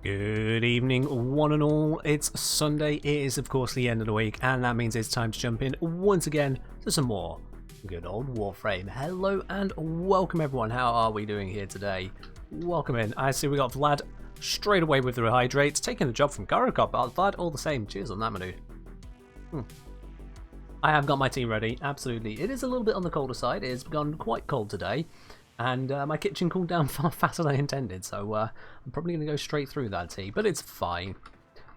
Good evening, one and all. It's Sunday. It is, of course, the end of the week, and that means it's time to jump in once again to some more good old Warframe. Hello and welcome, everyone. How are we doing here today? Welcome in. I see we got Vlad straight away with the rehydrates, taking the job from Garacop. Vlad, all the same. Cheers on that, my dude. I have got my tea ready. Absolutely. It is a little bit on the colder side. It has gone quite cold today. And my kitchen cooled down far faster than I intended, so I'm probably going to go straight through that tea, but it's fine.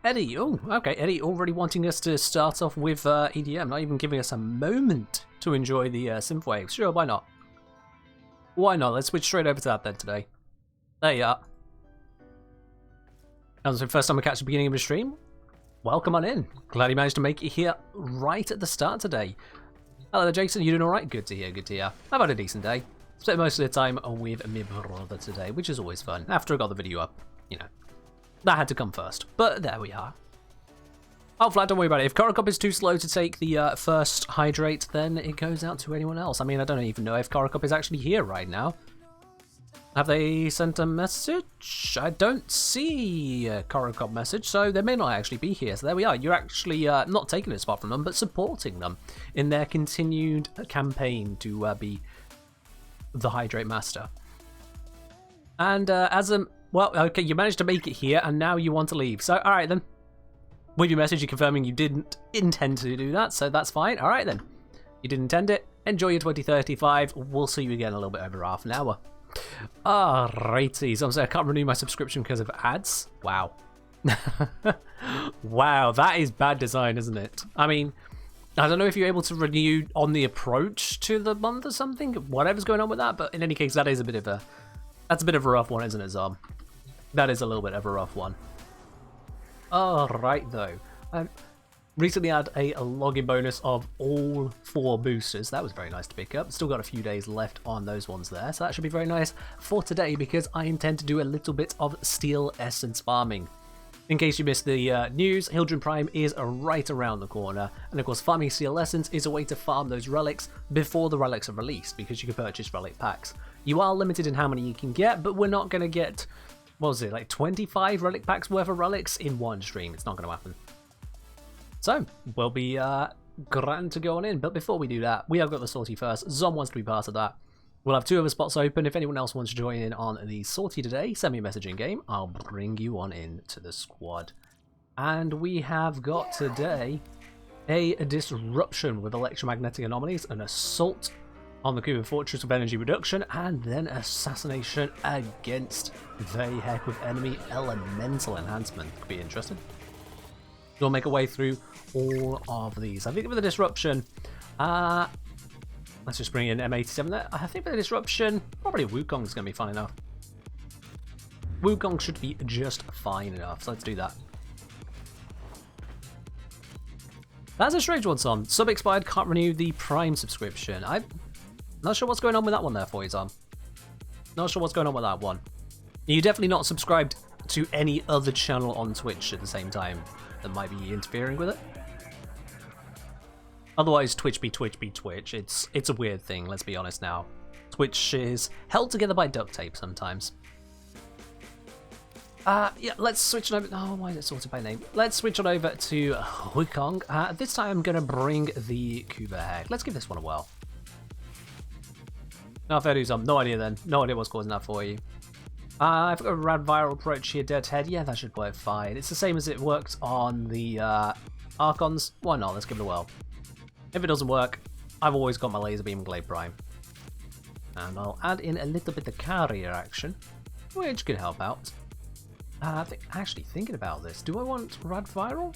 Eddie, oh, okay, Eddie already wanting us to start off with EDM, not even giving us a moment to enjoy the synthwave. Sure, why not? Why not? Let's switch straight over to that then today. There you are. And so first time we catch the beginning of the stream, welcome on in. Glad you managed to make it here right at the start today. Hello there, Jason, you doing alright? Good to hear, good to hear. How about a decent day? Spent most of the time with my brother today, which is always fun. After I got the video up, you know, that had to come first. But there we are. Oh, Vlad, don't worry about it. If Korokop is too slow to take the first hydrate, then it goes out to anyone else. I mean, I don't even know if Korokop is actually here right now. Have they sent a message? I don't see a Korokop message, so they may not actually be here. So there we are. You're actually not taking a spot from them, but supporting them in their continued campaign to be the Hydrate Master. And well, okay, you managed to make it here, and now you want to leave. So, alright then. With your message, you're confirming you didn't intend to do that, so that's fine. Alright then. You didn't intend it. Enjoy your 2035. We'll see you again in a little bit over half an hour. Alrighty. So I'm saying I can't renew my subscription because of ads. Wow. Wow, that is bad design, isn't it? I mean, I don't know if you're able to renew on the approach to the month or something, whatever's going on with that, but in any case, that is a bit of a rough one, isn't it, Zom? That is a little bit of a rough one. Alright, though. Recently had a login bonus of all 4 boosters. That was very nice to pick up. Still got a few days left on those ones there, so that should be very nice for today because I intend to do a little bit of steel essence farming. In case you missed the news, Hildren Prime is right around the corner, and of course farming Steel Essence is a way to farm those relics before the relics are released, because you can purchase relic packs. You are limited in how many you can get, but we're not going to get, what was it, like 25 relic packs worth of relics in one stream. It's not going to happen. So, we'll be grand to go on in, but before we do that, we have got the sortie first. Zom wants to be part of that. We'll have 2 other spots open. If anyone else wants to join in on the sortie today, send me a message in game. I'll bring you on in to the squad. And we have got today a disruption with electromagnetic anomalies, an assault on the Cuban Fortress with energy reduction, and then assassination against the heck with enemy elemental enhancement. Could be interesting. We'll make our way through all of these. I think with the disruption, let's just bring in M87 there. I think for the disruption, probably Wukong is going to be fine enough. Wukong should be just fine enough, so let's do that. That's a strange one, Son. Sub-expired, can't renew the Prime subscription. I'm not sure what's going on with that one there for you, Son. Not sure what's going on with that one. You're definitely not subscribed to any other channel on Twitch at the same time that might be interfering with it. Otherwise, Twitch be Twitch be Twitch. It's a weird thing, let's be honest now. Twitch is held together by duct tape sometimes. Yeah, let's switch on over. Oh, why is it sorted by name? Let's switch on over to Wukong. This time I'm going to bring the Kuba Heck. Let's give this one a whirl. No, fair dues, no idea then. No idea what's causing that for you. I've got a rad viral approach here, Dead Head. Yeah, that should work fine. It's the same as it worked on the Archons. Why not? Let's give it a whirl. If it doesn't work, I've always got my Laser Beam and Glade Prime. And I'll add in a little bit of carrier action, which could help out. Actually, thinking about this, do I want Rad Viral?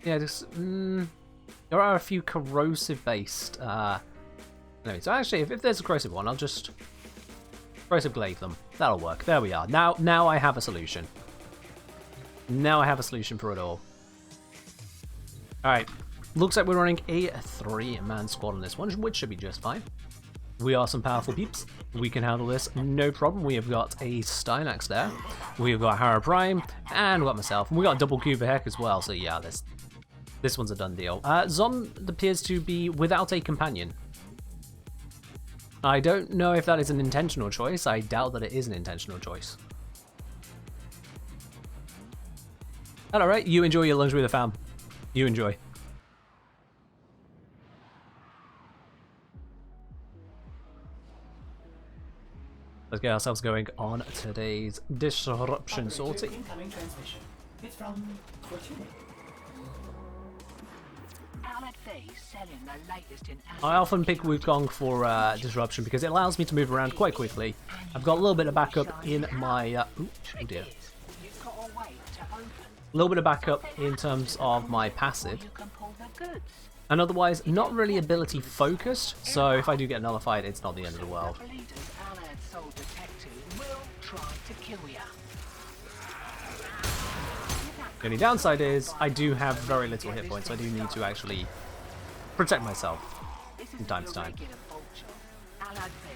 Yeah, just, there are a few corrosive-based, no, so actually, if there's a corrosive one, I'll just corrosive glaive them. That'll work. There we are. Now I have a solution. Now I have a solution for it all. Alright, looks like we're running a 3-man squad on this one, which should be just fine. We are some powerful peeps. We can handle this, no problem. We have got a Stynax there. We've got Hara Prime, and we've got myself. And we got a double Cuba Heck as well, so yeah, this one's a done deal. Zom appears to be without a companion. I don't know if that is an intentional choice. I doubt that it is an intentional choice. Alright, you enjoy your lunch with the fam. You enjoy. Let's get ourselves going on today's disruption sortie. Incoming transmission. It's from Fortune. I often pick Wukong for disruption because it allows me to move around quite quickly. I've got a little bit of backup in my oh dear. A little bit of backup in terms of my passive. And otherwise, not really ability focused, so if I do get nullified, it's not the end of the world. The only downside is, I do have very little hit points, so I do need to actually protect myself from time to time.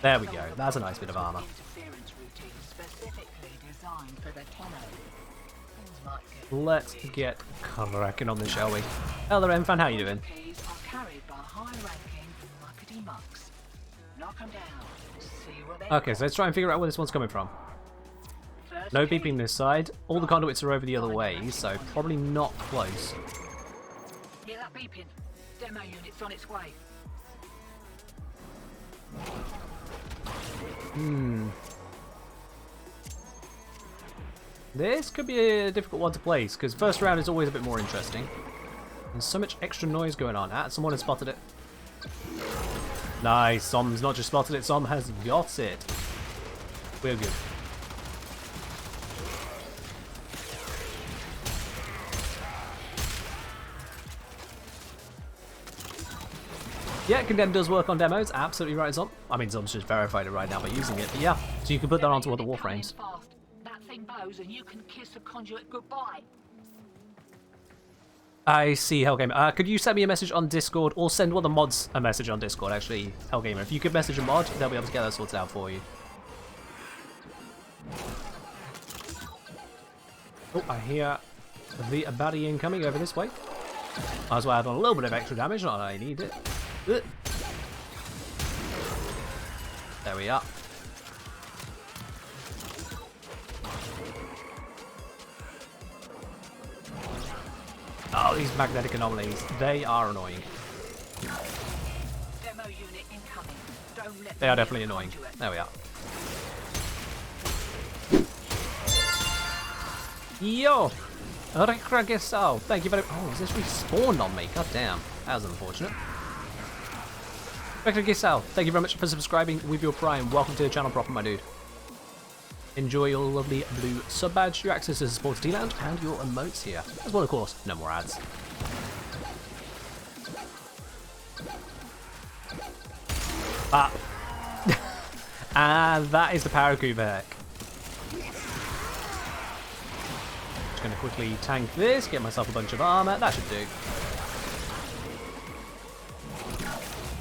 There we go, that's a nice bit of armor. Let's get cracking on this, shall we? Hello, Enfan, how you doing? Okay, so let's try and figure out where this one's coming from. No beeping this side. All the conduits are over the other way, so probably not close. Hear that beeping? Demo unit's on its way. This could be a difficult one to place, because first round is always a bit more interesting. There's so much extra noise going on. Ah, someone has spotted it. Nice, Som's not just spotted it, Som has got it. We're good. Yeah, Condemned does work on demos, absolutely right, Zom. I mean, Zom's just verified it right now by using it, but yeah. So you can put that onto other Warframes. That thing bows and you can kiss a conduit goodbye. I see, Hellgamer. Could you send me a message on Discord, or send one of the mods a message on Discord, actually, Hellgamer. If you could message a mod, they'll be able to get that sorted out for you. Oh, I hear the baddie incoming over this way. Might as well add on a little bit of extra damage, not that I need it. There we are. Oh, these magnetic anomalies, they are annoying. Demo unit incoming. Don't let They are definitely annoying. There we are. Yo! Rekragesal, thank you very much. Oh, is this respawned on me? God damn. That was unfortunate. Rekragesal, thank you very much for subscribing with your Prime. Welcome to the channel proper, my dude. Enjoy your lovely blue sub badge, your access to support T-Lounge, and your emotes here. As well, of course, no more ads. Ah. And that is the Parakuberk. Just going to quickly tank this, get myself a bunch of armor. That should do.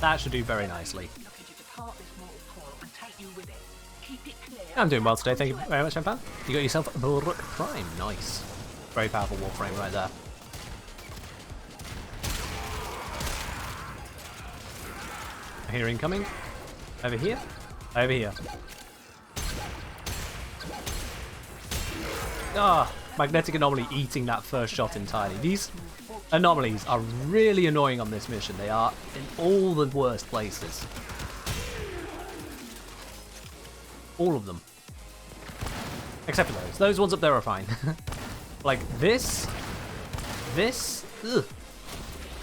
That should do very nicely. I'm doing well today, thank you very much, fan. You got yourself a Brook Prime, nice. Very powerful Warframe right there. I hear incoming. Over here. Over here. Ah, magnetic anomaly eating that first shot entirely. These anomalies are really annoying on this mission. They are in all the worst places. All of them. Except for those. Those ones up there are fine. Like this. This. Ugh.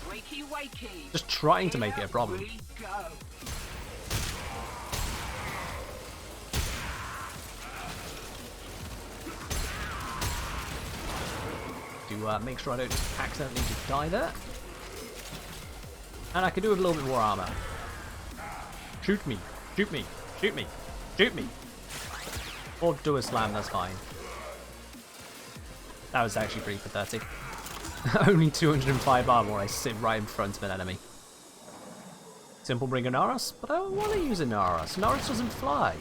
Wakey, wakey. Just trying to make it a problem. To make sure I don't just accidentally just die there. And I can do with a little bit more armor. Shoot me. Shoot me. Shoot me. Shoot me. Or do a slam, that's fine. That was actually pretty pathetic. Only 205 armor, I sit right in front of an enemy. Simple bring a Naros, but I don't want to use a Naros. Naros doesn't fly.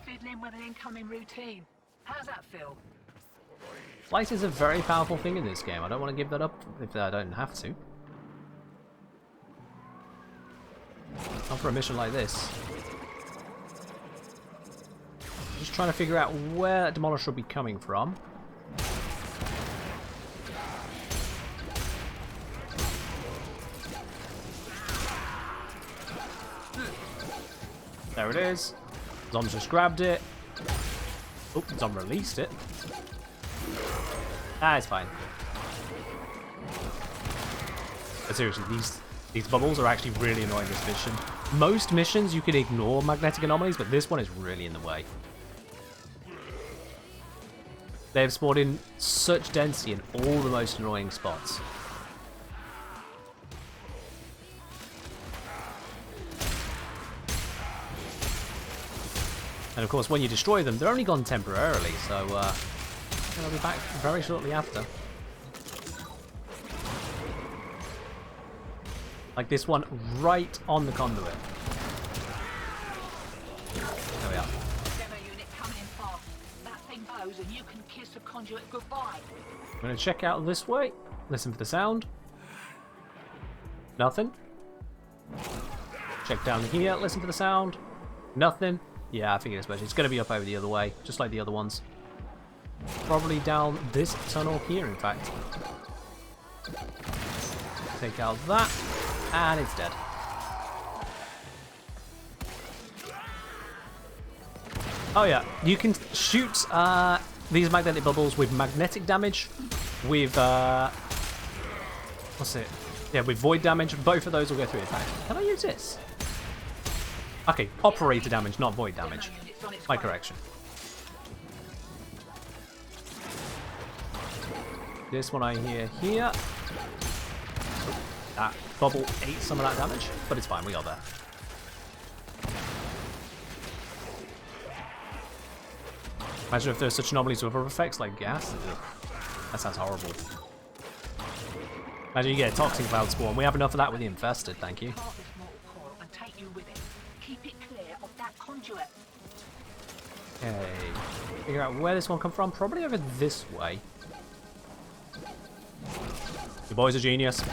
Fiddling with an incoming routine. How's that feel? Flight is a very powerful thing in this game. I don't want to give that up if I don't have to. Not for a mission like this. Just trying to figure out where that Demolisher will be coming from. There it is. Zom's just grabbed it. Oh, Zom released it. Ah, it's fine. But seriously, these bubbles are actually really annoying this mission. Most missions you can ignore magnetic anomalies, but this one is really in the way. They've spawned in such density in all the most annoying spots. And of course, when you destroy them, they're only gone temporarily, so they'll be back very shortly after. Like this one right on the conduit. There we are. Demo unit coming in fast. That thing goes and you can kiss the conduit goodbye. I'm going to check out this way. Listen for the sound. Nothing. Check down here. Listen for the sound. Nothing. Yeah, I figured especially. It's going to be up over the other way, just like the other ones. Probably down this tunnel here, in fact. Take out that. And it's dead. Oh yeah, you can shoot these magnetic bubbles with magnetic damage, with what's it? Yeah, with void damage. Both of those will go through. In fact, can I use this? Okay, operator damage, not void damage. My correction. This one I hear here. That bubble ate some of that damage, but it's fine, we got there. Imagine if there's such anomalies with other effects like gas. Ugh, that sounds horrible. Imagine you get a toxic cloud spawn. We have enough of that with the infested, thank you. Okay. Figure out where this one come from. Probably over this way. Your boy's a genius.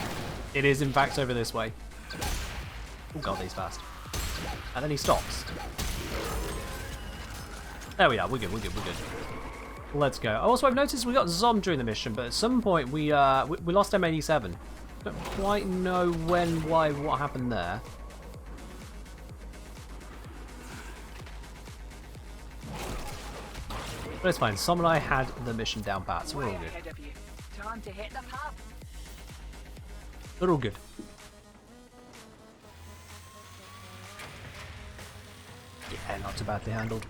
It is in fact over this way. Oh god, he's fast. And then he stops. There we are, we're good, we're good, we're good. Let's go. Also, I've noticed we got Zom during the mission, but at some point we lost M87. Don't quite know when, why, what happened there. But it's fine. Som and I had the mission down pat, so we're all good. Time to hit the pub. We're all good. Yeah, not too badly handled.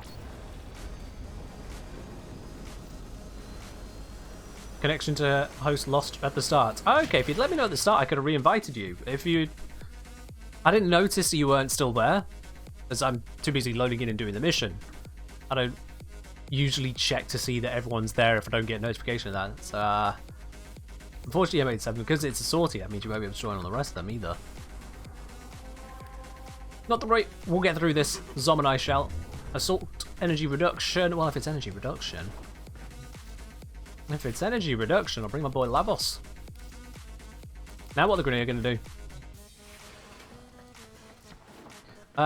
Connection to host lost at the start. Oh, okay, if you'd let me know at the start, I could have re-invited you. If you... I didn't notice that you weren't still there, as I'm too busy loading in and doing the mission. I don't usually check to see that everyone's there if I don't get a notification of that. So, unfortunately, I made 7 because it's a sortie. That means you won't be able to join on the rest of them either. Not the right. We'll get through this. Zom and I shall. Assault energy reduction. Well, if it's energy reduction. If it's energy reduction, I'll bring my boy Lavos. Now what the grenade are going to do?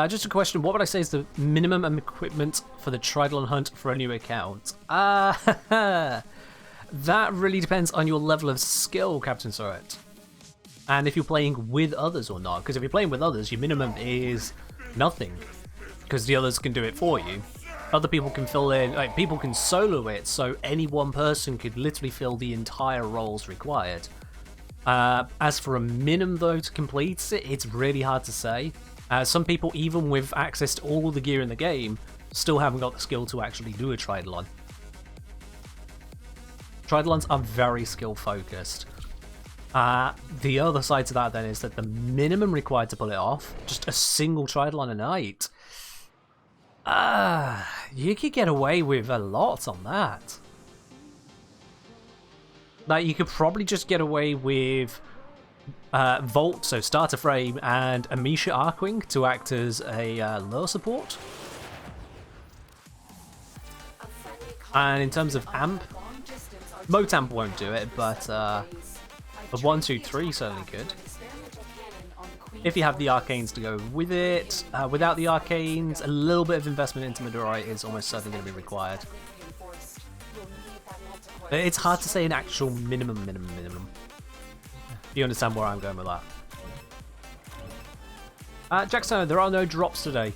Just a question, what would I say is the minimum equipment for the Tridolon hunt for a new account? That really depends on your level of skill, Captain Surratt. And if you're playing with others or not. Because if you're playing with others, your minimum is nothing. Because the others can do it for you. Other people can fill in, like, people can solo it, so any one person could literally fill the entire roles required. As for a minimum, though, to complete it, it's really hard to say. Some people, even with access to all the gear in the game, still haven't got the skill to actually do a Tridolon. Tridolons are very skill focused. The other side to that then is that the minimum required to pull it off, just a single Tridolon a night, you could get away with a lot on that. Like, you could probably just get away with Volt, so starter frame, and Amisha Arkwing to act as a lure support. And in terms of amp, Motamp won't do it, but the 123 certainly could. if you have the arcanes to go with it. Without the arcanes, a little bit of investment into Midori is almost certainly going to be required. But it's hard to say an actual minimum. You understand where I'm going with that. Jackson, there are no drops today.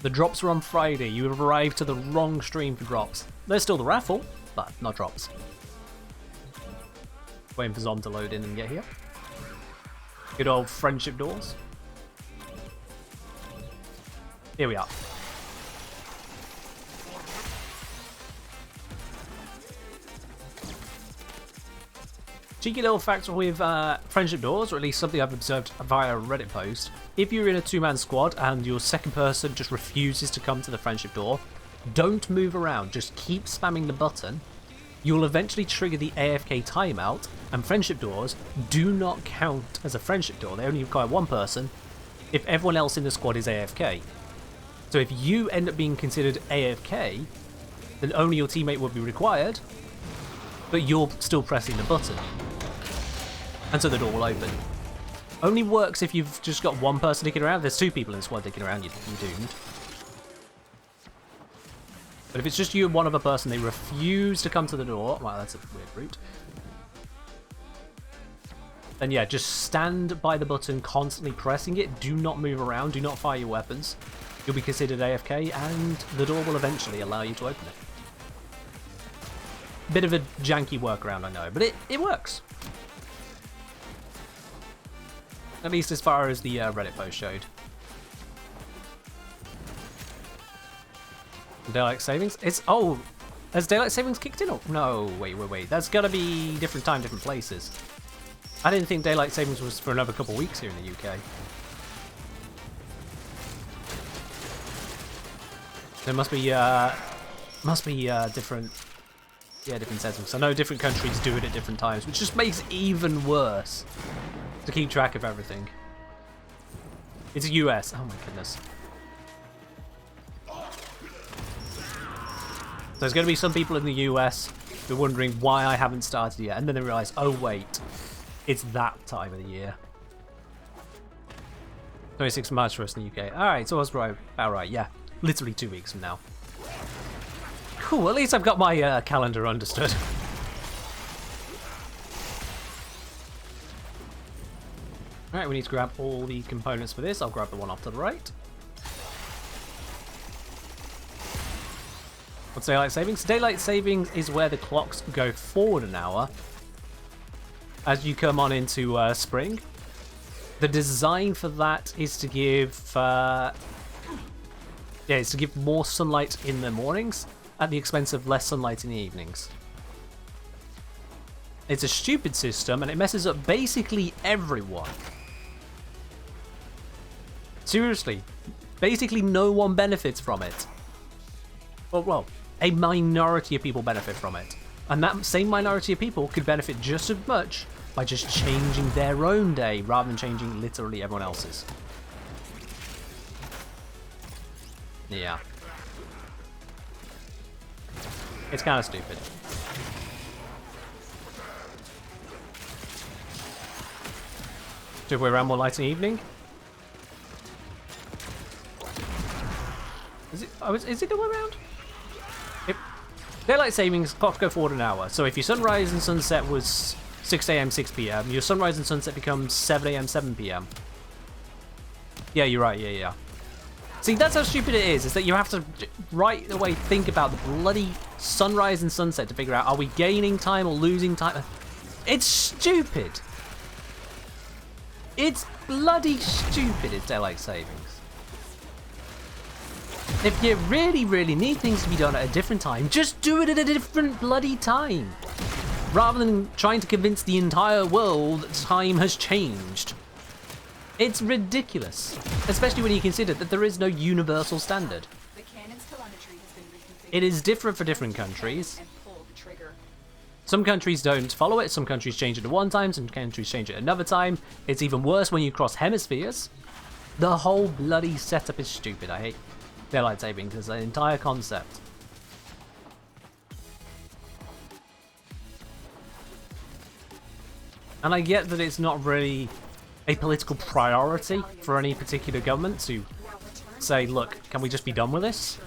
The drops are on Friday. You have arrived to the wrong stream for drops. There's still the raffle, but not drops. Waiting for Zom to load in and get here. Good old friendship doors. Here we are. Cheeky little fact with friendship doors, or at least something I've observed via a Reddit post. If you're in a two-man squad and your second person just refuses to come to the friendship door, don't move around, just keep spamming the button. You'll eventually trigger the AFK timeout, and friendship doors do not count as a friendship door. They only require one person if everyone else in the squad is AFK. So if you end up being considered AFK, then only your teammate will be required, but you're still pressing the button. And so the door will open. Only works if you've just got one person dicking around. If there's two people in the squad dicking around, you're doomed. But if it's just you and one other person, they refuse to come to the door. Wow, that's a weird route. Then yeah, just stand by the button, constantly pressing it. Do not move around. Do not fire your weapons. You'll be considered AFK, and the door will eventually allow you to open it. Bit of a janky workaround, I know, but it works. At least as far as the Reddit post showed. Daylight savings? Has daylight savings kicked in? Oh, no, wait. That's gotta be different time, different places. I didn't think daylight savings was for another couple of weeks here in the UK. There must be different settings. I know different countries do it at different times, which just makes it even worse to keep track of everything. It's US. Oh my goodness. There's going to be some people in the US who are wondering why I haven't started yet, and then they realise, oh wait, it's that time of the year. 26 March for us in the UK. Alright, so I was about right, yeah. Literally 2 weeks from now. Cool, at least I've got my calendar understood. Alright, we need to grab all the components for this. I'll grab the one off to the right. What's daylight savings? Daylight savings is where the clocks go forward an hour as you come on into spring. The design for that is to give more sunlight in the mornings at the expense of less sunlight in the evenings. It's a stupid system and it messes up basically everyone. Seriously, basically no one benefits from it. Well, a minority of people benefit from it. And that same minority of people could benefit just as much by just changing their own day rather than changing literally everyone else's. Yeah. It's kind of stupid. Should we around more light in the evening? Is it the way around? Daylight savings, clocks go forward an hour. So if your sunrise and sunset was 6 AM, 6 PM, your sunrise and sunset becomes 7 AM, 7 PM. Yeah, you're right, yeah. See, that's how stupid it is that you have to right away think about the bloody sunrise and sunset to figure out, are we gaining time or losing time? It's stupid. It's bloody stupid, it's daylight savings. If you really, really need things to be done at a different time, just do it at a different bloody time. Rather than trying to convince the entire world that time has changed. It's ridiculous. Especially when you consider that there is no universal standard. It is different for different countries. Some countries don't follow it, some countries change it at one time, some countries change it at another time. It's even worse when you cross hemispheres. The whole bloody setup is stupid, I hate daylight savings as an entire concept. And I get that it's not really a political priority for any particular government to say, look, can we just be done with this?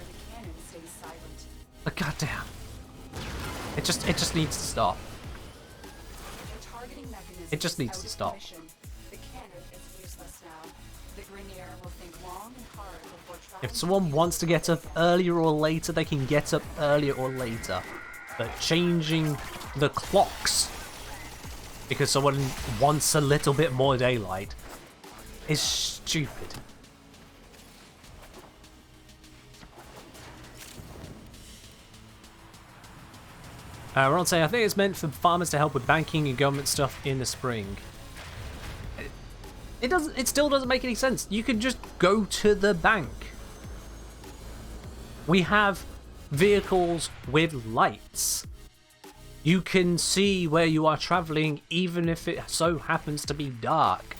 But goddamn, it just needs to stop. It just needs to stop. If someone wants to get up earlier or later, they can get up earlier or later. But changing the clocks because someone wants a little bit more daylight is stupid. Ron saying, I think it's meant for farmers to help with banking and government stuff in the spring. It still doesn't make any sense. You can just go to the bank. We have vehicles with lights. You can see where you are traveling even if it so happens to be dark.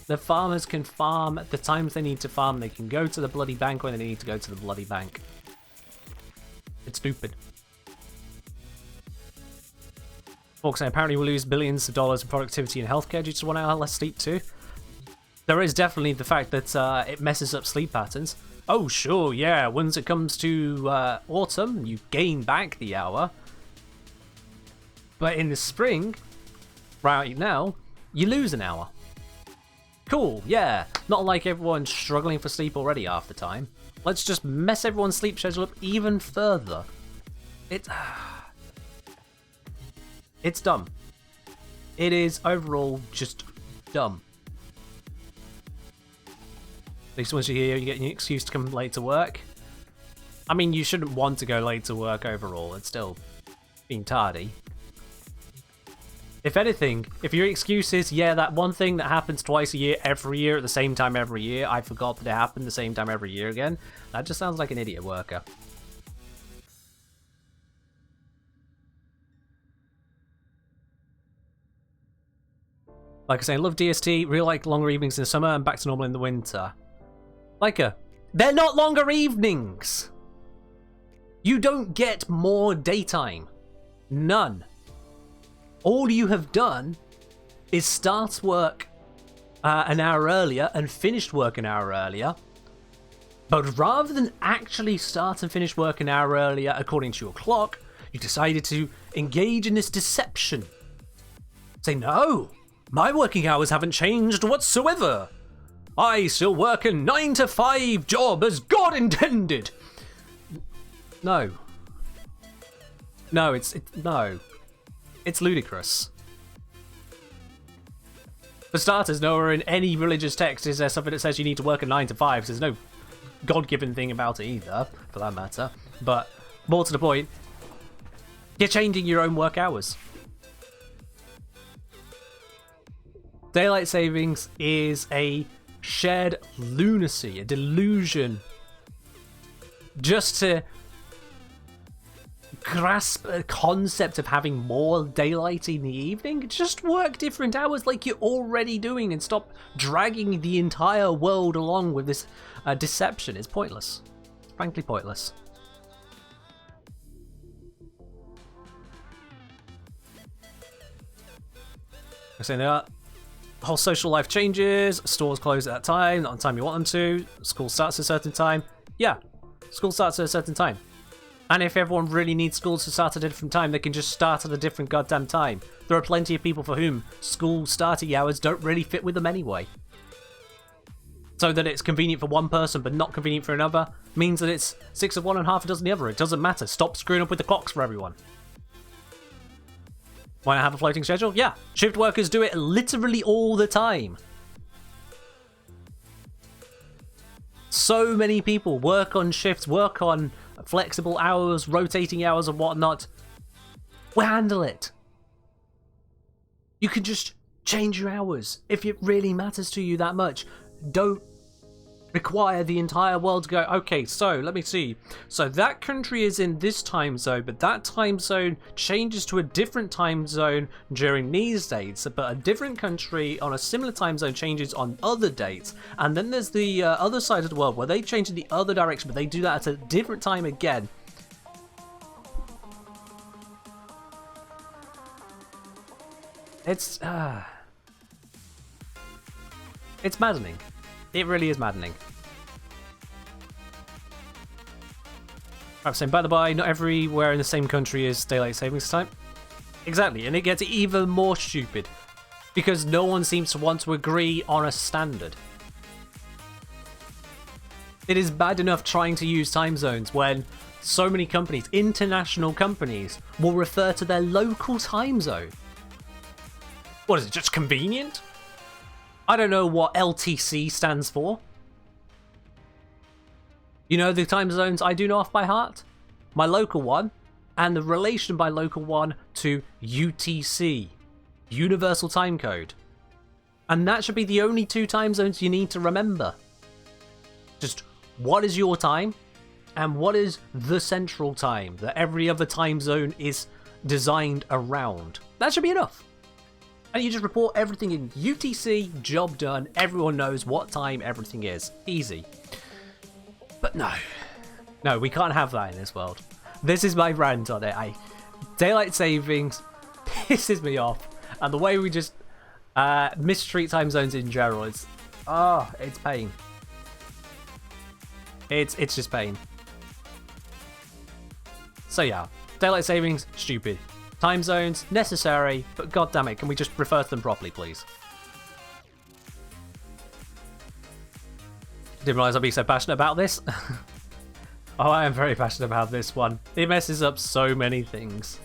The farmers can farm at the times they need to farm. They can go to the bloody bank when they need to go to the bloody bank. It's stupid. Folks, apparently we'll lose billions of dollars in productivity and healthcare due to 1 hour less sleep too. There is definitely the fact that it messes up sleep patterns. Oh sure, yeah, once it comes to autumn, you gain back the hour. But in the spring, right now, you lose an hour. Cool, yeah. Not like everyone's struggling for sleep already half the time. Let's just mess everyone's sleep schedule up even further. It's dumb. It is overall just dumb. At least once you're here, you get an excuse to come late to work. I mean, you shouldn't want to go late to work overall. It's still being tardy. If anything, if your excuse is, yeah, that one thing that happens twice a year, every year, at the same time every year, I forgot that it happened the same time every year again, that just sounds like an idiot worker. Like I say, I love DST, really like longer evenings in the summer and back to normal in the winter. They're not longer evenings! You don't get more daytime. None. All you have done is start work an hour earlier and finished work an hour earlier. But rather than actually start and finish work an hour earlier according to your clock, you decided to engage in this deception. Say, no, my working hours haven't changed whatsoever. I still work a 9 to 5 job as God intended. No. No, no. It's ludicrous. For starters, nowhere in any religious text is there something that says you need to work a 9 to 5. So there's no God-given thing about it either, for that matter. But more to the point, you're changing your own work hours. Daylight savings is a shared lunacy, a delusion, just to grasp a concept of having more daylight in the evening. Just work different hours like you're already doing and stop dragging the entire world along with this deception. It's pointless. It's frankly pointless. I say there. Whole social life changes, stores close at that time, not on time you want them to, school starts at a certain time. Yeah, school starts at a certain time. And if everyone really needs school to start at a different time, they can just start at a different goddamn time. There are plenty of people for whom school starting hours don't really fit with them anyway. So that it's convenient for one person but not convenient for another means that it's 6 of one and half a dozen the other. It doesn't matter. Stop screwing up with the clocks for everyone. Why not have a floating schedule? Yeah, shift workers do it literally all the time. So many people work on shifts, work on flexible hours, rotating hours and whatnot. We'll handle it. You can just change your hours if it really matters to you that much. Don't require the entire world to go, okay, so let me see. So that country is in this time zone, but that time zone changes to a different time zone during these dates, but a different country on a similar time zone changes on other dates. And then there's the other side of the world where they change in the other direction, but they do that at a different time again. It's It's maddening. It really is maddening. I'm saying, by the by, not everywhere in the same country is daylight savings time. Exactly, and it gets even more stupid because no one seems to want to agree on a standard. It is bad enough trying to use time zones when so many companies, international companies, will refer to their local time zone. What is it, just convenient? I don't know what LTC stands for. You know the time zones I do know off by heart? My local one, and the relation by local one to UTC, Universal Time Code. And that should be the only two time zones you need to remember. Just what is your time, and what is the central time that every other time zone is designed around. That should be enough. And you just report everything in UTC, job done, everyone knows what time everything is. Easy. But no. No, we can't have that in this world. This is my rant on it. Daylight savings pisses me off. And the way we just mistreat time zones in general, it's pain. It's just pain. So yeah, daylight savings, stupid. Time zones, necessary, but god damn it, can we just refer to them properly, please? Didn't realise I'd be so passionate about this. Oh, I am very passionate about this one. It messes up so many things.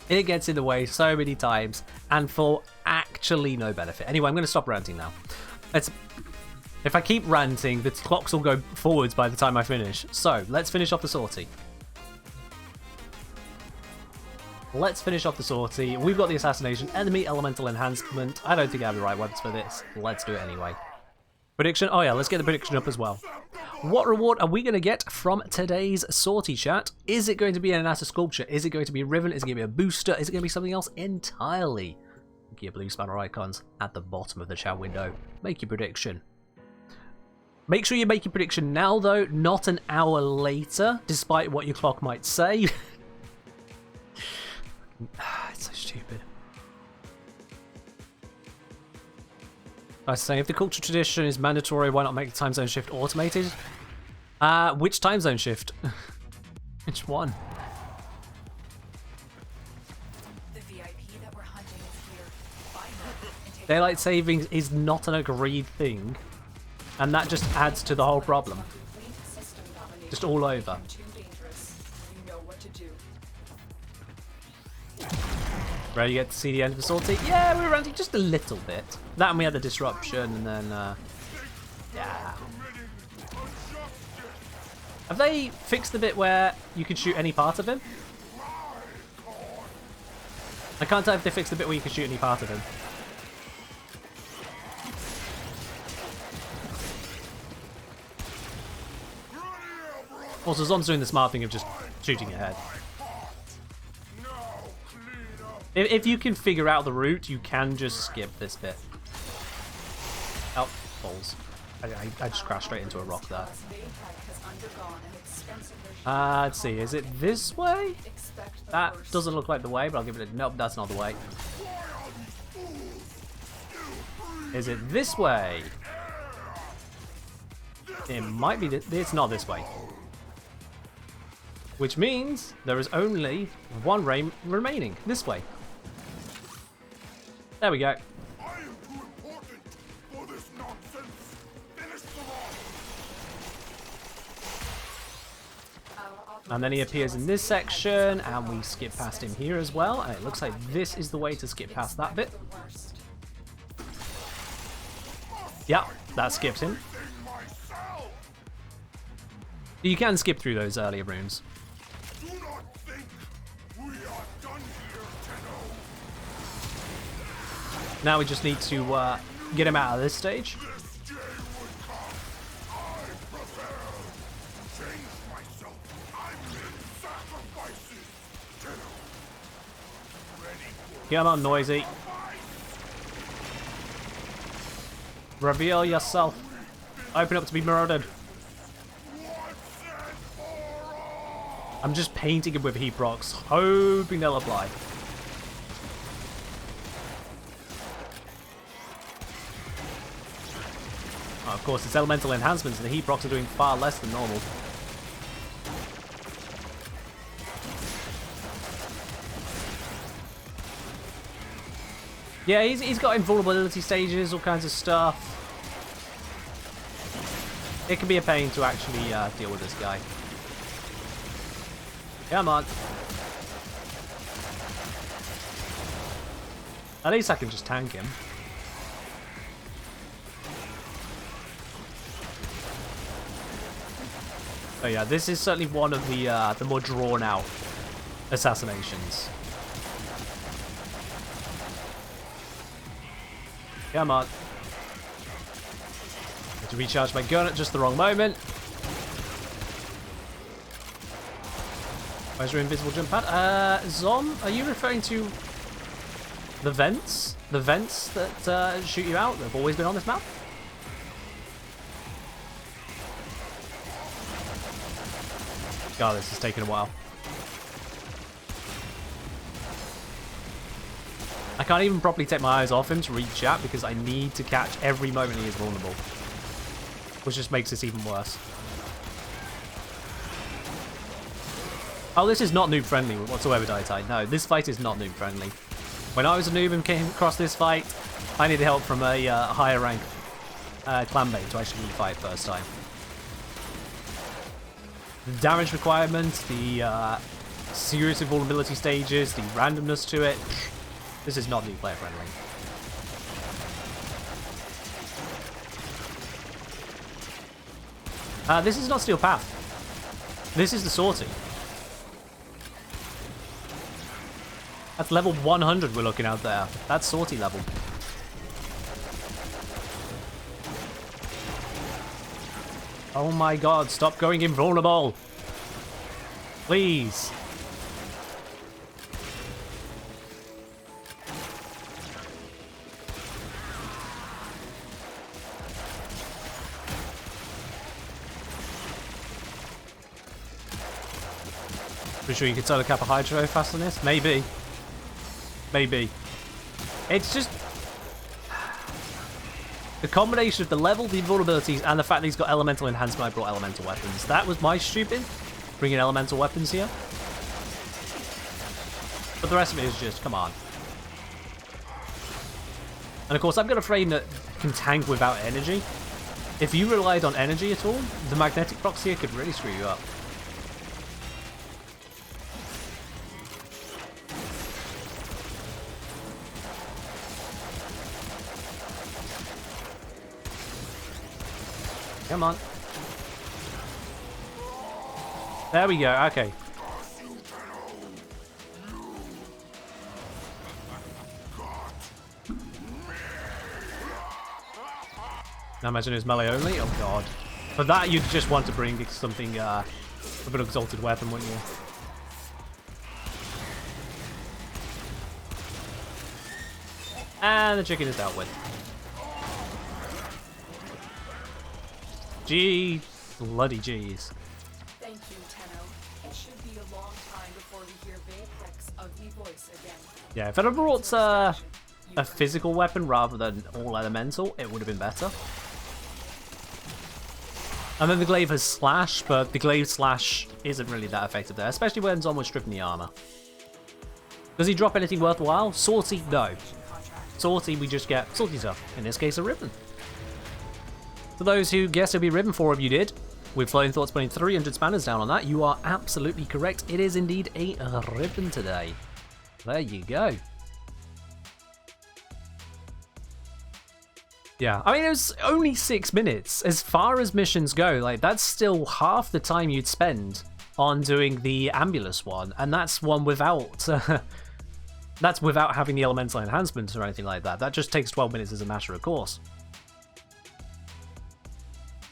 It gets in the way so many times, and for actually no benefit. Anyway, I'm going to stop ranting now. If I keep ranting, the clocks will go forwards by the time I finish. So, let's finish off the sortie. We've got the assassination, enemy elemental enhancement. I don't think I have the right weapons for this. Let's do it anyway. Prediction? Oh yeah, let's get the prediction up as well. What reward are we going to get from today's sortie, chat? Is it going to be an Anata sculpture? Is it going to be a Riven? Is it going to be a booster? Is it going to be something else entirely? Your blue spanner icons at the bottom of the chat window. Make your prediction. Make sure you make your prediction now, though, not an hour later, despite what your clock might say. It's so stupid. I was saying, if the culture tradition is mandatory, why not make the time zone shift automated? Which time zone shift? Which one? The VIP that we're hunting is here. Find them and take Daylight savings is not an agreed thing, and that just adds to the whole problem. complete system domination. Just all over. Too dangerous. You know what to do. Ready to get to see the end of the sortie? Yeah, we were ranting just a little bit. That and we had the disruption, and then, yeah. Have they fixed the bit where you can shoot any part of him? I can't tell if they fixed the bit where you can shoot any part of him. Also, Zon's doing the smart thing of just shooting ahead. If you can figure out the route, you can just skip this bit. Oh, balls. I just crashed straight into a rock there. Let's see, is it this way? That doesn't look like the way, but I'll give it a... Nope, that's not the way. Is it this way? It might be... It's not this way. Which means there is only one ray remaining. This way. There we go. And then he appears in this section, and we skip past him here as well. And it looks like this is the way to skip past that bit. Yeah, that skips him. You can skip through those earlier rooms. Now we just need to get him out of this stage. Come on, Noisy. Reveal yourself. Open up to be murdered. I'm just painting him with heat rocks, hoping they'll apply. course, its elemental enhancements and the heat procs are doing far less than normal. Yeah, he's got invulnerability stages, all kinds of stuff. It can be a pain to actually deal with this guy. Come on. At least I can just tank him. Oh yeah, this is certainly one of the more drawn out assassinations. Come on. Had to recharge my gun at just the wrong moment. Where's your invisible jump pad? Zom, are you referring to the vents? The vents that shoot you out that have always been on this map? God, this is taking a while. I can't even properly take my eyes off him to read chat because I need to catch every moment he is vulnerable. Which just makes this even worse. Oh, this is not noob friendly whatsoever, Dietai. No, this fight is not noob friendly. When I was a noob and came across this fight, I needed help from a higher rank clanmate to actually fight first time. The damage requirement, the serious invulnerability stages, the randomness to it. This is not noob player friendly. This is not Steel Path. This is the sortie. That's level 100 we're looking at there. That's sortie level. Oh my god, stop going invulnerable. Please. Pretty sure you can turn a Kappa Hydro faster than this? Maybe. Maybe. It's just the combination of the level, the invulnerabilities, and the fact that he's got elemental enhancement. I brought elemental weapons. That was my stupid. Bringing elemental weapons here. But the rest of it is just, come on. And of course, I've got a frame that can tank without energy. If you relied on energy at all, the magnetic procs here could really screw you up. Come on. There we go, okay. Now imagine it's melee only? Oh god. For that you'd just want to bring something of an exalted weapon, wouldn't you? And the chicken is dealt with. Gee, bloody jeez. Thank you, Tenno. It should be a long time before we hear Vapex of the voice again. Yeah, if it had brought a physical weapon rather than all elemental, it would have been better. And then the glaive has slash, but the glaive slash isn't really that effective there, especially when Zom was stripping the armor. Does he drop anything worthwhile? Sortie, no. Sortie, we just get sortie stuff. In this case, a ribbon. For those who guessed it'd be ribbon, 4 of you did. With Flowing Thoughts putting 300 spanners down on that, you are absolutely correct. It is indeed a ribbon today. There you go. Yeah, I mean, it was only 6 minutes. As far as missions go, like, that's still half the time you'd spend on doing the Ambulance one, and that's one without... that's without having the elemental enhancements or anything like that. That just takes 12 minutes as a matter of course.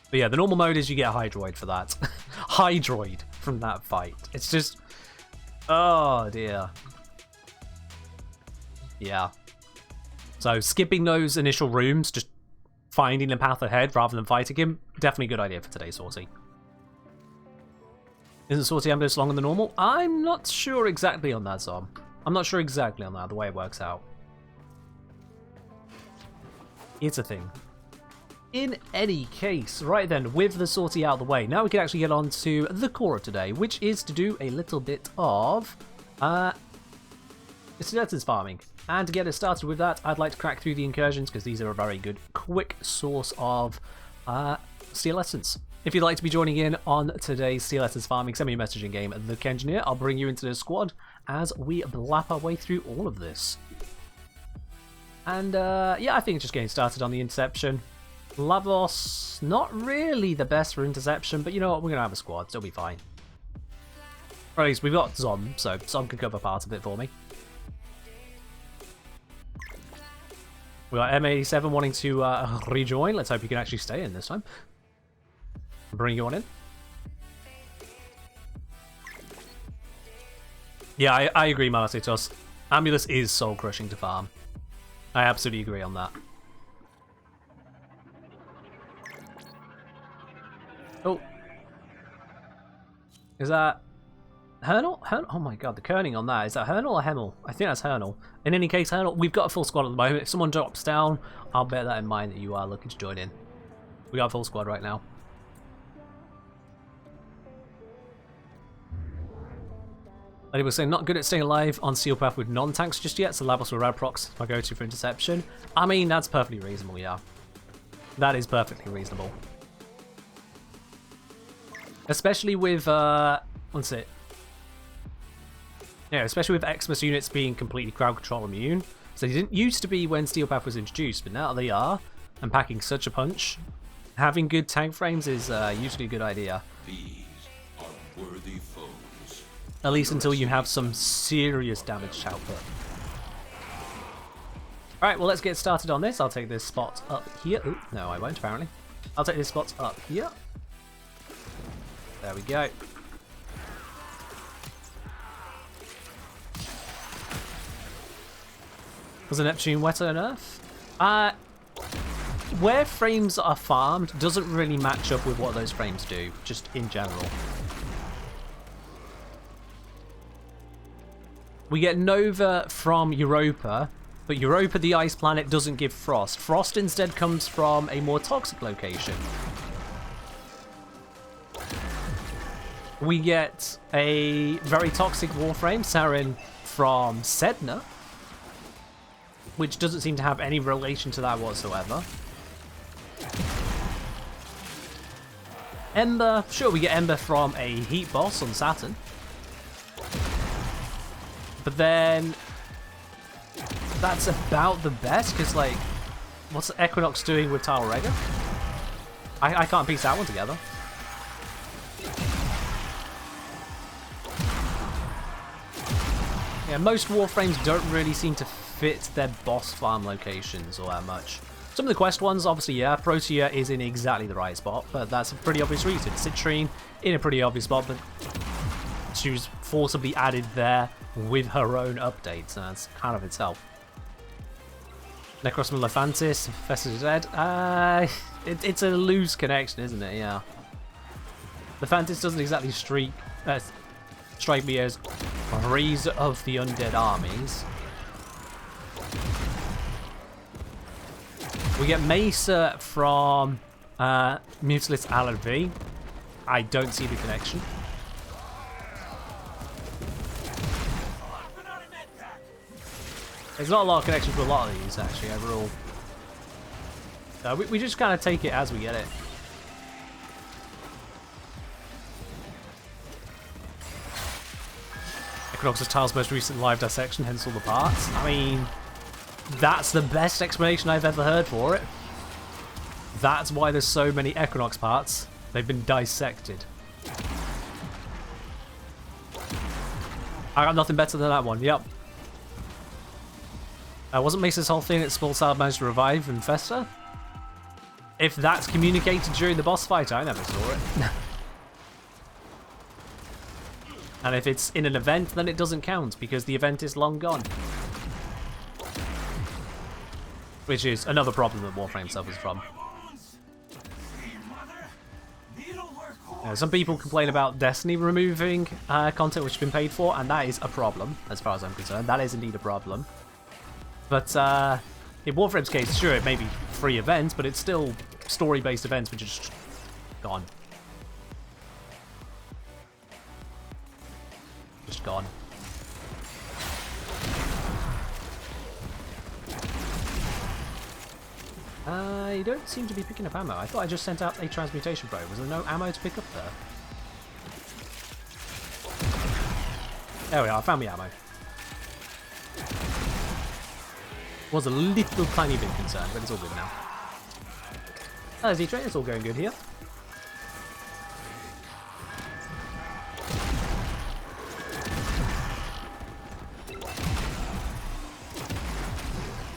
But yeah, the normal mode is you get a Hydroid for that. Hydroid from that fight. It's just... oh, dear. Yeah. So, skipping those initial rooms, just finding the path ahead rather than fighting him, definitely a good idea for today's sortie. Isn't sortie ambulance longer than normal? I'm not sure exactly on that, Zom. I'm not sure exactly on that, the way it works out. It's a thing. In any case, right then, with the sortie out of the way, now we can actually get on to the core of today, which is to do a little bit of skeletons farming. And to get us started with that, I'd like to crack through the incursions because these are a very good, quick source of steel essence. If you'd like to be joining in on today's steel essence farming, send me a message in game, The Engineer. I'll bring you into the squad as we blap our way through all of this. And yeah, I think it's just getting started on the interception. Lavos, not really the best for interception, but you know what, we're going to have a squad, so it'll be fine. Or at least we've got Zom, so Zom can cover part of it for me. We got M87 wanting to rejoin. Let's hope you can actually stay in this time. Bring you on in. Yeah, I agree, Malasitos. Amulus is soul crushing to farm. I absolutely agree on that. Oh. Is that Hernal? Oh my god, the kerning on that. Is that Hernal or Hemel? I think that's Hernal. In any case, Hernal, we've got a full squad at the moment. If someone drops down, I'll bear that in mind that you are looking to join in. We got a full squad right now. Lady was saying, not good at staying alive on Steel Path with non-tanks just yet, so Lavos or Radprox my go-to for interception. I mean, that's perfectly reasonable, yeah. That is perfectly reasonable. Especially with, what's it? Yeah, especially with Xmas units being completely crowd control immune. So they didn't used to be when Steel Path was introduced, but now they are, and packing such a punch. Having good tank frames is usually a good idea. These are worthy foes. At least until you have some serious damage output. Alright, well let's get started on this. I'll take this spot up here. Ooh, no, I won't apparently. I'll take this spot up here. There we go. Was the Neptune wetter enough? Where frames are farmed doesn't really match up with what those frames do, just in general. We get Nova from Europa, but Europa, the ice planet, doesn't give Frost. Frost instead comes from a more toxic location. We get a very toxic Warframe, Sarin, from Sedna, which doesn't seem to have any relation to that whatsoever. Ember, sure, we get Ember from a Heat Boss on Saturn. But then, that's about the best, because, like, what's Equinox doing with Talrega? I can't piece that one together. Yeah, most Warframes don't really seem to fit their boss farm locations all that much. Some of the quest ones, obviously, yeah, Protea is in exactly the right spot, but that's a pretty obvious reason. Citrine in a pretty obvious spot, but she was forcibly added there with her own updates, and that's kind of itself. Necros Malefantis, Festus Dead. It's a loose connection, isn't it? Yeah. Lefantis doesn't exactly strike me as Raise of the Undead Armies. We get Mesa from Mutilis Alan. I don't see the connection. There's not a lot of connection to a lot of these, actually, overall. We just kind of take it as we get it. Equinox's Tile's most recent live dissection, hence all the parts. I mean, that's the best explanation I've ever heard for it. That's why there's so many Equinox parts. They've been dissected. I got nothing better than that one, yep. Wasn't Mesa's whole thing that Small Salad managed to revive Infesta? If that's communicated during the boss fight, I never saw it. And if it's in an event, then it doesn't count, because the event is long gone. Which is another problem that Warframe suffers from. Some people complain about Destiny removing content which has been paid for, and that is a problem, as far as I'm concerned. That is indeed a problem. But in Warframe's case, sure, it may be free events, but it's still story-based events which are just gone. Just gone. You don't seem to be picking up ammo. I thought I just sent out a transmutation probe. Was there no ammo to pick up there? There we are, I found the ammo. Was a little tiny bit concerned, but it's all good now. Z-Train, it's all going good here.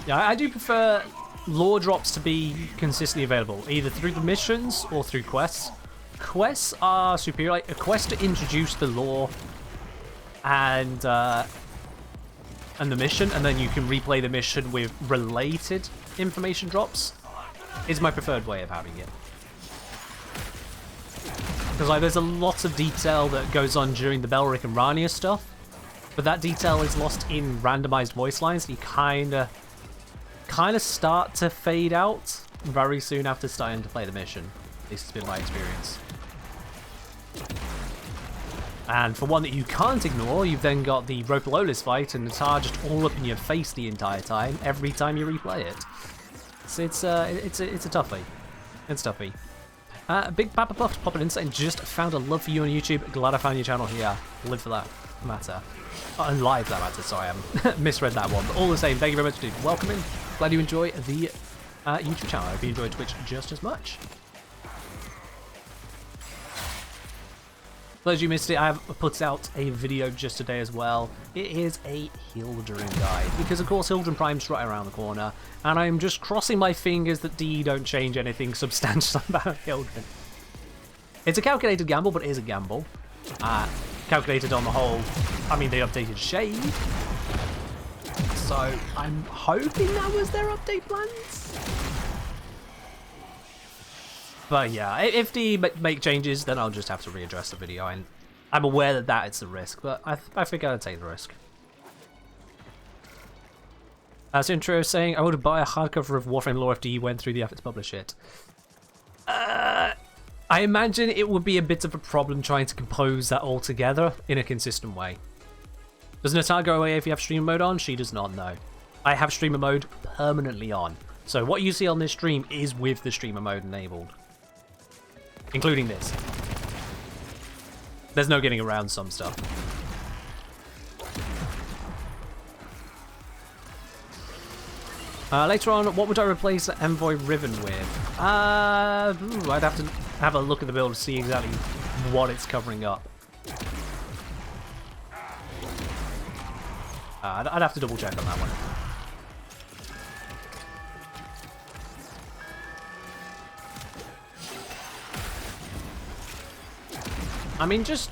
Yeah, I do prefer lore drops to be consistently available, either through the missions or through quests. Quests are superior. Like, a quest to introduce the lore and the mission, and then you can replay the mission with related information drops, is my preferred way of having it. Because like, there's a lot of detail that goes on during the Belric and Rania stuff, but that detail is lost in randomized voice lines. You kind of start to fade out very soon after starting to play the mission. This has been my experience. And for one that you can't ignore, you've then got the Ropalolis fight and the tar just all up in your face the entire time, every time you replay it. So it's a toughie. It's toughy. Big Papa Buff popping in saying, just found a love for you on YouTube. Glad I found your channel here. Live for that matter. And live for that matter, sorry, I misread that one. But all the same, thank you very much, dude. Welcome in. Glad you enjoy the YouTube channel. I hope you enjoy Twitch just as much. For those you missed it, I have put out a video just today as well. It is a Hildren guide, because of course Hildren Prime's right around the corner, and I'm just crossing my fingers that DE don't change anything substantial about Hildren. It's a calculated gamble, but it is a gamble. Calculated on the whole, I mean, they updated Shade, so I'm hoping that was their update plans. But yeah, if they make changes, then I'll just have to readdress the video, and I'm aware that it's a risk, but I think I'd take the risk. As intro saying, I would buy a hardcover of Warframe lore if DE went through the effort to publish it. I imagine it would be a bit of a problem trying to compose that all together in a consistent way. Does Natar go away if you have streamer mode on? She does not, know. I have streamer mode permanently on. So what you see on this stream is with the streamer mode enabled. Including this. There's no getting around some stuff. Later on, what would I replace Envoy Riven with? I'd have to have a look at the build to see exactly what it's covering up. I'd have to double check on that one. I mean, just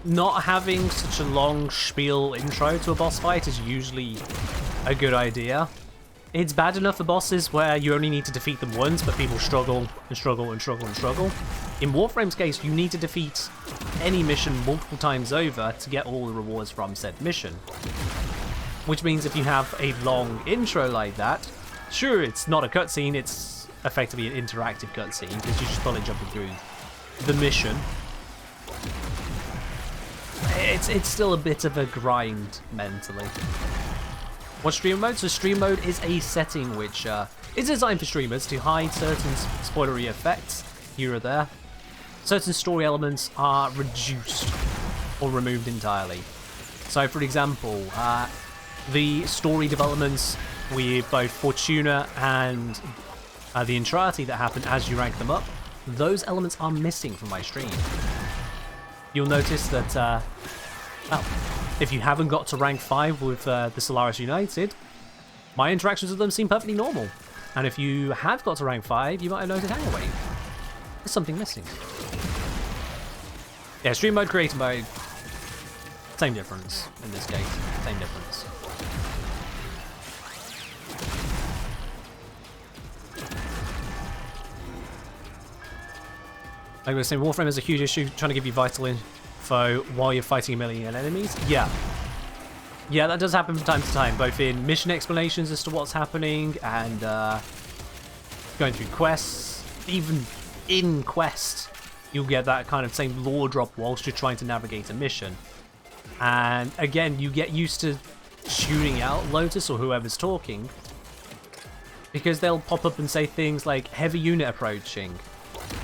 not having such a long spiel intro to a boss fight is usually a good idea. It's bad enough for bosses where you only need to defeat them once, but people struggle and struggle and struggle and struggle. In Warframe's case, you need to defeat any mission multiple times over to get all the rewards from said mission. Which means if you have a long intro like that, sure, it's not a cutscene, it's effectively an interactive cutscene, because you're just fully jumping through the mission. It's still a bit of a grind mentally. What's stream mode? So stream mode is a setting which is designed for streamers to hide certain spoilery effects here or there. Certain story elements are reduced or removed entirely. So for example, the story developments with both Fortuna and the Entrati that happen as you rank them up, those elements are missing from my stream. You'll notice that, well, if you haven't got to rank 5 with the Solaris United, my interactions with them seem perfectly normal. And if you have got to rank 5, you might have noticed, hang on, wait, there's something missing. Yeah, stream mode, creator mode, same difference in this case, same difference. Like we were saying, Warframe is a huge issue, trying to give you vital info while you're fighting a million enemies. Yeah. Yeah, that does happen from time to time, both in mission explanations as to what's happening and going through quests, even in quest, you'll get that kind of same lore drop whilst you're trying to navigate a mission. And again, you get used to shooting out Lotus or whoever's talking, because they'll pop up and say things like, heavy unit approaching,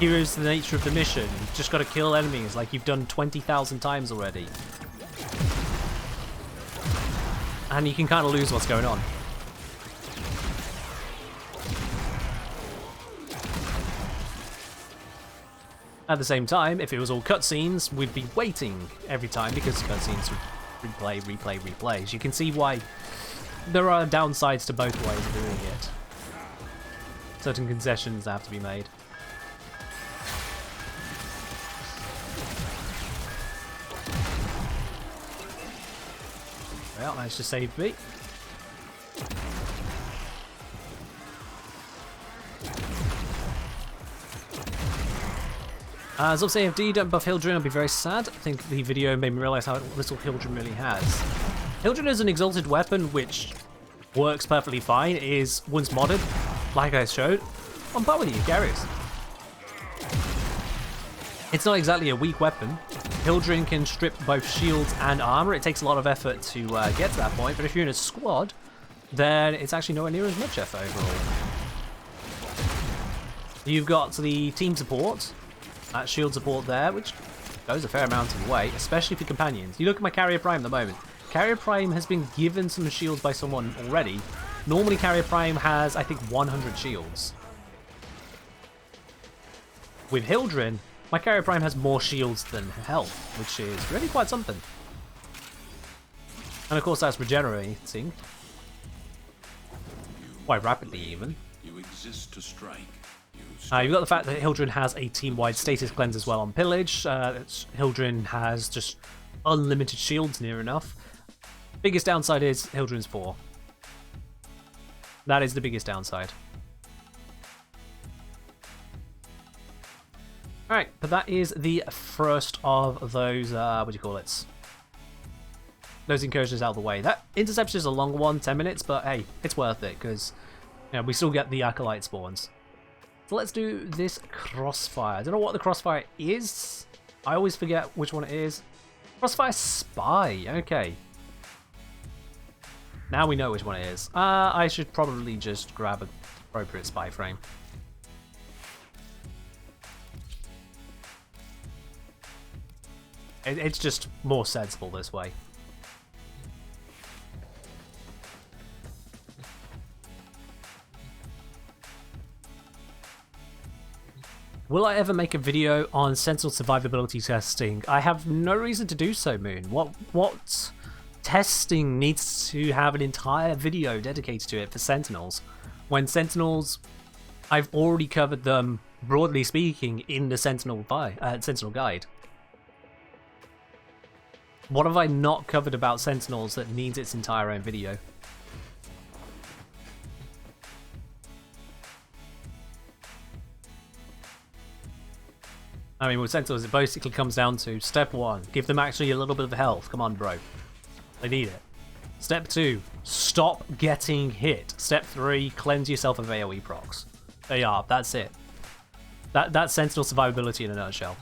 here is the nature of the mission, you've just got to kill enemies like you've done 20,000 times already. And you can kind of lose what's going on. At the same time, if it was all cutscenes, we'd be waiting every time because cutscenes would replay, replay, replay. So you can see why there are downsides to both ways of doing it. Certain concessions have to be made. Well, managed to save me. As I'm saying, if D don't buff Hildren, I'll be very sad. I think the video made me realise how little Hildren really has. Hildren is an exalted weapon which works perfectly fine, is once modded, like I showed, on par with the Icarus. It's not exactly a weak weapon. Hildren can strip both shields and armor. It takes a lot of effort to get to that point, but if you're in a squad, then it's actually nowhere near as much effort overall. You've got the team support, that shield support there, which goes a fair amount of the way, especially for companions. You look at my Carrier Prime at the moment. Carrier Prime has been given some shields by someone already. Normally Carrier Prime has, I think, 100 shields. With Hildren, my Carrier Prime has more shields than health, which is really quite something. And of course that's regenerating. Quite rapidly even. You exist to strike. You've got the fact that Hildren has a team-wide status cleanse as well on Pillage. Hildren has just unlimited shields near enough. Biggest downside is Hildren's 4. That is the biggest downside. Alright, but that is the first of those, what do you call it? Those incursions out of the way. That interception is a long one, 10 minutes, but hey, it's worth it, because you know, we still get the Acolyte spawns. So let's do this Crossfire. I don't know what the Crossfire is. I always forget which one it is. Crossfire Spy, okay. Now we know which one it is. I should probably just grab an appropriate spy frame. It's just more sensible this way. Will I ever make a video on Sentinel survivability testing? I have no reason to do so, Moon. What testing needs to have an entire video dedicated to it for Sentinels? When Sentinels, I've already covered them, broadly speaking, in the Sentinel guide. What have I not covered about Sentinels that needs its entire own video? I mean, with Sentinels, it basically comes down to step 1, give them actually a little bit of health. Come on, bro. They need it. Step 2, stop getting hit. Step 3, cleanse yourself of AoE procs. There you are, that's it. That's Sentinel survivability in a nutshell.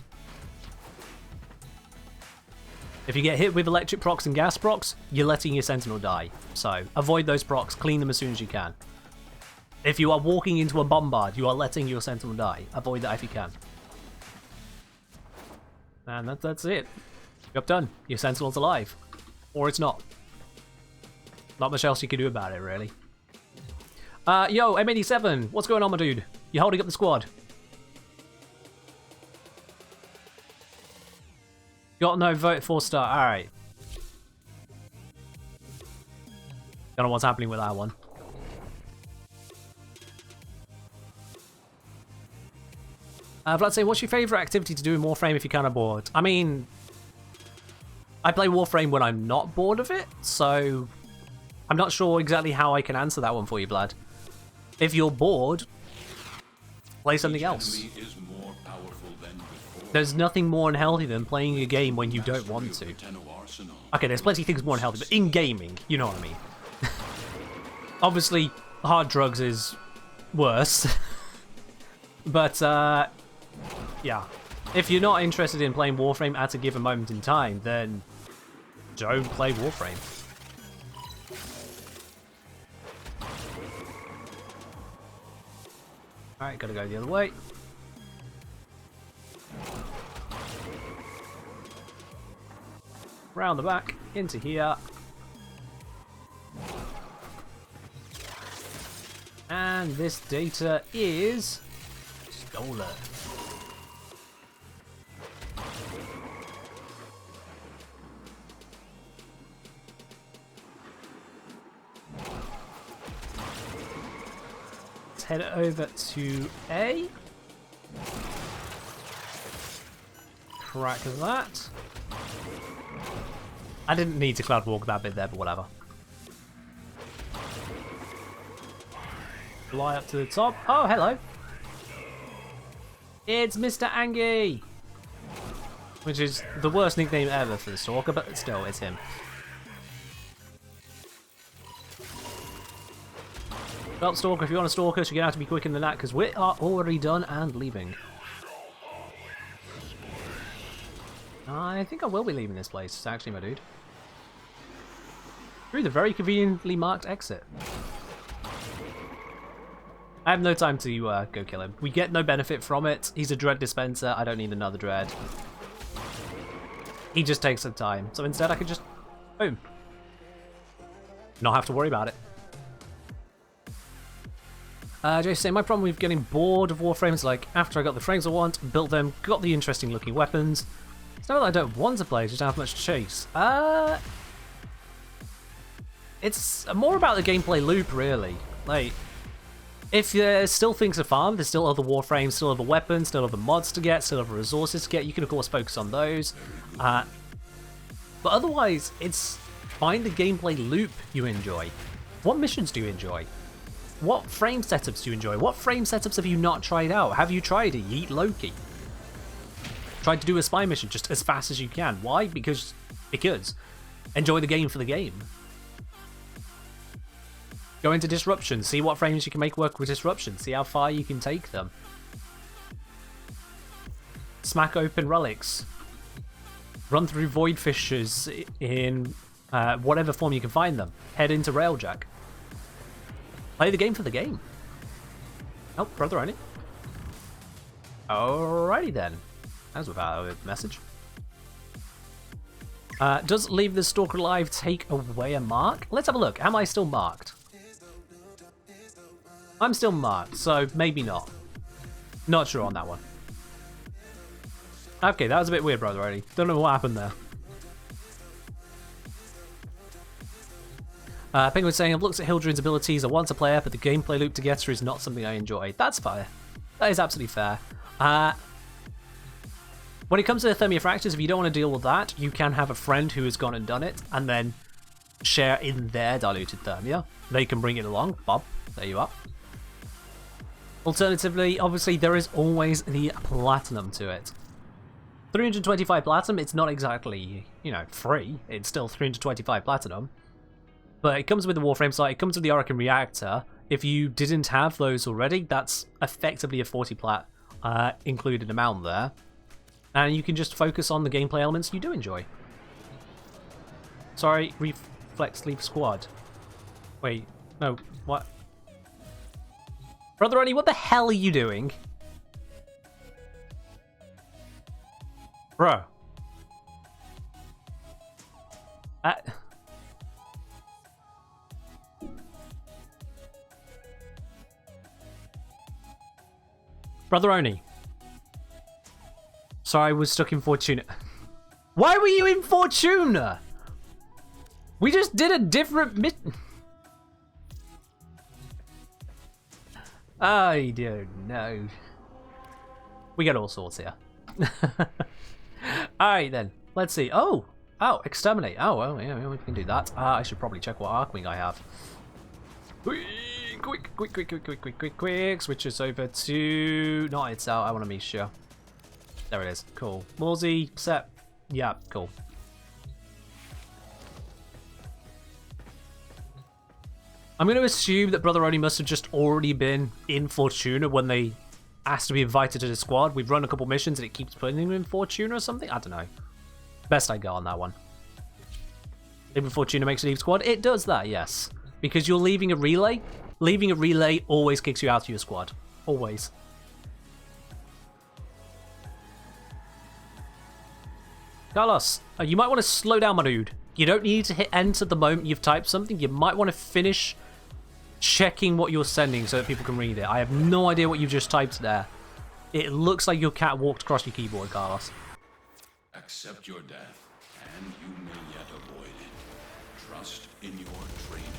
If you get hit with electric procs and gas procs, you're letting your Sentinel die. So, avoid those procs, clean them as soon as you can. If you are walking into a bombard, you are letting your Sentinel die. Avoid that if you can. And that's it. Job done. Your Sentinel's alive. Or it's not. Not much else you can do about it, really. Yo, M87, what's going on, my dude? You holding up the squad? Got no vote 4-star. Alright. Don't know what's happening with that one. Vlad saying, what's your favourite activity to do in Warframe if you're kind of bored? I mean, I play Warframe when I'm not bored of it, so I'm not sure exactly how I can answer that one for you, Vlad. If you're bored, play something else. There's nothing more unhealthy than playing a game when you don't want to. Okay, there's plenty of things more unhealthy, but in gaming, you know what I mean. Obviously, hard drugs is worse. But, yeah. If you're not interested in playing Warframe at a given moment in time, then don't play Warframe. Alright, gotta go the other way. Round the back, into here. And this data is stolen. Let's head over to A. Crack that. I didn't need to cloud walk that bit there, but whatever. Fly up to the top. Oh, hello. It's Mr. Angie. Which is the worst nickname ever for the Stalker, but still, it's him. Well, Stalker, if you want to stalk us, you're going to have to be quicker than that, because we are already done and leaving. I think I will be leaving this place, actually, my dude. Through the very conveniently marked exit. I have no time to go kill him. We get no benefit from it. He's a dread dispenser. I don't need another dread. He just takes some time. So instead I could just... boom. Not have to worry about it. Jay saying, my problem with getting bored of Warframe is like, after I got the frames I want, built them, got the interesting looking weapons. It's not that I don't want to play, just don't have much to chase. It's more about the gameplay loop, really. Like... if there's still things to farm, there's still other Warframes, still other weapons, still other mods to get, still other resources to get, you can of course focus on those. But otherwise, it's find the gameplay loop you enjoy. What missions do you enjoy? What frame setups do you enjoy? What frame setups have you not tried out? Have you tried a Yeet Loki? Tried to do a spy mission just as fast as you can. Why? Because enjoy the game for the game. Go into Disruption, see what frames you can make work with Disruption, see how far you can take them. Smack open relics. Run through void fissures in whatever form you can find them. Head into Railjack. Play the game for the game. Oh, brother, only. Alrighty then. That was without a message. Does leave the Stalker alive take away a mark? Let's have a look. Am I still marked? I'm still marked, so maybe not. Not sure on that one. Okay, that was a bit weird, brother, already. Don't know what happened there. Penguin's saying, I've looked at Hildren's abilities, I want to play her, but the gameplay loop to get her is not something I enjoy. That's fair. That is absolutely fair. When it comes to the Thermia Fractures, if you don't want to deal with that, you can have a friend who has gone and done it, and then share in their diluted Thermia. They can bring it along. Bob, there you are. Alternatively, obviously, there is always the platinum to it. 325 platinum, it's not exactly, free. It's still 325 platinum. But it comes with the Warframe site, it comes with the Oracle Reactor. If you didn't have those already, that's effectively a 40 plat included amount there. And you can just focus on the gameplay elements you do enjoy. Sorry, Reflex Leaf Squad. Wait, no, what? Brother Ernie, what the hell are you doing? Bro. Brother Oni. Sorry, I was stuck in Fortuna. Why were you in Fortuna? We just did a different mission. I don't know. We got all sorts here. Alright then. Let's see. Oh, exterminate. Oh, well, yeah, we can do that. I should probably check what Arcwing I have. Quick. Switch us over to... not it's out. I want to be sure. There it is. Cool. Morsey, set. Yeah, cool. I'm going to assume that Brother Oni must have just already been in Fortuna when they asked to be invited to the squad. We've run a couple missions and it keeps putting him in Fortuna or something. I don't know. Best I go on that one. Leaving Fortuna makes you leave squad. It does that, yes. Because you're leaving a relay. Leaving a relay always kicks you out of your squad. Always. Carlos, you might want to slow down, my dude. You don't need to hit enter the moment you've typed something. You might want to finish checking what you're sending so that people can read it. I have no idea what you've just typed there. It looks like your cat walked across your keyboard, Carlos. Accept your death, and you may yet avoid it. Trust in your training.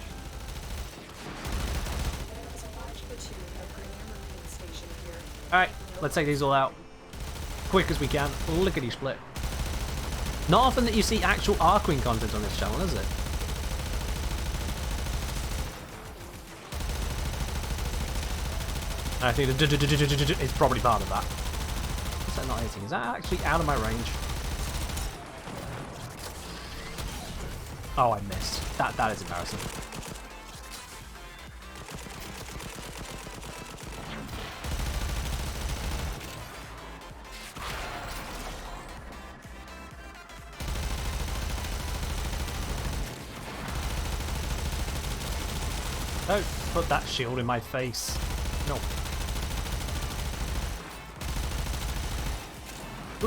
There's a large platoon of Grenier Marine Station here. Alright, let's take these all out. Quick as we can. Lickety split. Not often that you see actual Arkwing content on this channel, is it? I think it's probably part of that. Is that not hitting? Is that actually out of my range? Oh, I missed. That is embarrassing. Don't put that shield in my face. No.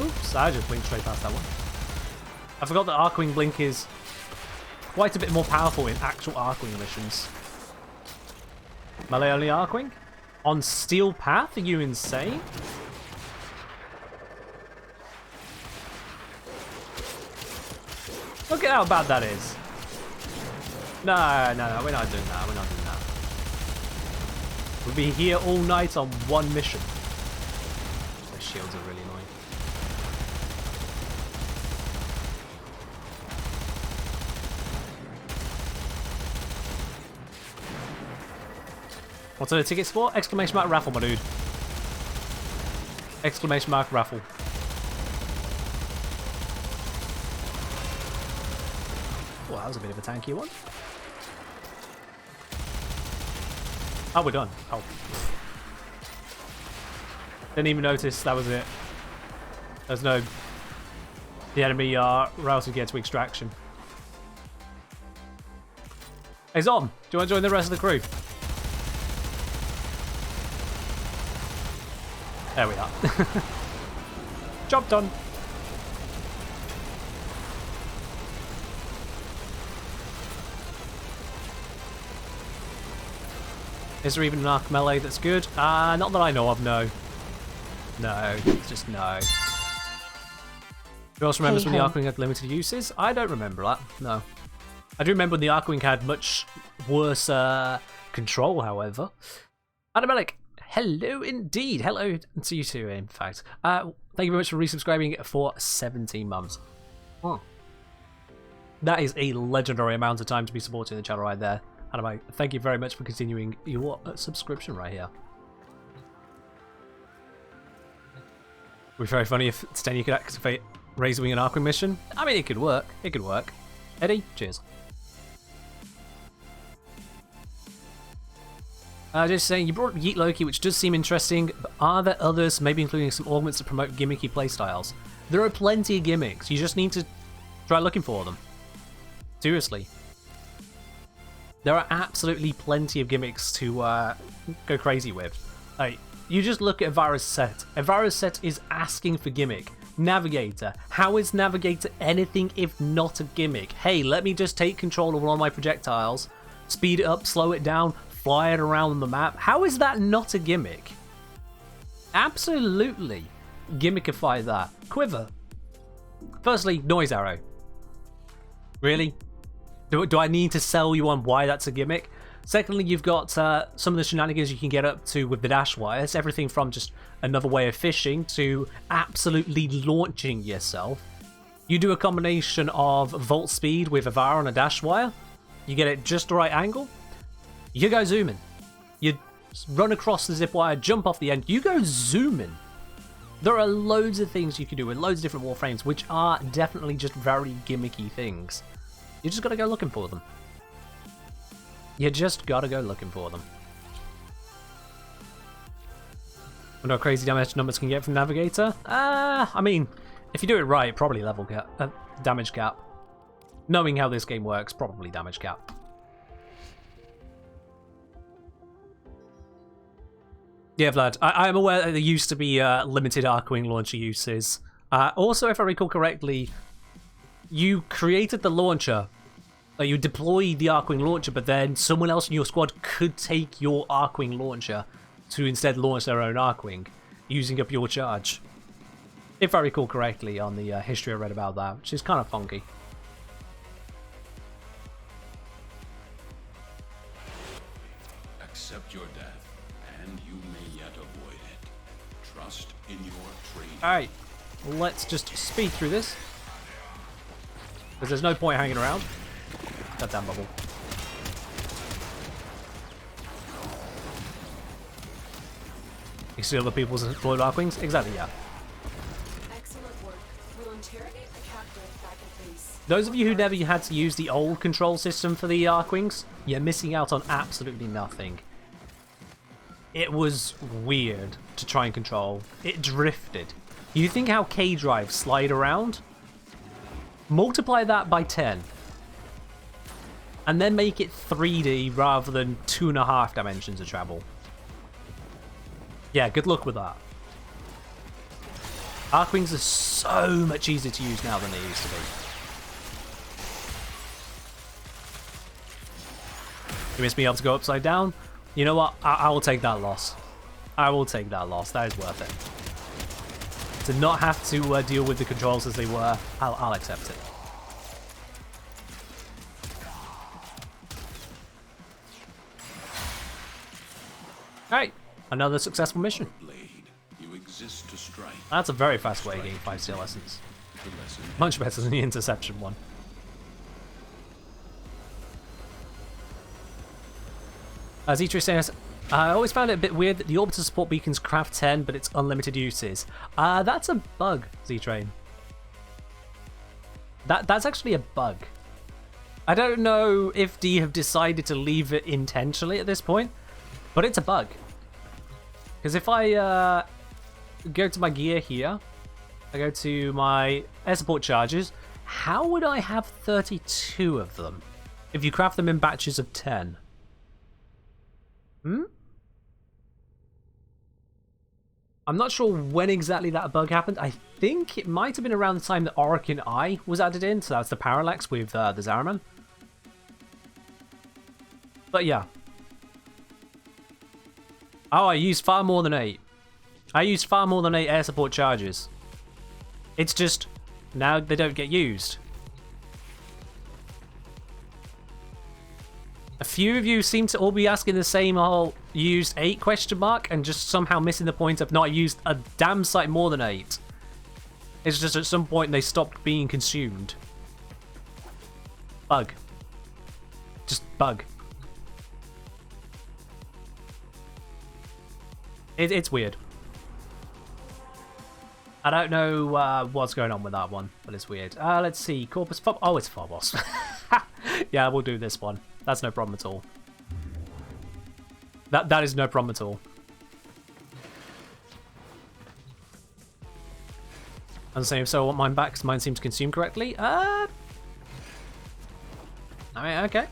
Oops, I just blinked straight past that one. I forgot that Arkwing Blink is quite a bit more powerful in actual Arkwing missions. Melee only Arkwing? On Steel Path? Are you insane? Look at how bad that is. No, we're not doing that. We're not doing that. We'll be here all night on one mission. The shields are really annoying. What's the tickets for? Exclamation mark raffle, my dude. Exclamation mark raffle. Well, that was a bit of a tanky one. Oh, we're done. Oh. Didn't even notice that was it. There's no... The enemy are routing to get to extraction. Hey, Zom, do you want to join the rest of the crew? There we are. Job done. Is there even an arc melee that's good? Not that I know of, no. No, it's just no. Who else remembers when the Arkwing had limited uses? I don't remember that, no. I do remember when the Arkwing had much worse control, however. Animalic, hello indeed. Hello to you too, in fact. Thank you very much for resubscribing for 17 months. Oh. That is a legendary amount of time to be supporting the channel right there. Anyway, thank you very much for continuing your subscription right here. It would be very funny if Sten you could activate Razor Wing and Arkwing mission. I mean, it could work. It could work. Eddie, cheers. Just saying, you brought up Yeet Loki, which does seem interesting, but are there others, maybe including some augments to promote gimmicky playstyles? There are plenty of gimmicks. You just need to try looking for them. Seriously. There are absolutely plenty of gimmicks to go crazy with. Like, you just look at Avara's set. Avara's set is asking for gimmick. Navigator. How is Navigator anything if not a gimmick? Hey, let me just take control of one of my projectiles, speed it up, slow it down, fly it around the map. How is that not a gimmick? Absolutely. Gimmickify that. Quiver. Firstly, noise arrow. Really? Do I need to sell you on why that's a gimmick? Secondly, you've got some of the shenanigans you can get up to with the dash wire. It's everything from just another way of fishing to absolutely launching yourself. You do a combination of volt speed with Avara on a dash wire. You get it just the right angle. You go zooming. You run across the zip wire, jump off the end. You go zooming. There are loads of things you can do with loads of different Warframes, which are definitely just very gimmicky things. You just gotta go looking for them. You just gotta go looking for them. I know crazy damage numbers can get from Navigator. I mean, if you do it right, probably level cap, damage cap. Knowing how this game works, probably damage cap. Yeah, Vlad, I'm aware that there used to be limited Archwing launcher uses. Also, if I recall correctly, you created the launcher, you deployed the Archwing launcher, but then someone else in your squad could take your Archwing launcher to instead launch their own Archwing, using up your charge. If I recall correctly on the history I read about that, which is kind of funky. Accept your death, and you may yet avoid it. Trust in your training. Alright, let's just speed through this. Because there's no point hanging around. Goddamn bubble. You see other people's deployed Archwings? Exactly, yeah. Excellent work. We'll interrogate the captive back at base. Those of you who never had to use the old control system for the Archwings, you're missing out on absolutely nothing. It was weird to try and control. It drifted. You think how K-drives slide around? Multiply that by 10. And then make it 3D rather than 2.5 dimensions of travel. Yeah, good luck with that. Archwings are so much easier to use now than they used to be. You miss being able to go upside down? You know what? I will take that loss. I will take that loss. That is worth it. To not have to deal with the controls as they were, I'll accept it. Alright, another successful mission. Blade, you exist to strike. That's a very fast way of getting 5 steel essence. The lesson Much better than the interception one. As Eater says, I always found it a bit weird that the Orbiter support beacons craft 10, but it's unlimited uses. That's a bug, Z-Train. That's actually a bug. I don't know if D have decided to leave it intentionally at this point, but it's a bug. Because if I go to my gear here, I go to my air support charges, how would I have 32 of them if you craft them in batches of 10? I'm not sure when exactly that bug happened. I think it might have been around the time that Orokin Eye was added in, so that's the parallax with the Zaraman. But yeah. Oh, I used far more than 8. I used far more than 8 air support charges. It's just, now they don't get used. A few of you seem to all be asking the same whole used 8 question mark and just somehow missing the point of not used a damn sight more than 8. It's just at some point they stopped being consumed. Bug. Just bug. It's weird. I don't know what's going on with that one, but it's weird. Let's see. Corpus Fob. Oh, it's Phobos. Yeah, we'll do this one. That's no problem at all. That is no problem at all. I'm saying, so I want mine back because mine seems consumed correctly. I mean, okay.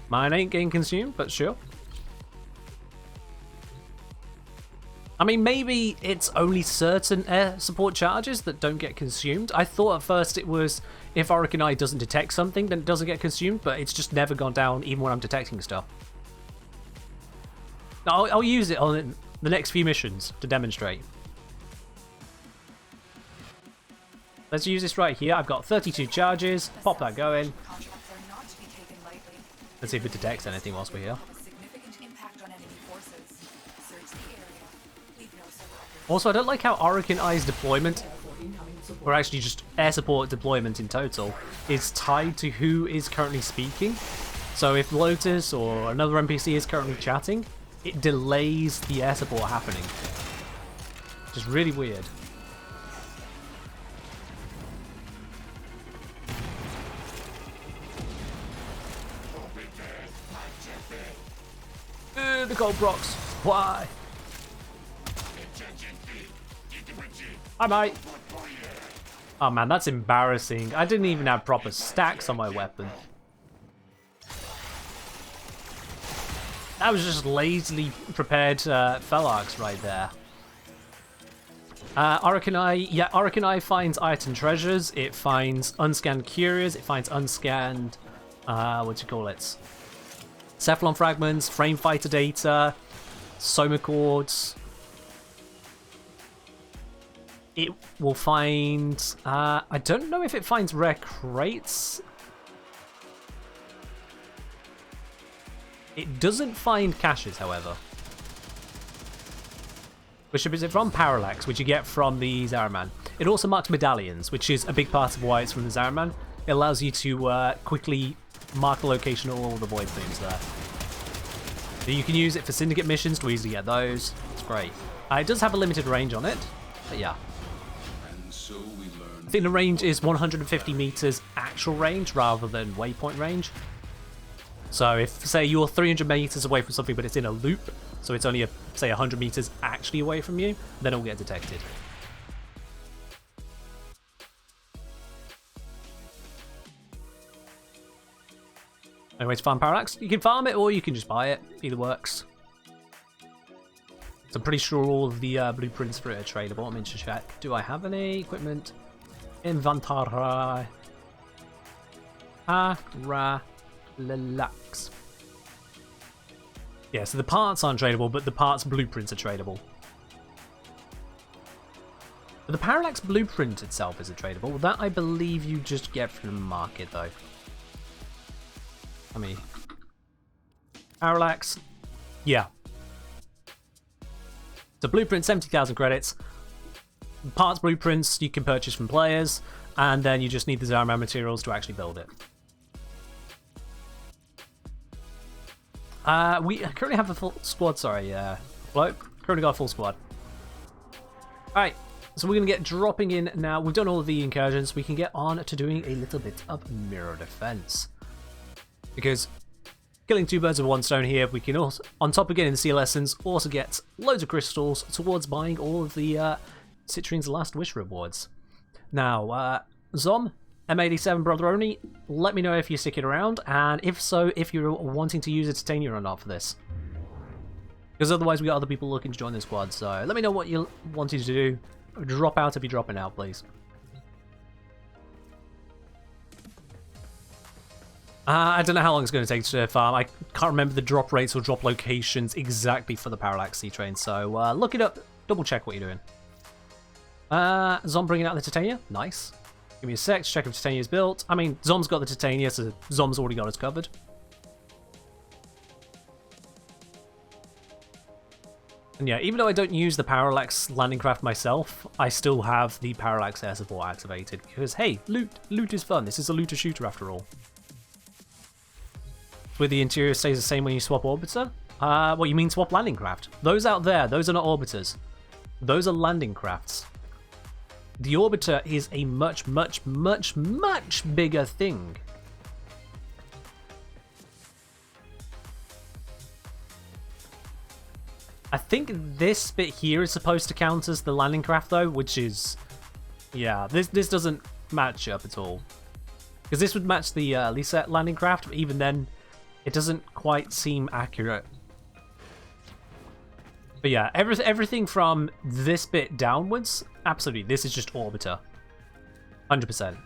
Mine ain't getting consumed, but sure. I mean, maybe it's only certain air support charges that don't get consumed. I thought at first it was if Orokin Eye doesn't detect something, then it doesn't get consumed, but it's just never gone down even when I'm detecting stuff. I'll use it on the next few missions to demonstrate. Let's use this right here. I've got 32 charges. Pop that going. Let's see if it detects anything whilst we're here. Also, I don't like how Orokin Eye's deployment, or actually just air support deployment in total, is tied to who is currently speaking. So if Lotus or another NPC is currently chatting, it delays the air support happening. Just really weird. The gold rocks. Why? I might. Oh man, that's embarrassing. I didn't even have proper stacks on my weapon. That was just lazily prepared Felarx right there. Orokinai finds item treasures. It finds unscanned curios. It finds unscanned, what do you call it? Cephalon fragments, frame fighter data, soma cords. It will find, I don't know if it finds rare crates. It doesn't find caches, however. Which is it from Parallax, which you get from the Zaraman. It also marks medallions, which is a big part of why it's from the Zaraman. It allows you to quickly mark the location of all the void themes there. So you can use it for syndicate missions to easily get those. It's great. It does have a limited range on it, but yeah. And so we learn. I think the range is 150 meters actual range rather than waypoint range. So if, say, you're 300 meters away from something, but it's in a loop, so it's only, say, 100 meters actually away from you, then it'll get detected. Anyway, to farm Parallax, you can farm it or you can just buy it. Either works. So I'm pretty sure all of the blueprints for it are tradable. I'm going to check. Do I have any equipment? Inventory. Relax. Yeah, so the parts aren't tradable, but the parts blueprints are tradable. But the Parallax blueprint itself isn't tradable. That I believe you just get from the market, though. I mean, Parallax, yeah. So blueprint, 70,000 credits. Parts blueprints you can purchase from players, and then you just need the Zaraman materials to actually build it. We currently have a full squad, sorry, Float. Currently got a full squad. Alright, so we're going to get dropping in now. We've done all of the incursions. We can get on to doing a little bit of mirror defense. Because killing two birds with one stone here, we can also, on top of getting the seal essence, also get loads of crystals towards buying all of the Citrine's Last Wish rewards. Now, Zom, M87 brother only, let me know if you're sticking around, and if so, if you're wanting to use a Titania or not for this. Because otherwise we got other people looking to join the squad, so let me know what you're wanting to do. Drop out if you're dropping out, please. I don't know how long it's going to take to farm. I can't remember the drop rates or drop locations exactly for the Parallax Sea Train, so look it up, double check what you're doing. Zom bringing out the Titania, nice. Give me a sec to check if Titania is built. I mean, Zom's got the Titania, so Zom's already got us covered. And yeah, even though I don't use the Parallax landing craft myself, I still have the Parallax air support activated. Because, hey, loot. Loot is fun. This is a looter shooter after all. Where the interior stays the same when you swap orbiter? What, you mean swap landing craft? Those out there, those are not orbiters. Those are landing crafts. The orbiter is a much, much, much, much bigger thing. I think this bit here is supposed to count as the landing craft though, which is... yeah, this doesn't match up at all. Because this would match the Lisette landing craft, but even then, it doesn't quite seem accurate. But yeah, everything from this bit downwards, absolutely, this is just orbiter. 100%.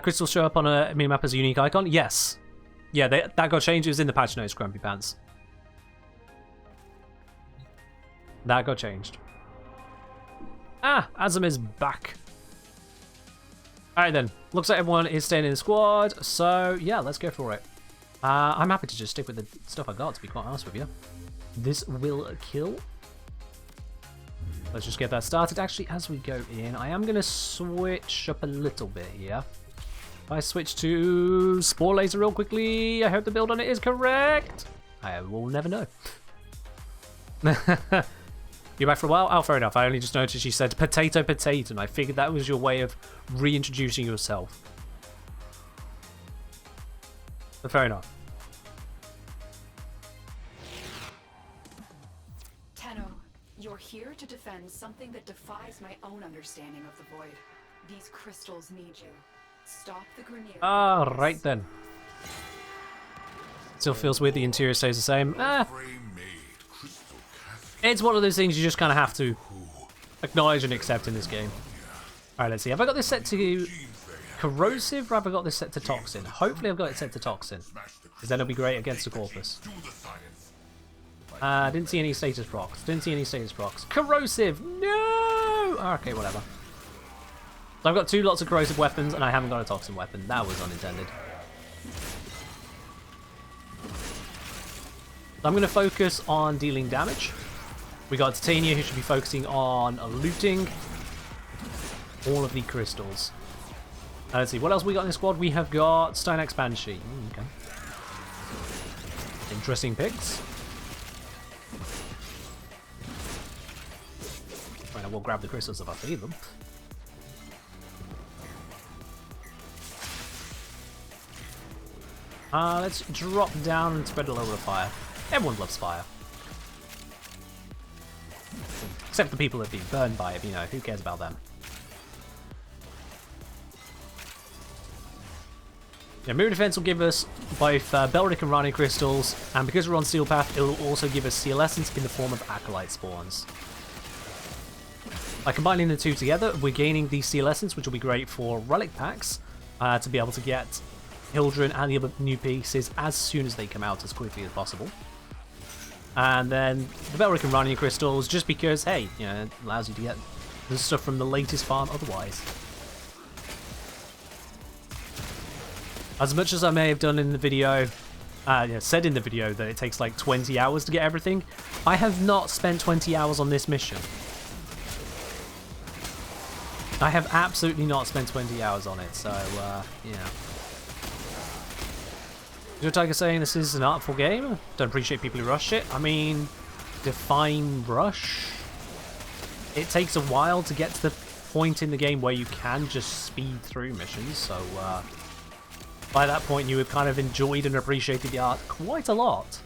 Crystals show up on a minimap as a unique icon? Yes. Yeah, that got changed. It was in the patch notes, Grumpy Pants. That got changed. Ah, Azam is back. Alright then, looks like everyone is staying in the squad, so yeah, let's go for it. I'm happy to just stick with the stuff I got, to be quite honest with you. This will kill. Let's just get that started. Actually, as we go in, I am going to switch up a little bit here. If I switch to Spore Laser real quickly, I hope the build on it is correct. I will never know. You're back for a while? Oh, fair enough. I only just noticed you said potato, potato, and I figured that was your way of reintroducing yourself. But fair enough. Tenno, you're here to defend something that defies my own understanding of the void. These crystals need you. Stop the Grineer. Ah, right then. Still feels weird the interior stays the same. It's one of those things you just kind of have to acknowledge and accept in this game. Alright, let's see. Have I got this set to corrosive or have I got this set to toxin? Hopefully I've got it set to toxin, because then it'll be great against the corpus. Didn't see any status procs. Didn't see any status procs. Corrosive! No! Okay, whatever. So I've got 2 lots of corrosive weapons and I haven't got a toxin weapon. That was unintended. So I'm going to focus on dealing damage. We got Titania, who should be focusing on looting all of the crystals. Let's see, what else we got in the squad? We have got Steinax Banshee. Okay. Interesting picks. Right, I will grab the crystals if I see them. Let's drop down and spread a little bit of fire. Everyone loves fire. Except the people that have been burned by it, you know, who cares about them? Yeah, Mirror Defense will give us both Belric and Rani crystals, and because we're on Steel Path, it will also give us Seal Essence in the form of Acolyte spawns. By combining the two together, we're gaining the Seal Essence, which will be great for Relic packs, to be able to get Hildren and the other new pieces as soon as they come out, as quickly as possible. And then the Belric and Rani crystals, just because, hey, you know, it allows you to get the stuff from the latest farm otherwise. As much as I may have done in the video, said in the video that it takes like 20 hours to get everything, I have not spent 20 hours on this mission. I have absolutely not spent 20 hours on it, so, yeah. Your Tiger saying this is an artful game. Don't appreciate people who rush it. I mean, define rush. It takes a while to get to the point in the game where you can just speed through missions, so by that point you have kind of enjoyed and appreciated the art quite a lot.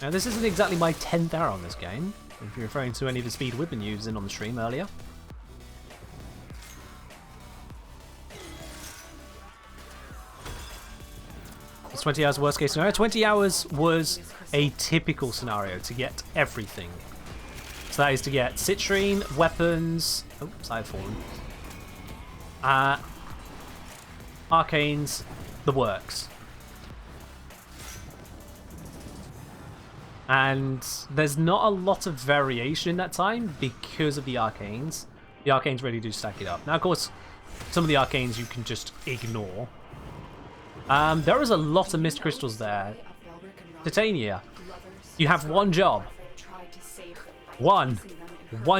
Now this isn't exactly my 10th hour on this game, if you're referring to any of the speed we've been using on the stream earlier. It's 20 hours worst case scenario. 20 hours was a typical scenario to get everything. So that is to get citrine, weapons, oops, I've fallen. Arcanes, the works. And there's not a lot of variation in that time because of the arcanes. The arcanes really do stack it up. Now, of course, some of the arcanes you can just ignore. There is a lot of mist crystals there. Titania, you have one job. One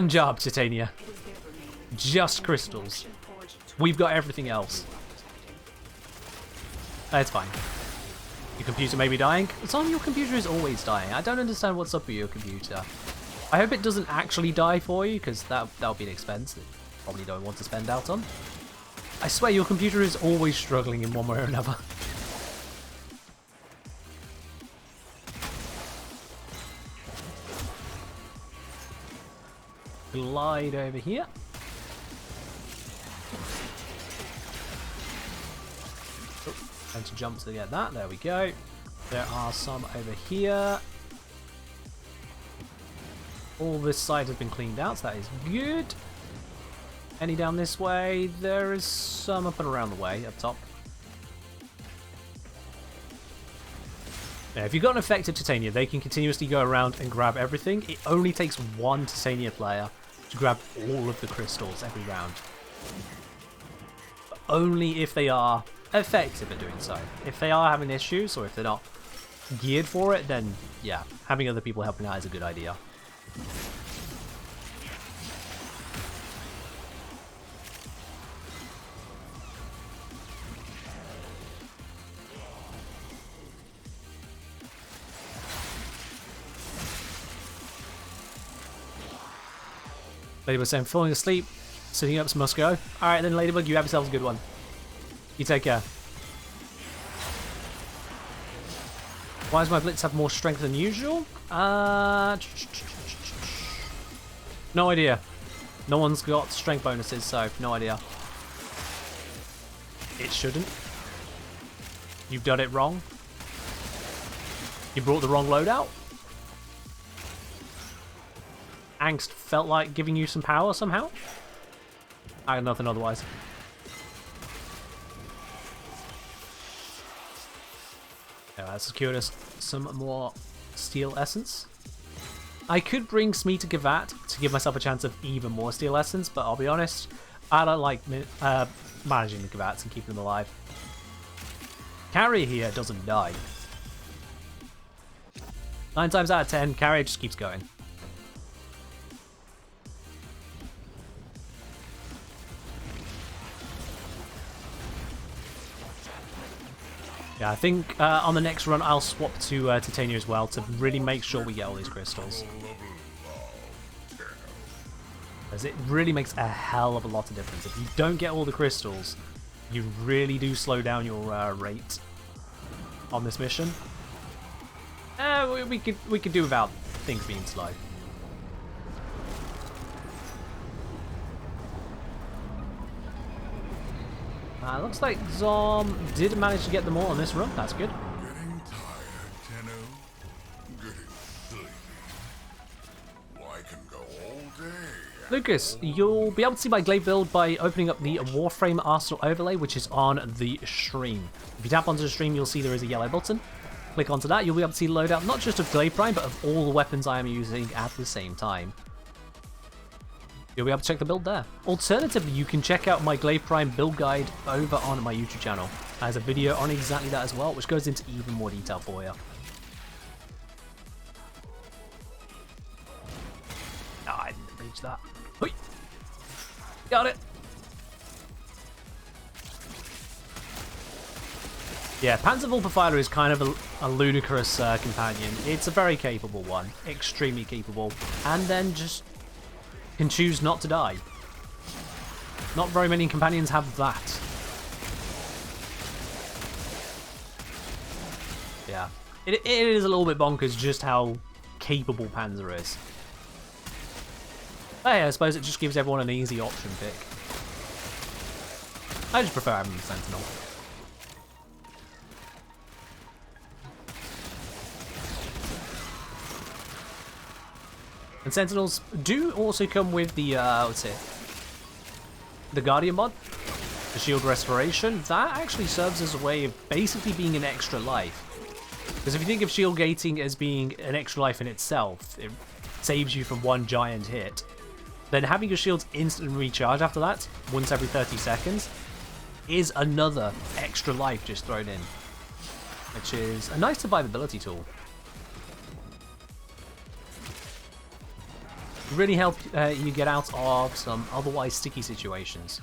job, Titania. Just crystals. We've got everything else. It's fine. Your computer may be dying. It's on, your computer is always dying. I don't understand what's up with your computer. I hope it doesn't actually die for you, because that'll be an expense that you probably don't want to spend out on. I swear your computer is always struggling in one way or another. Glide over here. And to jump to get that. There we go. There are some over here. All this side has been cleaned out, so that is good. Any down this way? There is some up and around the way, up top. Now, if you've got an effective Titania, they can continuously go around and grab everything. It only takes one Titania player to grab all of the crystals every round. But only if they are effective at doing so. If they are having issues, or if they're not geared for it, then yeah, having other people helping out is a good idea. Ladybug saying, falling asleep, sitting up must go. Alright then, Ladybug, you have yourselves a good one. You take care. Why does my Blitz have more strength than usual? No idea. No one's got strength bonuses, so no idea. It shouldn't. You've done it wrong. You brought the wrong loadout. Angst felt like giving you some power somehow. I got nothing otherwise. Yeah, that secured us some more steel essence. I could bring Smee to Gavat to give myself a chance of even more steel essence, but I'll be honest, I don't like managing the Gavats and keeping them alive. Carrier here doesn't die. 9 times out of 10, Carrier just keeps going. Yeah, I think on the next run I'll swap to Titania as well to really make sure we get all these crystals. Because it really makes a hell of a lot of difference. If you don't get all the crystals, you really do slow down your rate on this mission. We could do without things being slow. Looks like Zom did manage to get them all on this run. That's good. Getting tired, Tenno. Getting sleepy. Well, I can go all day. Lucas, you'll be able to see my glaive build by opening up the Warframe Arsenal overlay, which is on the stream. If you tap onto the stream, you'll see there is a yellow button. Click onto that, you'll be able to see loadout not just of Glaive Prime, but of all the weapons I am using at the same time. You'll be able to check the build there. Alternatively, you can check out my Glaive Prime build guide over on my YouTube channel. There's a video on exactly that as well, which goes into even more detail for you. Oh, I didn't reach that. Hoi. Got it. Yeah, Panzerwolperfiler is kind of a ludicrous companion. It's a very capable one, extremely capable, and then just can choose not to die. Not very many companions have that. Yeah, it is a little bit bonkers just how capable Panzer is. But yeah, I suppose it just gives everyone an easy option pick. I just prefer having the Sentinel. And Sentinels do also come with the, what's it? The Guardian mod, the shield restoration. That actually serves as a way of basically being an extra life. Because if you think of shield gating as being an extra life in itself, it saves you from one giant hit. Then having your shields instantly recharge after that, once every 30 seconds, is another extra life just thrown in. Which is a nice survivability tool. Really help you get out of some otherwise sticky situations.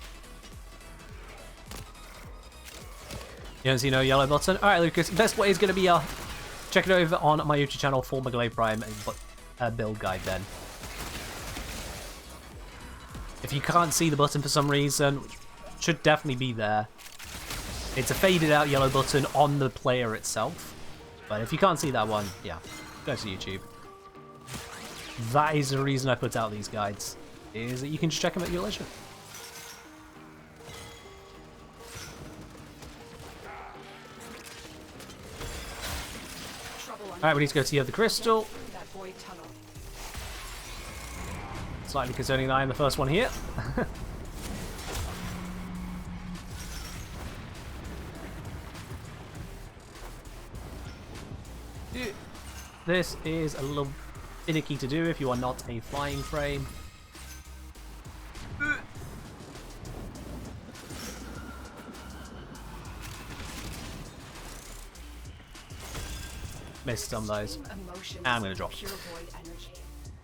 You don't see no yellow button? Alright, Lucas, best way is going to be check it over on my YouTube channel for my Glaive Prime build guide then. If you can't see the button for some reason, which should definitely be there, it's a faded out yellow button on the player itself. But if you can't see that one, yeah, go to YouTube. That is the reason I put out these guides, is that you can just check them at your leisure. Alright, we need to go to the other crystal. Slightly concerning that I am the first one here. This is a little finicky to do if you are not a flying frame. Missed on those. I'm going to drop. Pure void energy.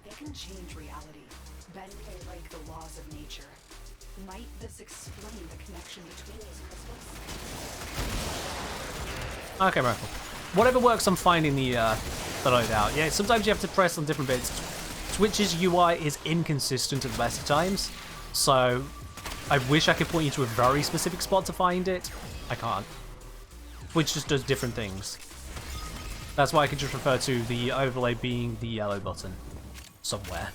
They can change reality, bend or break the laws of nature. Might this explain the connection between these crystals? Okay, Miracle. Whatever works, I'm finding the loadout. Yeah, sometimes you have to press on different bits. Twitch's UI is inconsistent at the best of times, so I wish I could point you to a very specific spot to find it. I can't. Twitch just does different things. That's why I could just refer to the overlay being the yellow button somewhere.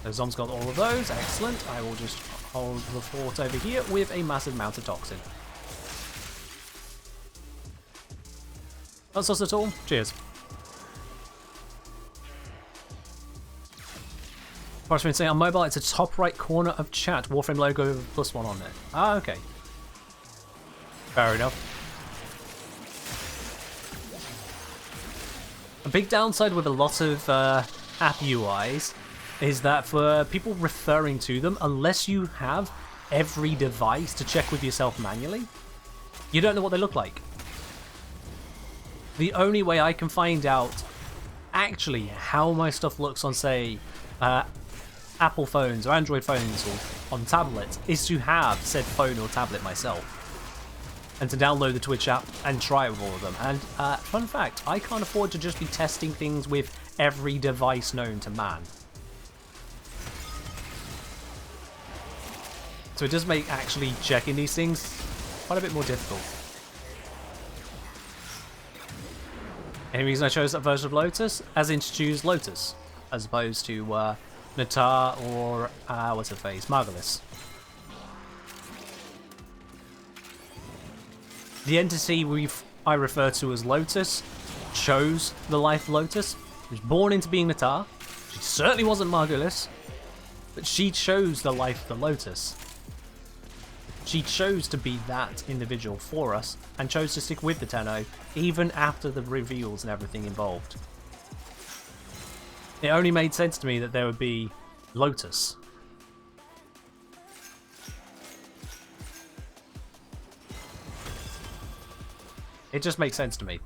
So Zom's got all of those. Excellent. I will just hold the fort over here with a massive amount of toxin. That's us at all. Cheers. Warframe saying on mobile, it's a top right corner of chat. Warframe logo with +1 on it. Ah, okay. Fair enough. A big downside with a lot of app UIs is that for people referring to them, unless you have every device to check with yourself manually, you don't know what they look like. The only way I can find out actually how my stuff looks on, say, Apple phones or Android phones or on tablets is to have said phone or tablet myself and to download the Twitch app and try it with all of them. And fun fact, I can't afford to just be testing things with every device known to man. So it does make actually checking these things quite a bit more difficult. Any reason I chose that version of Lotus? As in to choose Lotus, as opposed to Natar or, what's her face, Margulis. The entity I refer to as Lotus chose the life Lotus. She was born into being Natar. She certainly wasn't Margulis, but she chose the life of the Lotus. She chose to be that individual for us and chose to stick with the Tenno even after the reveals and everything involved. It only made sense to me that there would be Lotus. It just makes sense to me.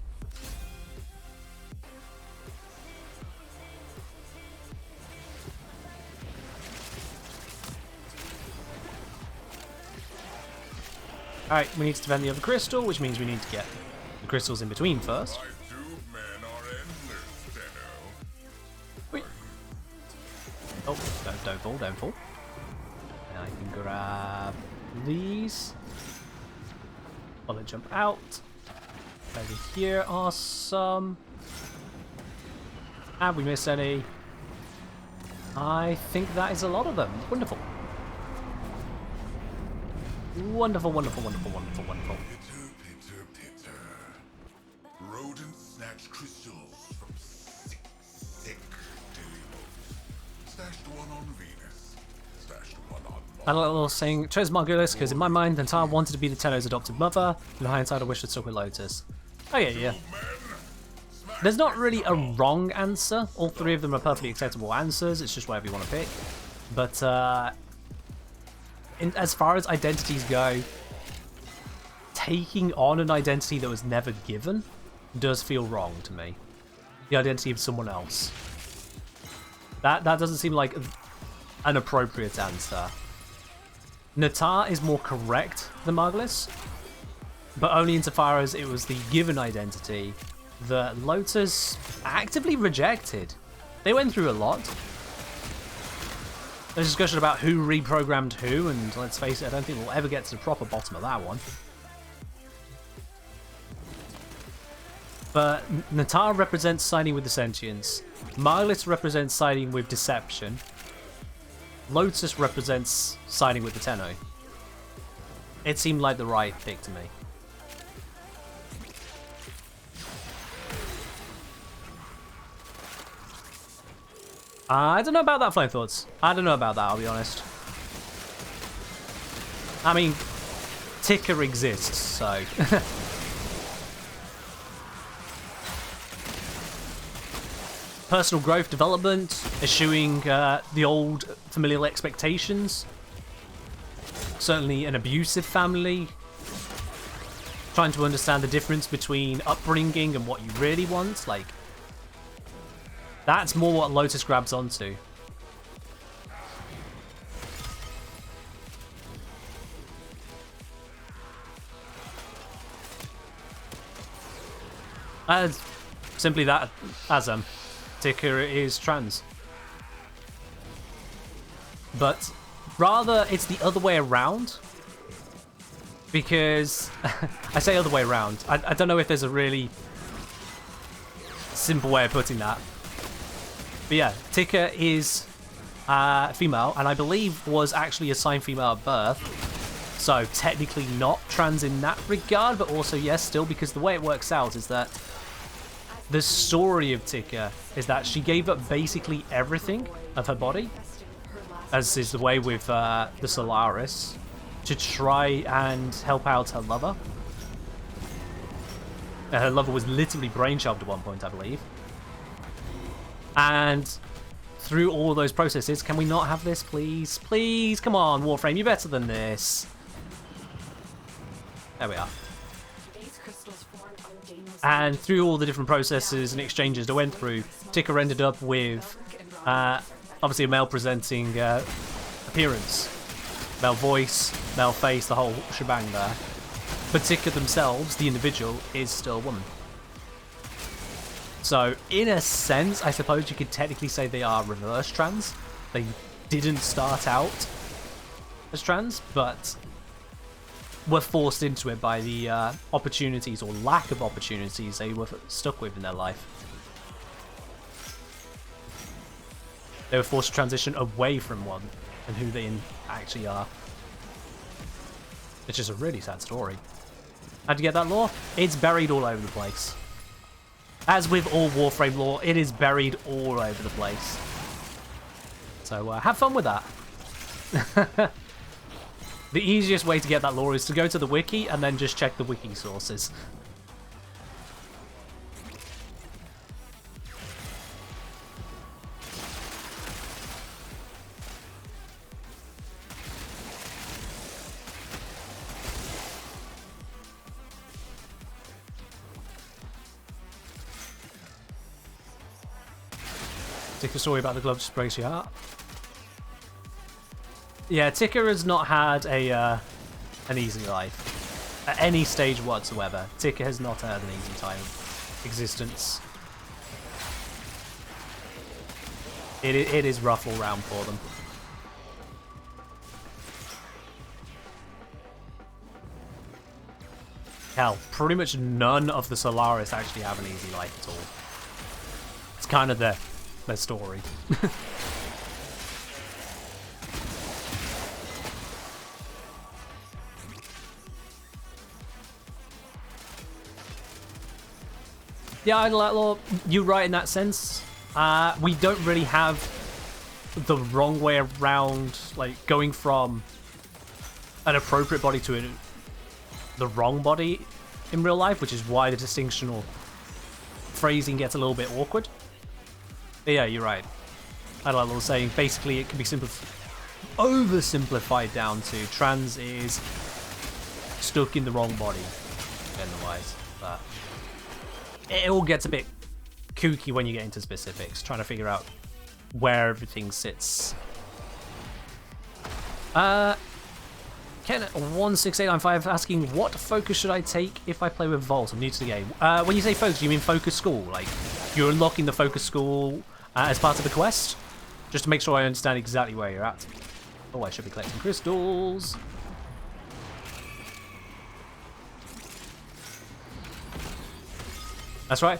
Alright, we need to defend the other crystal, which means we need to get the crystals in between first. Wait. Oh, don't fall, don't fall. And I can grab these. While they jump out. Over here are some. Have we missed any? I think that is a lot of them. Wonderful. Wonderful, wonderful, wonderful, wonderful, wonderful. Pitter, pitter, pitter. Rodents snatch crystals from sick demons. Stashed one on Venus. Stashed one on Mars. I like a little saying, chose Margulis because in my mind, Natar wanted to be the Tenno's adopted mother. In hindsight, I wish I'd stuck with Lotus. Oh yeah. There's not really a wrong answer. All three of them are perfectly acceptable answers. It's just whatever you want to pick. But as far as identities go, taking on an identity that was never given does feel wrong to me. The identity of someone else. That doesn't seem like an appropriate answer. Natar is more correct than Margulis, but only insofar as it was the given identity that Lotus actively rejected. They went through a lot. There's discussion about who reprogrammed who, and let's face it, I don't think we'll ever get to the proper bottom of that one. But Natar represents siding with the sentience. Margulis represents siding with deception. Lotus represents siding with the Tenno. It seemed like the right pick to me. I don't know about that, Flame Thoughts. I don't know about that, I'll be honest. I mean, Ticker exists, so... Personal growth, development, eschewing the old familial expectations. Certainly an abusive family. Trying to understand the difference between upbringing and what you really want, like... That's more what Lotus grabs onto. Simply that, Azam. Ticker is trans. But rather, it's the other way around. Because, I say other way around. I don't know if there's a really simple way of putting that. But yeah, Ticker is female, and I believe was actually assigned female at birth. So technically not trans in that regard, but also yes, still, because the way it works out is that the story of Tika is that she gave up basically everything of her body, as is the way with the Solaris, to try and help out her lover. Her lover was literally brain-shoved at one point, I believe. And through all those processes, can we not have this, please? Please, come on, Warframe, you're better than this. There we are. And through all the different processes and exchanges that went through, Tika ended up with, obviously, a male-presenting appearance. Male voice, male face, the whole shebang there. But Tika themselves, the individual, is still a woman. So, in a sense, I suppose you could technically say they are reverse trans. They didn't start out as trans, but were forced into it by the opportunities or lack of opportunities they were stuck with in their life. They were forced to transition away from one and who they actually are. It's just a really sad story. How'd you get that lore? It's buried all over the place. As with all Warframe lore, it is buried all over the place. So have fun with that. The easiest way to get that lore is to go to the wiki and then just check the wiki sources. Tika story about the glove just breaks your heart. Yeah, Tika has not had an easy life at any stage whatsoever. Tika has not had an easy time of existence. It is rough all round for them. Hell, pretty much none of the Solaris actually have an easy life at all. It's kind of their story. Yeah, you're right in that sense. We don't really have the wrong way around, like going from an appropriate body to the wrong body in real life, which is why the distinctional phrasing gets a little bit awkward. But yeah, you're right. I like what I'm saying. Basically, it can be oversimplified down to trans is stuck in the wrong body, gender-wise. But it all gets a bit kooky when you get into specifics, trying to figure out where everything sits. Ken16895 asking, what focus should I take if I play with Vault? I'm new to the game. When you say focus, do you mean focus school? Like, you're unlocking the focus school as part of the quest? Just to make sure I understand exactly where you're at. Oh, I should be collecting crystals. That's right.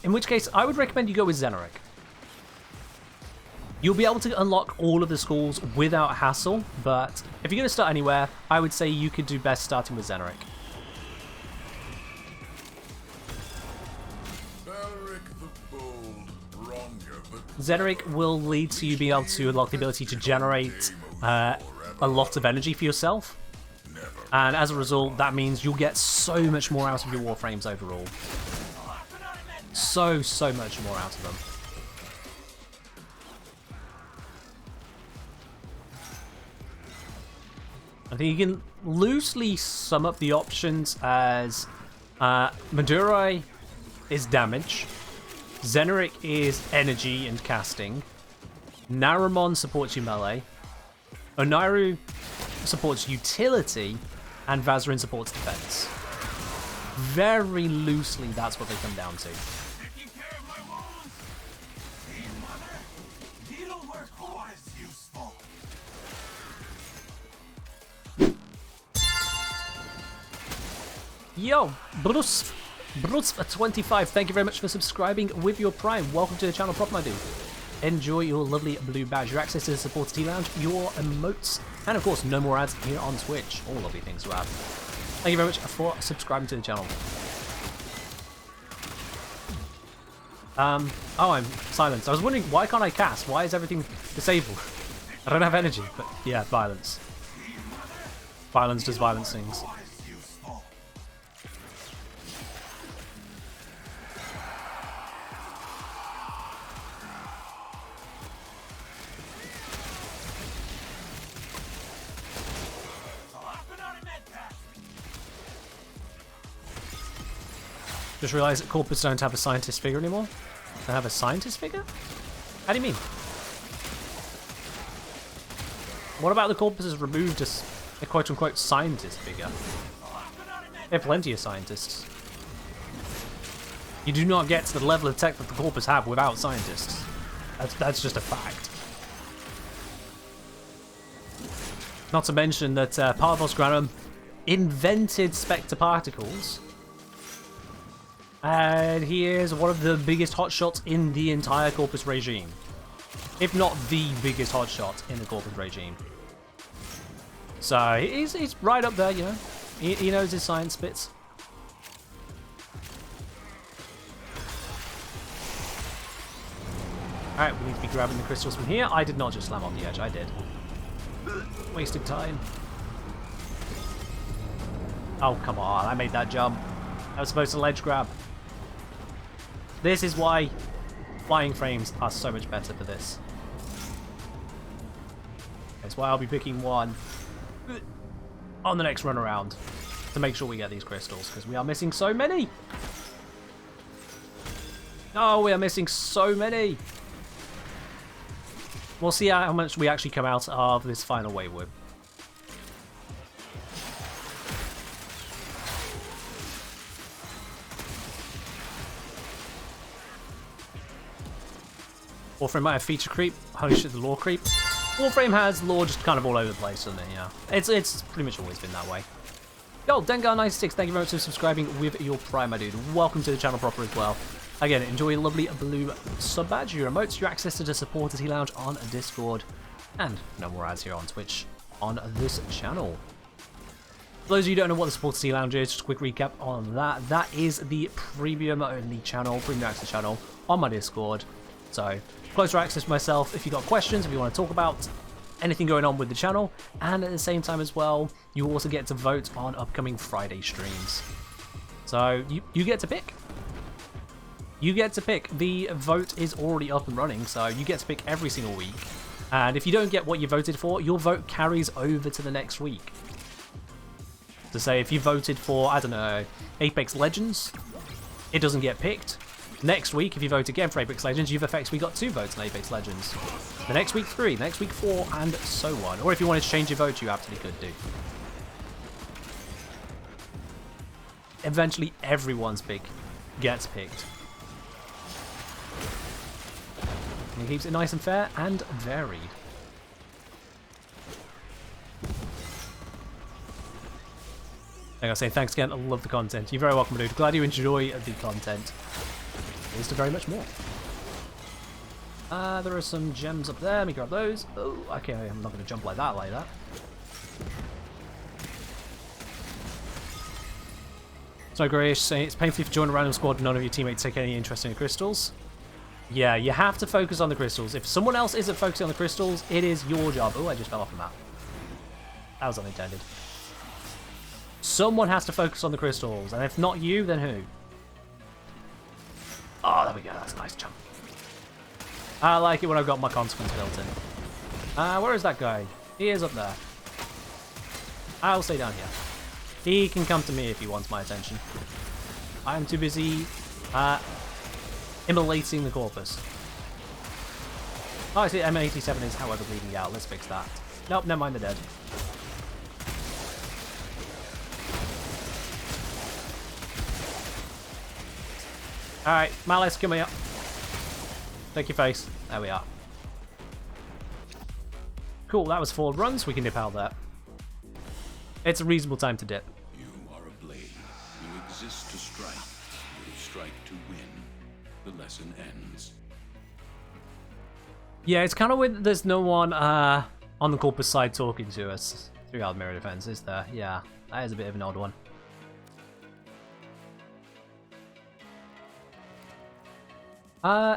In which case, I would recommend you go with Zeneric. You'll be able to unlock all of the schools without hassle, but if you're going to start anywhere, I would say you could do best starting with Zeneric. Zeneric will lead to you being able to unlock the ability to generate a lot of energy for yourself. And as a result, that means you'll get so much more out of your Warframes overall. So much more out of them. I think you can loosely sum up the options as Madurai is damage, Zeneric is energy and casting, Naramon supports you melee, Onairu supports utility, and Vazarin supports defense. Very loosely, that's what they come down to. Yo, Bruce for 25, thank you very much for subscribing with your Prime. Welcome to the channel, Prop, my dude. enjoy your lovely blue badge, your access to the supporter T Lounge, your emotes, and of course, no more ads here on Twitch. All lovely things to have. Thank you very much for subscribing to the channel. Oh, I'm silenced. I was wondering, why can't I cast? Why is everything disabled? I don't have energy, but yeah, violence. Violence does violence things. Just realised that corporates don't have a scientist figure anymore. They have a scientist figure? How do you mean? What about the corpuses removed as a quote-unquote scientist figure? They have plenty of scientists. You do not get to the level of tech that the corpus have without scientists. That's just a fact. Not to mention that Parvos Granum invented Spectre particles. And he is one of the biggest hotshots in the entire Corpus regime. If not the biggest hotshot in the Corpus regime. So he's right up there, you know. He knows his science bits. Alright, we need to be grabbing the crystals from here. I did not just slam off the edge, I did. Wasted time. Oh, come on, I made that jump. I was supposed to ledge grab. This is why flying frames are so much better for this. That's why I'll be picking one on the next run around to make sure we get these crystals, because we are missing so many. No, we are missing so many. We'll see how much we actually come out of this final wave with. Warframe might have feature creep. Holy shit, the lore creep. Warframe has lore just kind of all over the place, doesn't it? Yeah. It's pretty much always been that way. Yo, Dengar96, thank you very much for subscribing with your Prime, my dude. Welcome to the channel proper as well. Again, enjoy your lovely blue sub badge, your emotes, your access to the supporter T Lounge on Discord, and no more ads here on Twitch on this channel. For those of you who don't know what the supporter T Lounge is, just a quick recap on that. That is the premium only channel, premium access channel on my Discord. So, closer access to myself if you've got questions, if you want to talk about anything going on with the channel, and at the same time as well, you also get to vote on upcoming Friday streams. So, you get to pick. You get to pick. The vote is already up and running, so you get to pick every single week. And if you don't get what you voted for, your vote carries over to the next week. To say, if you voted for, I don't know, Apex Legends, it doesn't get picked. Next week, if you vote again for Apex Legends, you've effectively got 2 votes in Apex Legends. The next week 3, the next week 4, and so on. Or if you wanted to change your vote, you absolutely could do. Eventually, everyone's pick gets picked. And it keeps it nice and fair and varied. Like I say, thanks again. I love the content. You're very welcome, dude. Glad you enjoy the content. Here's to very much more. There are some gems up there. Let me grab those. Oh, okay. I'm not going to jump like that, So Grayish saying it's painful if you join a random squad and none of your teammates take any interest in the crystals. Yeah, you have to focus on the crystals. If someone else isn't focusing on the crystals, it is your job. Oh, I just fell off the map. That was unintended. Someone has to focus on the crystals, and if not you, then who? Oh, there we go. That's a nice jump. I like it when I've got my consequence built in. Where is that guy? He is up there. I'll stay down here. He can come to me if he wants my attention. I'm too busy immolating the corpus. Oh, I see M87 is, however, bleeding out. Let's fix that. Nope, never mind, they're dead. Alright, Malice, come here. Take your face. There we are. Cool, that was 4 runs. We can dip out there. It's a reasonable time to dip. You are a blade. You exist to strike. You strike to win. The lesson ends. Yeah, it's kind of weird that there's no one on the corpus side talking to us. 3-hour mirror defense, is there? Yeah, that is a bit of an odd one.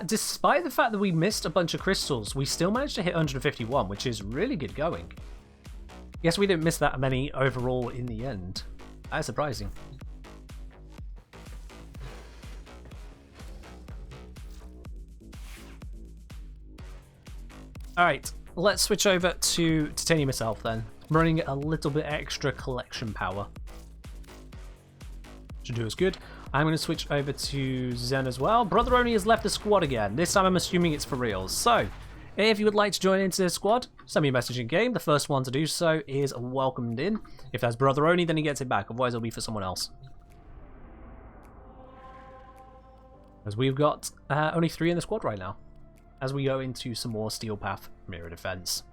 Despite the fact that we missed a bunch of crystals, we still managed to hit 151, which is really good going. Guess we didn't miss that many overall in the end. That is surprising. Alright, let's switch over to titanium itself then. I'm running a little bit extra collection power. Should do us good. I'm going to switch over to Zen as well. Brother Oni has left the squad again. This time I'm assuming it's for real. So, if you would like to join into the squad, send me a message in game. The first one to do so is welcomed in. If that's Brother Oni, then he gets it back. Otherwise, it'll be for someone else. As we've got only 3 in the squad right now. As we go into some more Steel Path mirror defense.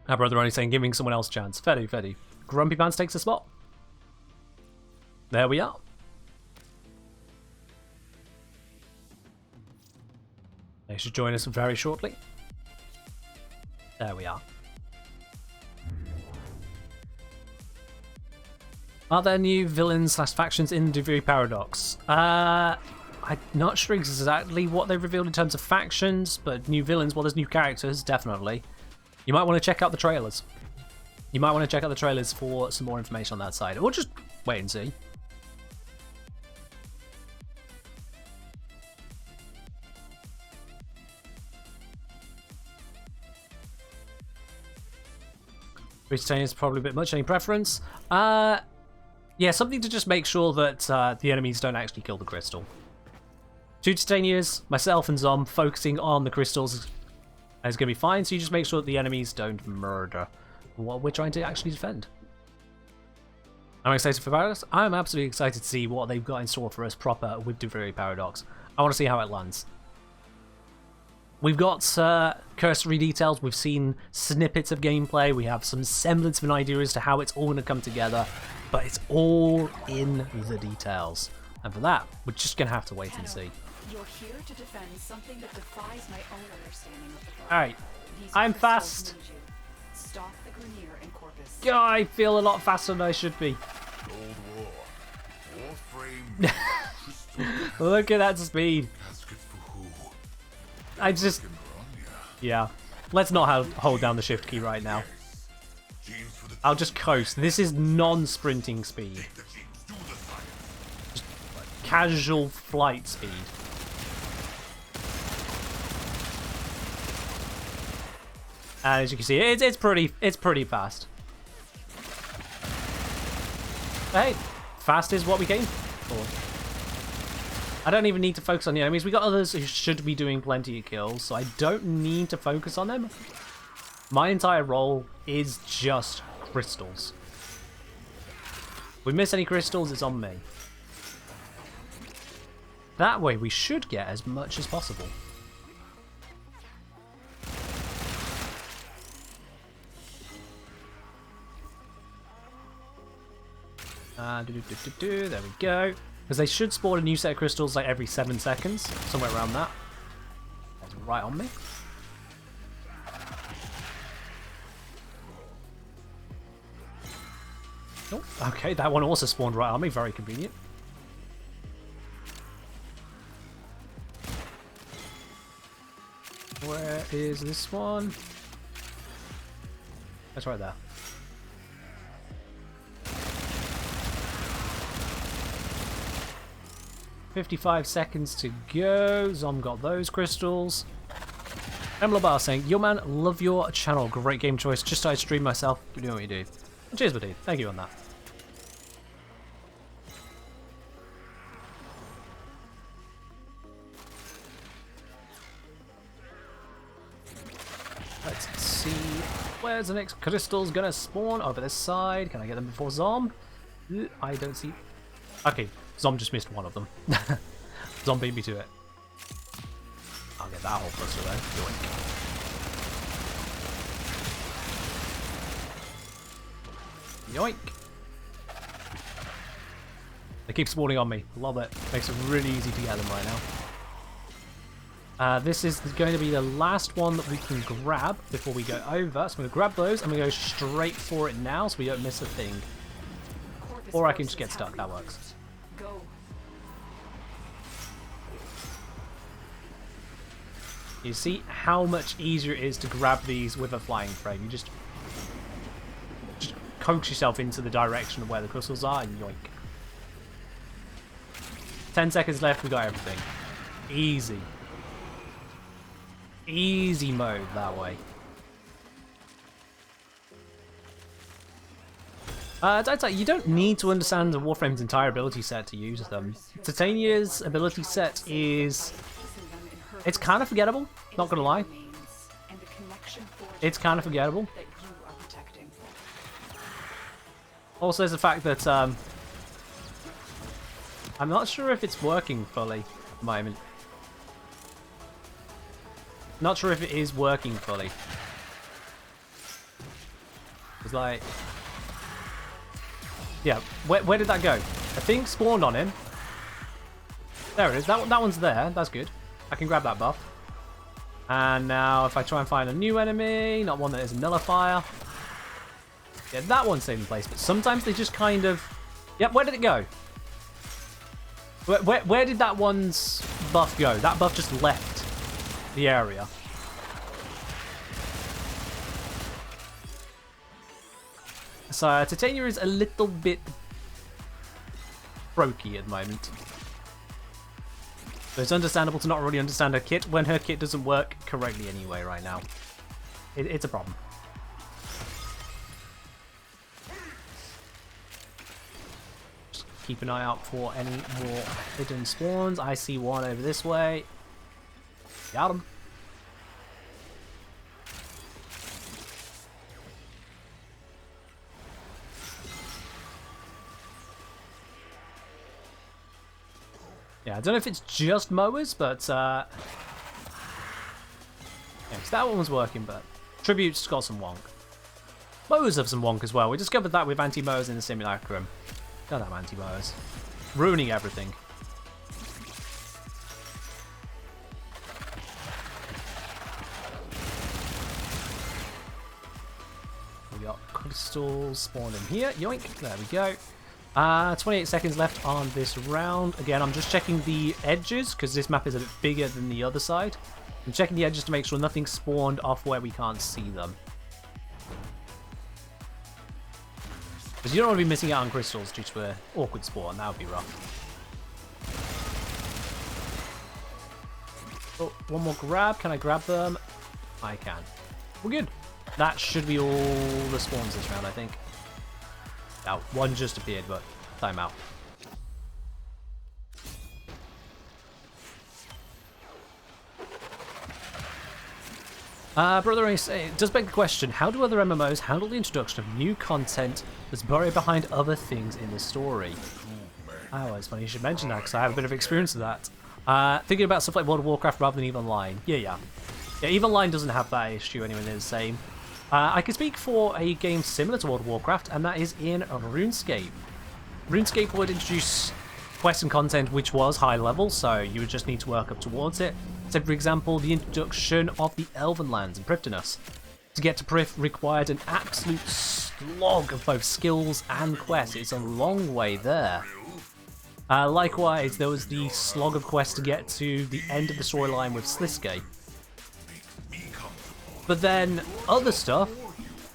Our Brother Oni saying giving someone else a chance. Fetty. Grumpy Pants takes a spot. There we are. They should join us very shortly. There we are. Are there new villains / factions in Duviri Paradox? I'm not sure exactly what they've revealed in terms of factions, but new villains, well, there's new characters, definitely. You might want to check out the trailers. You might want to check out the trailers for some more information on that side. Or just wait and see. Titanium is probably a bit much. Any preference? Yeah, something to just make sure that the enemies don't actually kill the crystal. 2 Titanias, myself and Zom focusing on the crystals is going to be fine, so you just make sure that the enemies don't murder what we're trying to actually defend. I'm excited for Paradox. I'm absolutely excited to see what they've got in store for us proper with Duviri Paradox. I want to see how it lands. We've got cursory details, we've seen snippets of gameplay, we have some semblance of an idea as to how it's all going to come together, but it's all in the details. And for that, we're just going to have to wait and see. You're here to defend something that defies my own understanding of the world. Alright, I'm fast. Stop the Grenier and Corpus. God, I feel a lot faster than I should be. Cold War. Warframe. Crystal Look at that speed. casket for who? I just... Yeah. Let's not hold down the shift key right now. Genes for the I'll just coast. This is non-sprinting speed. the genes. Do the science. Just casual flight speed. And as you can see, it's pretty fast. Hey, fast is what we came for. I don't even need to focus on the enemies. We got others who should be doing plenty of kills, so I don't need to focus on them. My entire role is just crystals. If we miss any crystals, it's on me. That way we should get as much as possible. There we go. Because they should spawn a new set of crystals like every 7 seconds. Somewhere around that. That's right on me. Oh, okay, that one also spawned right on me. Very convenient. Where is this one? That's right there. $55 seconds to go. Zom got those crystals. Emla Bar saying, "Yo man, love your channel. Great game choice. Just started stream myself. You know what you do." Cheers, buddy. Thank you on that. Let's see. Where's the next crystal's gonna spawn? Over this side. Can I get them before Zom? I don't see. Okay, Zom just missed one of them. Zom beat me to it. I'll get that whole cluster there. Yoink. Yoink. They keep spawning on me. Love it. Makes it really easy to get them right now. This is going to be the last one that we can grab before we go over. So I'm going to grab those and we go straight for it now so we don't miss a thing. Or I can just get stuck, that works. Go. You see how much easier it is to grab these with a flying frame. You just coax yourself into the direction of where the crystals are and yoink. 10 seconds left, we got everything. Easy. Easy mode that way. You don't need to understand the Warframe's entire ability set to use them. Titania's ability set is... it's kind of forgettable, not gonna lie. It's kind of forgettable. Also, there's the fact that I'm not sure if it's working fully at the moment. Not sure if it is working fully. It's like... yeah, where did that go? A thing spawned on him. There it is. That one's there. That's good. I can grab that buff. And now if I try and find a new enemy, not one that is a nullifier. Yeah, that one's stayed in place. But sometimes they just kind of... yep, where did it go? Where did that one's buff go? That buff just left the area. So Titania is a little bit brokey at the moment. So it's understandable to not really understand her kit when her kit doesn't work correctly anyway right now. It's a problem. Just keep an eye out for any more hidden spawns. I see one over this way. Got him. Yeah, I don't know if it's just mowers, but yeah, so that one was working, but Tribute's got some wonk. Mowers have some wonk as well. We discovered that with anti-mowers in the simulacrum. Goddamn anti-mowers. Ruining everything. We got crystals spawned in here. Yoink. There we go. 28 seconds left on this round. Again, I'm just checking the edges because this map is a bit bigger than the other side. I'm checking the edges to make sure nothing's spawned off where we can't see them. Because you don't want to be missing out on crystals due to an awkward spawn. That would be rough. Oh, one more grab. Can I grab them? I can. We're good. That should be all the spawns this round, I think. Now, one just appeared, but timeout. Brother, it does beg the question, how do other MMOs handle the introduction of new content that's buried behind other things in the story? Oh, it's funny you should mention that, because I have a bit of experience with that. Thinking about stuff like World of Warcraft rather than EVE Online. Yeah, EVE Online doesn't have that issue anywhere near the same. I can speak for a game similar to World of Warcraft, and that is in RuneScape. RuneScape would introduce quests and content which was high level, so you would just need to work up towards it. So, for example, the introduction of the Elven Lands and Prifddinas. To get to Prif required an absolute slog of both skills and quests. It's a long way there. Likewise, there was the slog of quests to get to the end of the storyline with Sliske. But then, other stuff,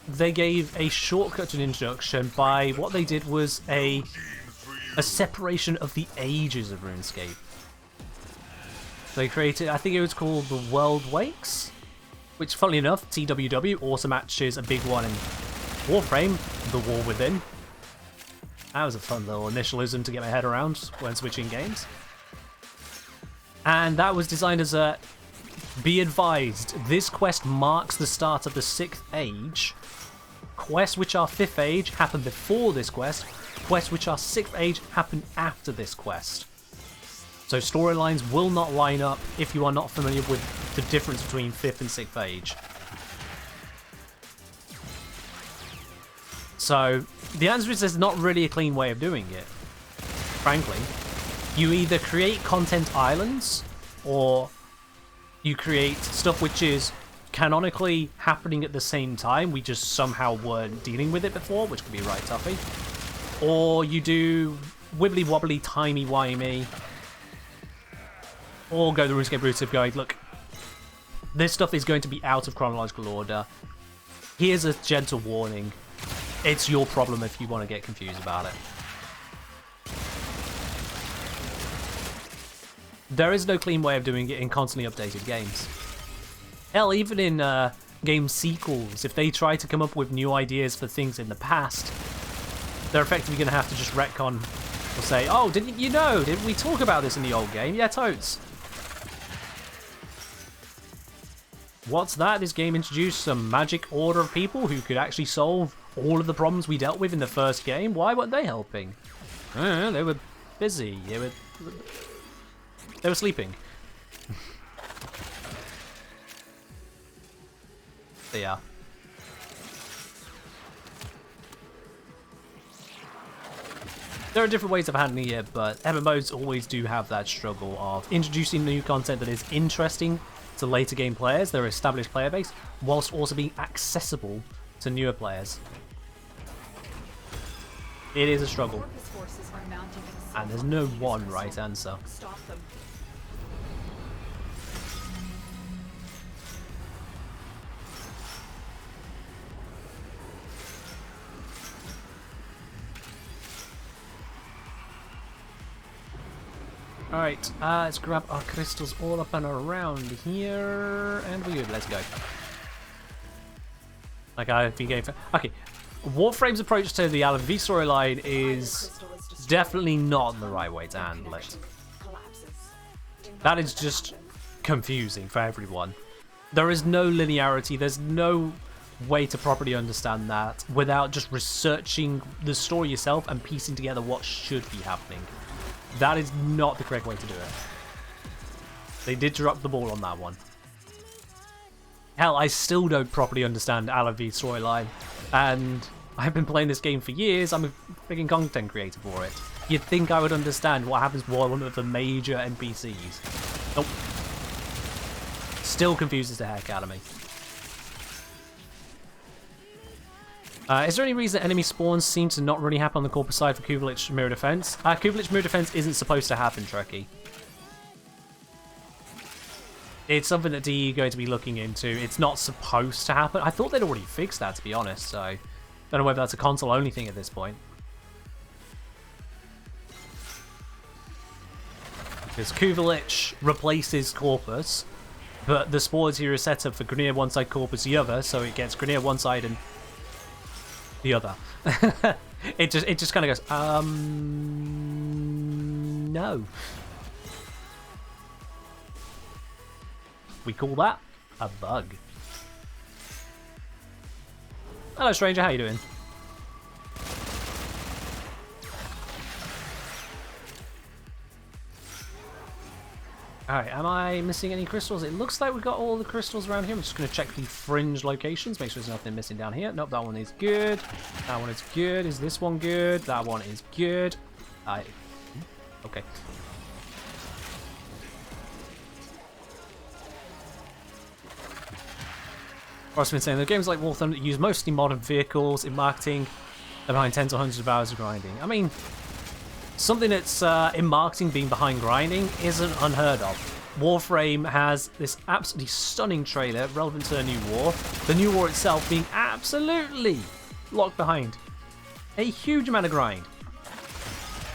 they gave a shortcut to an introduction by what they did was a separation of the ages of RuneScape. They created, I think it was called the World Wakes, which, funnily enough, TWW also matches a big one in Warframe, The War Within. That was a fun little initialism to get my head around when switching games. And that was designed as a... be advised, this quest marks the start of the 6th Age. Quests which are 5th Age happen before this quest. Quests which are 6th Age happen after this quest. So storylines will not line up if you are not familiar with the difference between 5th and 6th Age. So the answer is there's not really a clean way of doing it. Frankly, you either create content islands or you create stuff which is canonically happening at the same time, we just somehow weren't dealing with it before, which could be right toughy. Or you do wibbly wobbly, timey wimey, or go the RuneScape route of going, look, this stuff is going to be out of chronological order. Here's a gentle warning. It's your problem if you want to get confused about it. There is no clean way of doing it in constantly updated games. Hell, even in game sequels, if they try to come up with new ideas for things in the past, they're effectively going to have to just retcon or say, oh, didn't you know? Didn't we talk about this in the old game? Yeah, totes. What's that? This game introduced some magic order of people who could actually solve all of the problems we dealt with in the first game. Why weren't they helping? They were busy. They were sleeping. So yeah. There are different ways of handling it, but MMOs always do have that struggle of introducing new content that is interesting to later game players, their established player base, whilst also being accessible to newer players. It is a struggle. And there's no one right answer. Stop them. Alright, let's grab our crystals all up and around here, and we're good, let's go. Like I've been going for... Okay, Warframe's approach to the LV storyline is definitely not the right way to handle it. That is just confusing for everyone. There is no linearity, there's no way to properly understand that without just researching the story yourself and piecing together what should be happening. That is not the correct way to do it. They did drop the ball on that one. Hell, I still don't properly understand LV storyline, and I've been playing this game for years. I'm a freaking content creator for it. You'd think I would understand what happens with one of the major NPCs. Nope. Still confuses the heck out of me. Is there any reason enemy spawns seem to not really happen on the corpus side for Kubelich Mirror Defense? Kubelich Mirror Defense isn't supposed to happen, Trekkie. It's something that DE are going to be looking into. It's not supposed to happen. I thought they'd already fixed that, to be honest, so I don't know whether that's a console-only thing at this point. Because Kubelich replaces Corpus, but the spawns here is set up for Grineer one side, Corpus the other, so it gets Grineer one side and the other. it just kind of goes, no. We call that a bug. Hello, stranger. How you doing? Alright, am I missing any crystals? It looks like we've got all the crystals around here. I'm just going to check the fringe locations, make sure there's nothing missing down here. Nope, that one is good. That one is good. Is this one good? That one is good. Okay. I've been saying, the games like Warframe that use mostly modern vehicles in marketing, they're behind tens or hundreds of hours of grinding. I mean, something that's in marketing being behind grinding isn't unheard of. Warframe has this absolutely stunning trailer relevant to the new war. The new war itself being absolutely locked behind a huge amount of grind.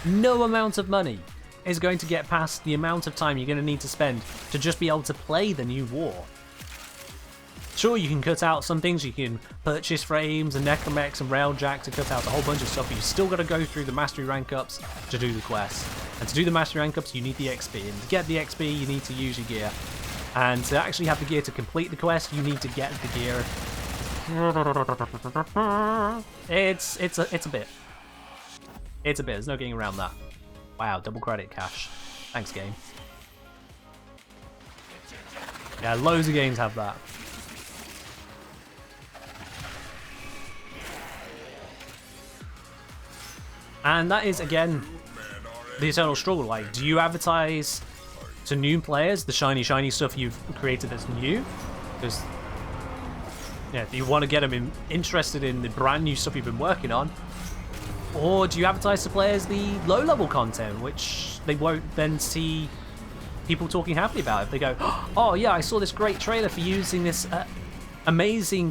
No amount of money is going to get past the amount of time you're going to need to spend to just be able to play the new war. Sure, you can cut out some things, you can purchase frames and necromechs and railjack to cut out a whole bunch of stuff, but you still got to go through the mastery rank ups to do the quest. And to do the mastery rank ups, you need the XP, and to get the XP, you need to use your gear. And to actually have the gear to complete the quest, you need to get the gear. It's a bit. It's a bit, there's no getting around that. Wow, double credit cash. Thanks, game. Yeah, loads of games have that. And that is, again, the eternal struggle. Like, do you advertise to new players, the shiny stuff you've created that's new. Because, yeah, do you want to get them interested in the brand new stuff you've been working on? Or do you advertise to players the low-level content, which they won't then see people talking happily about it? They go, oh yeah, I saw this great trailer for using this amazing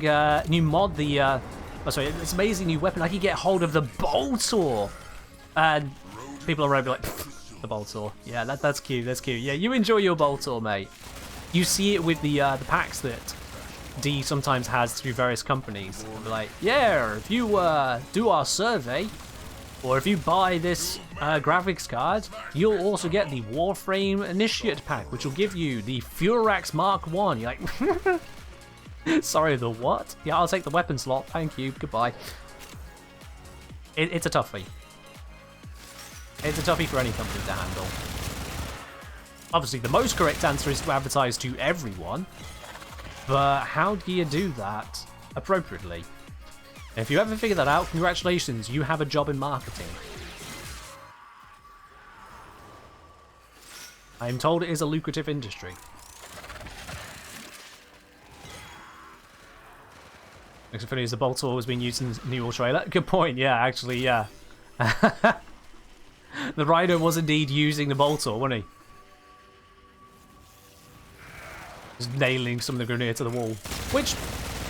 new mod, this amazing new weapon. I can get hold of the Boltor. And people are already like, the Boltor. Yeah, that's cute, that's cute. Yeah, you enjoy your Boltor, mate. You see it with the packs that D sometimes has through various companies. They'll be like, yeah, if you do our survey, or if you buy this graphics card, you'll also get the Warframe Initiate pack, which will give you the Furax Mark 1. You're like, sorry, the what? Yeah, I'll take the weapon slot. Thank you. Goodbye. It's a toughie. It's a toughie for any company to handle. Obviously, the most correct answer is to advertise to everyone. But how do you do that appropriately? If you ever figure that out, congratulations, you have a job in marketing. I am told it is a lucrative industry. Next funny is the Boltor was being used in the new trailer. Good point, yeah, actually, yeah. The Rhino was indeed using the Boltor, wasn't he? Just nailing some of the grenade to the wall. Which,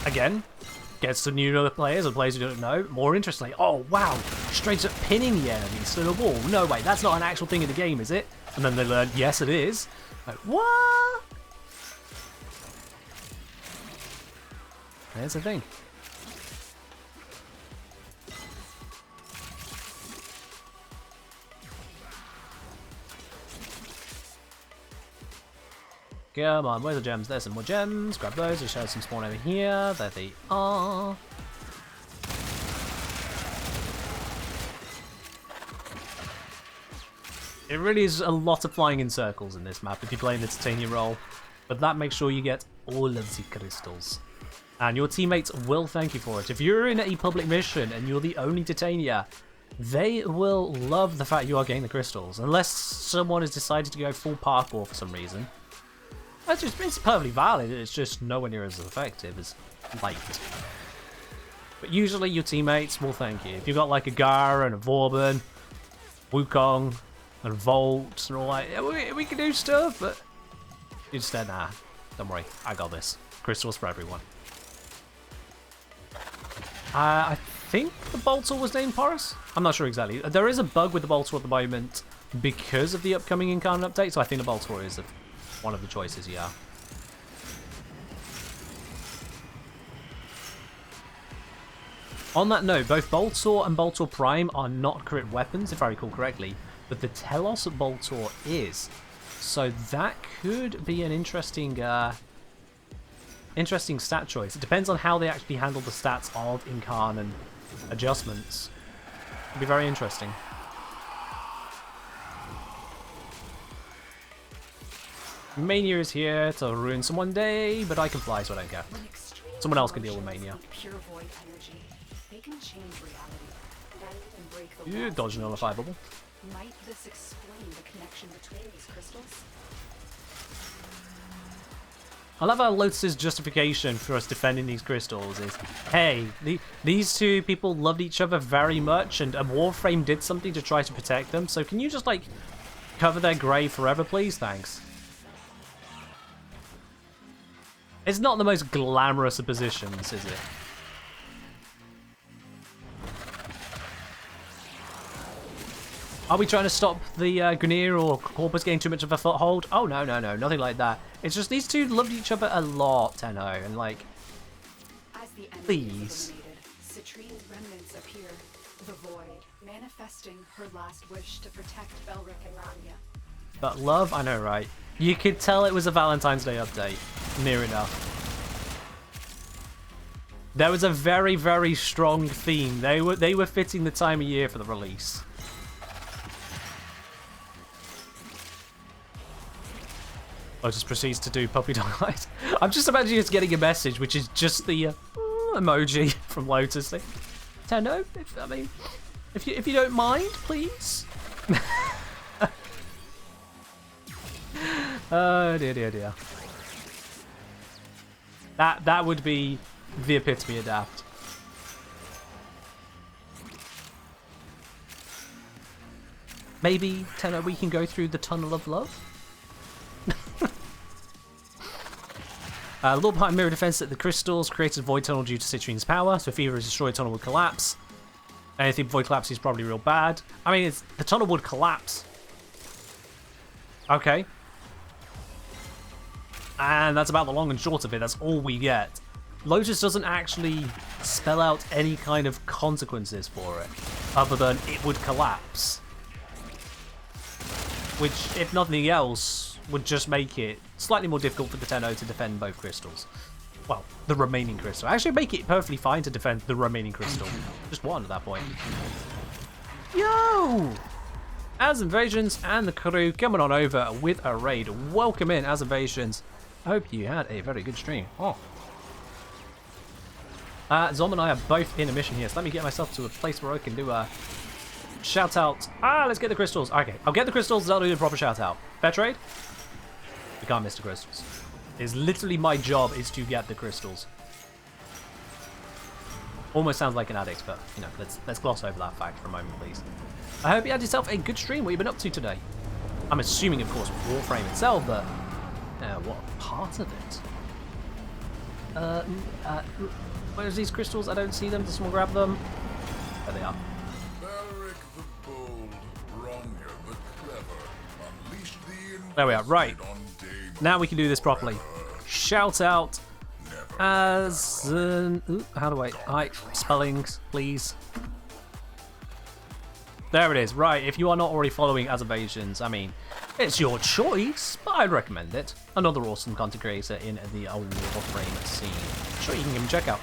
again, gets to new players or players who don't know. More interestingly, oh wow, straight up pinning the enemies to the wall. No way, that's not an actual thing in the game, is it? And then they learn, yes, it is. Like, what? There's the thing. Come on, where's the gems? There's some more gems. Grab those. Just show some spawn over here. There they are. It really is a lot of flying in circles in this map if you're playing the Titania role. But that makes sure you get all of the crystals. And your teammates will thank you for it. If you're in a public mission and you're the only Titania, they will love the fact you are getting the crystals. Unless someone has decided to go full parkour for some reason. It's perfectly valid, it's just nowhere near as effective as light. But usually your teammates will thank you. If you've got like a Gar and a Vauban, Wukong, and Volt, and all that, yeah, we can do stuff, but you just said, nah, don't worry, I got this. Crystals for everyone. I think the Boltor was named Porus? I'm not sure exactly. There is a bug with the Boltor at the moment because of the upcoming Incarnate update, so I think the Boltor is one of the choices, yeah. On that note, both Boltor and Boltor Prime are not crit weapons, if I recall correctly, but the Telos Boltor is. So that could be an interesting stat choice. It depends on how they actually handle the stats of Incarnate adjustments. It'll be very interesting. Mania is here to ruin someone day, but I can fly, so I don't care. Someone else can deal with Mania. You dodge nullify bubble. Might this explain the connection between these crystals? I love how Lotus's justification for us defending these crystals is, hey, these two people loved each other very much, and a Warframe did something to try to protect them, so can you just, like, cover their grave forever, please? Thanks. It's not the most glamorous of positions, is it? Are we trying to stop the Grineer or Corpus getting too much of a foothold? Oh, no, no, no, nothing like that. It's just these two loved each other a lot, Tenno, and like, please. Citrine's remnants appear, the void, manifesting her last wish to protect Belric and Rania. But love, I know, right? You could tell it was a Valentine's Day update. Near enough. There was a very, very strong theme. They were fitting the time of year for the release. Lotus proceeds to do puppy dog eyes. I'm just imagining just getting a message, which is just the emoji from Lotus. Like, Tenno, if you don't mind, please. Oh dear, dear, dear. That would be the epitome of daft. Maybe, Tenno, we can go through the Tunnel of Love? Lord behind mirror defense that the crystals created a void tunnel due to Citrine's power, so if either is destroyed, the tunnel would collapse. Anything void collapse is probably real bad. I mean, the tunnel would collapse. Okay. And that's about the long and short of it. That's all we get. Lotus doesn't actually spell out any kind of consequences for it, other than it would collapse. Which, if nothing else, would just make it slightly more difficult for the Tenno to defend both crystals. Well, the remaining crystal. Actually, make it perfectly fine to defend the remaining crystal. Just one at that point. Yo! As Invasions and the crew coming on over with a raid. Welcome in, As Invasions. I hope you had a very good stream. Oh. Zom and I are both in a mission here, so let me get myself to a place where I can do a shout out. Let's get the crystals. Okay, I'll get the crystals, that'll do the proper shout out. Fair trade? We can't miss the crystals. It's literally my job is to get the crystals. Almost sounds like an addict, but you know, let's gloss over that fact for a moment, please. I hope you had yourself a good stream. What have you been up to today? I'm assuming, of course, Warframe itself, but what part of it? Where's these crystals? I don't see them. Does someone grab them? There they are. Beric the bold, Bronya the clever, unleash the There we are. Right. on day Now we can do this properly. Shout out as how do I spellings, please. There it is. Right, if you are not already following As Invasions, I mean, it's your choice, but I'd recommend it. Another awesome content creator in the Warframe scene. Sure, you can give him a check out.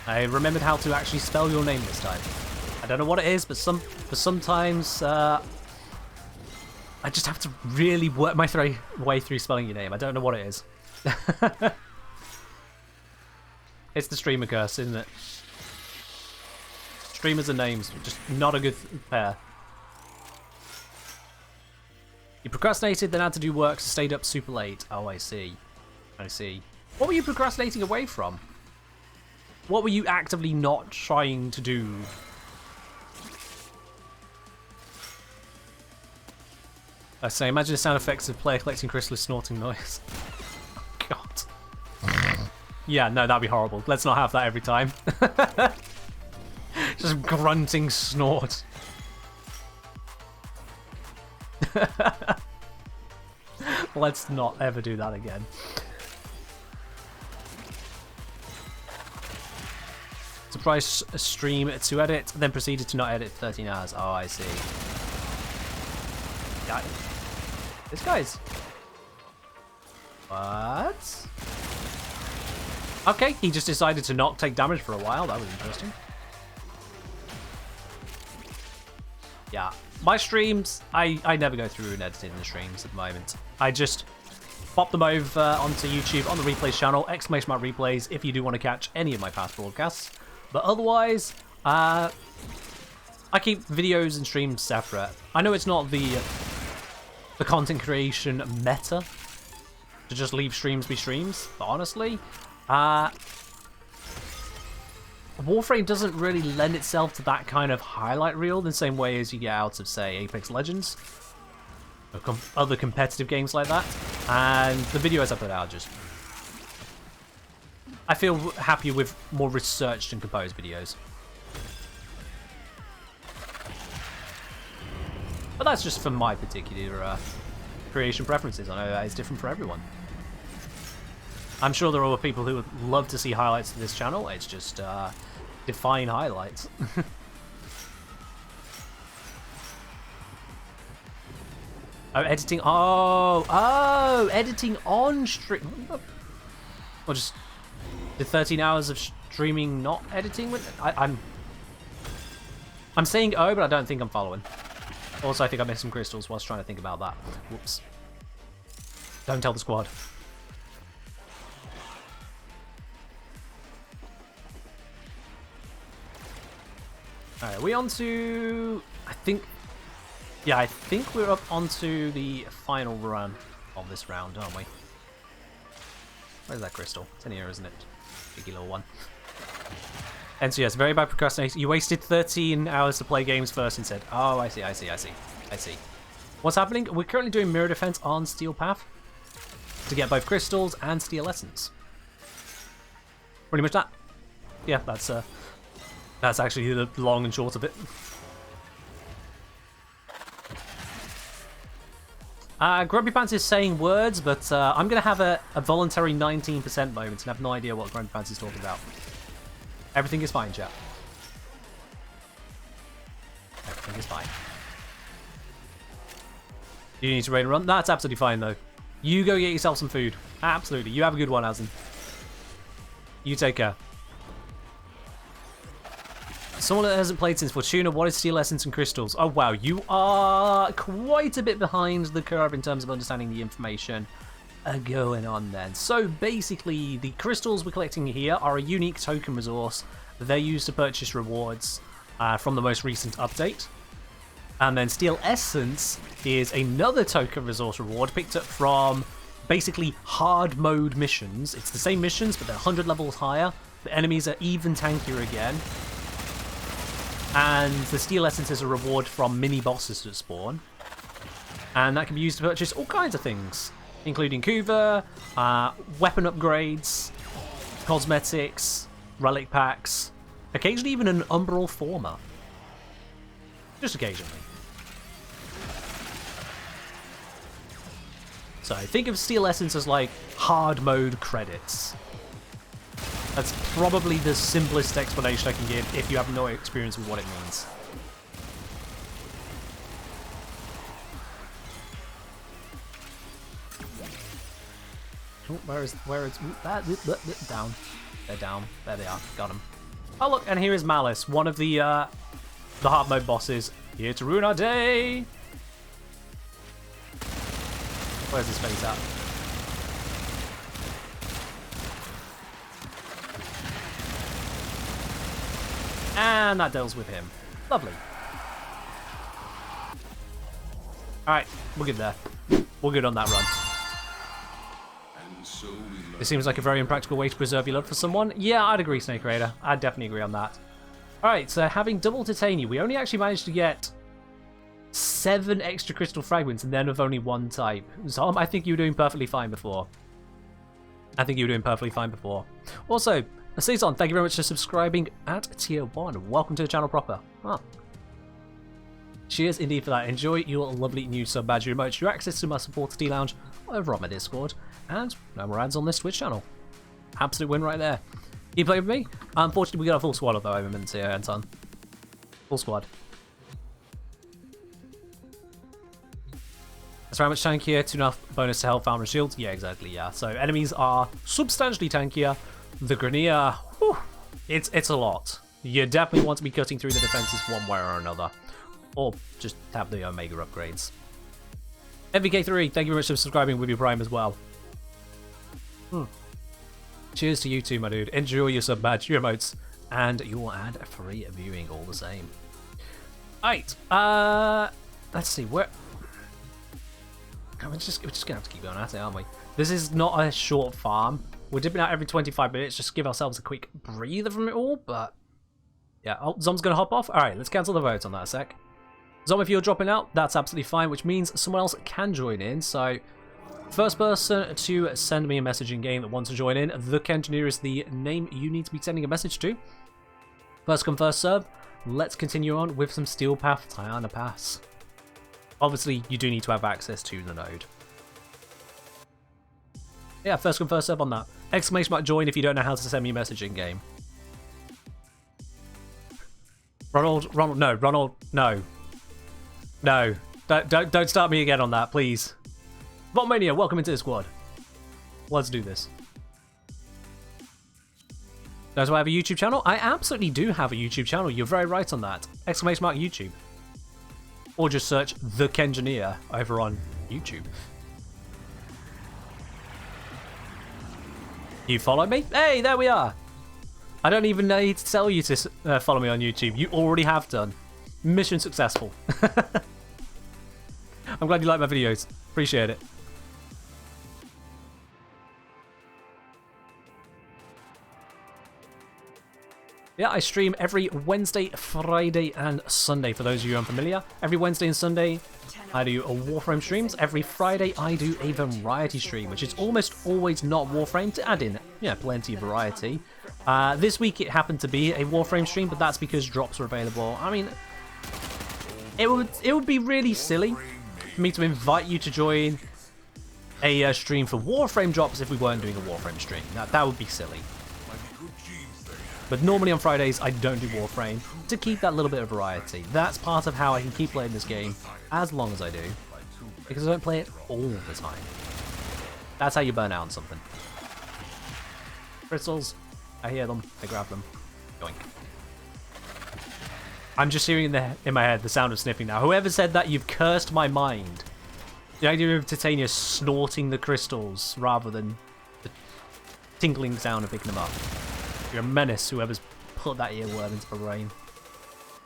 I remembered how to actually spell your name this time. I don't know what it is, but sometimes I just have to really work my way through spelling your name. I don't know what it is. It's the streamer curse, isn't it? Streamers and names, just not a good pair. You procrastinated, then had to do work, so stayed up super late. Oh, I see. I see. What were you procrastinating away from? What were you actively not trying to do? I say, imagine the sound effects of player collecting crystal snorting noise. God. Yeah, no, that'd be horrible. Let's not have that every time. Just grunting snort. Let's not ever do that again. Surprise stream to edit, then proceeded to not edit for 13 hours. Oh, I see. Yeah. This guy's... What? Okay, he just decided to not take damage for a while. That was interesting. Yeah, my streams, I never go through and editing the streams at the moment. I just pop them over onto YouTube on the replays channel, ! replays, if you do want to catch any of my past broadcasts. But otherwise, I keep videos and streams separate. I know it's not the content creation meta to just leave streams be streams, but honestly, Warframe doesn't really lend itself to that kind of highlight reel the same way as you get out of, say, Apex Legends or other competitive games like that. And the videos I put out just... I feel happier with more researched and composed videos. But that's just for my particular creation preferences. I know that is different for everyone. I'm sure there are people who would love to see highlights to this channel. It's just define highlights. Oh, editing. Oh, editing on stream. Or just the 13 hours of streaming not editing with. I'm saying oh, but I don't think I'm following. Also, I think I missed some crystals whilst trying to think about that. Whoops. Don't tell the squad. Alright, are we on to... I think... Yeah, I think we're up onto the final run of this round, aren't we? Where's that crystal? It's in here, isn't it? Biggie little one. And so yes, very bad procrastination. You wasted 13 hours to play games first and said, oh, I see. What's happening? We're currently doing mirror defense on Steel Path to get both crystals and steel essence. Pretty much that. Yeah, that's actually the long and short of it. Grumpy Pants is saying words, but I'm going to have a voluntary 19% moment and have no idea what Grumpy Pants is talking about. Everything is fine, chat. Everything is fine. Do you need to raid and run? That's absolutely fine, though. You go get yourself some food. Absolutely. You have a good one, Azin. You take care. Someone that hasn't played since Fortuna, what is steel essence and crystals? Oh wow, you are quite a bit behind the curve in terms of understanding the information going on then. So basically, the crystals we're collecting here are a unique token resource. They're used to purchase rewards from the most recent update. And then steel essence is another token resource reward picked up from basically hard mode missions. It's the same missions, but they're 100 levels higher. The enemies are even tankier again. And the steel essence is a reward from mini bosses that spawn. And that can be used to purchase all kinds of things, including Kuva, weapon upgrades, cosmetics, relic packs, occasionally even an Umbral Former. Just occasionally. So think of steel essence as like hard mode credits. That's probably the simplest explanation I can give if you have no experience with what it means. Oh, where is down? They're down. There they are. Got them. Oh look, and here is Malice, one of the hard mode bosses, here to ruin our day. Where's his face at? And that deals with him. Lovely. Alright, we're good there. We're good on that run. It seems like a very impractical way to preserve your love for someone. Yeah, I'd agree, Snake Raider. I'd definitely agree on that. Alright, so having double titanium, we only actually managed to get 7 extra crystal fragments and then of only 1 type. Zom, I think you were doing perfectly fine before. Also, Cezon, thank you very much for subscribing at tier 1. Welcome to the channel proper. Oh. Cheers indeed for that. Enjoy your lovely new sub badge emotes, your access to my supporter tea lounge over on my Discord, and no more ads on this Twitch channel. Absolute win right there. You play with me? Unfortunately, we got a full squad at the moment here, Anton. Full squad. That's very much tankier, 2.5 bonus to health, armor, and shields. Yeah, exactly, yeah. So enemies are substantially tankier. The Grenier, whew, it's a lot. You definitely want to be cutting through the defenses one way or another. Or just have the Omega upgrades. MVK3, thank you very much for subscribing with your Prime as well. Cheers to you too, my dude. Enjoy your sub badge, your emotes, and your ad-free viewing all the same. Alright, let's see, where... We're just gonna have to keep going at it, aren't we? This is not a short farm. We're dipping out every 25 minutes just to give ourselves a quick breather from it all, but... Yeah, oh, Zom's gonna hop off? Alright, let's cancel the vote on that a sec. Zom, if you're dropping out, that's absolutely fine, which means someone else can join in, so... First person to send me a message in game that wants to join in, the Kengineer is the name you need to be sending a message to. First come, first serve. Let's continue on with some Steel Path Tiana Pass. Obviously, you do need to have access to the node. Yeah, first come, first serve on that. Exclamation mark join if you don't know how to send me a message in game. Ronald, no. No, don't start me again on that, please. Botmania, welcome into the squad. Let's do this. Does I have a YouTube channel? I absolutely do have a YouTube channel. You're very right on that. Exclamation mark YouTube. Or just search The Kengineer over on YouTube. You follow me? Hey, there we are. I don't even need to tell you to follow me on YouTube. You already have done. Mission successful. I'm glad you like my videos. Appreciate it. Yeah, I stream every Wednesday, Friday, and Sunday, for those of you unfamiliar. Every Wednesday and Sunday, I do a Warframe streams. Every Friday, I do a variety stream, which is almost always not Warframe, to add in, yeah, plenty of variety. This week, it happened to be a Warframe stream, but that's because drops were available. I mean, it would be really silly for me to invite you to join a stream for Warframe drops if we weren't doing a Warframe stream. That would be silly. But normally on Fridays, I don't do Warframe to keep that little bit of variety. That's part of how I can keep playing this game as long as I do, because I don't play it all the time. That's how you burn out on something. Crystals, I hear them, I grab them, yoink. I'm just hearing in my head the sound of sniffing now. Whoever said that, you've cursed my mind. The idea of Titania snorting the crystals rather than the tinkling sound of picking them up. You're a menace, whoever's put that earworm into my brain.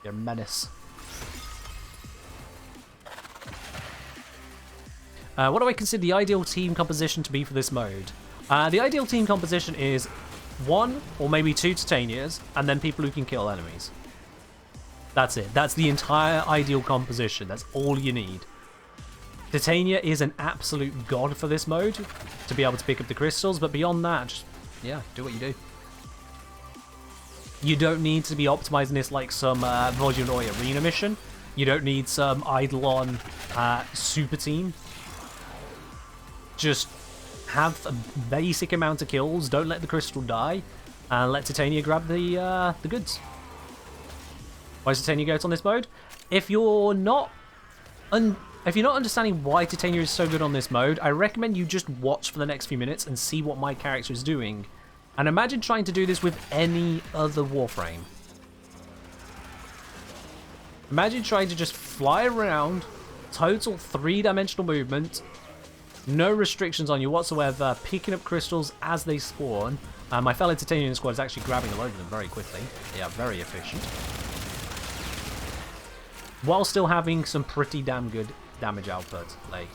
You're a menace. What do I consider the ideal team composition to be for this mode? The ideal team composition is 1 or maybe 2 Titanias, and then people who can kill enemies. That's it. That's the entire ideal composition. That's all you need. Titania is an absolute god for this mode, to be able to pick up the crystals, but beyond that, just, yeah, do what you do. You don't need to be optimizing this like some Vojonoi arena mission. You don't need some Eidolon super team. Just have a basic amount of kills, don't let the crystal die, and let Titania grab the goods. Why is Titania goat on this mode? If you're not understanding why Titania is so good on this mode, I recommend you just watch for the next few minutes and see what my character is doing. And imagine trying to do this with any other Warframe. Imagine trying to just fly around, total 3-dimensional movement, no restrictions on you whatsoever, picking up crystals as they spawn. My fellow Titanian squad is actually grabbing a load of them very quickly. They are very efficient. While still having some pretty damn good damage output. Like,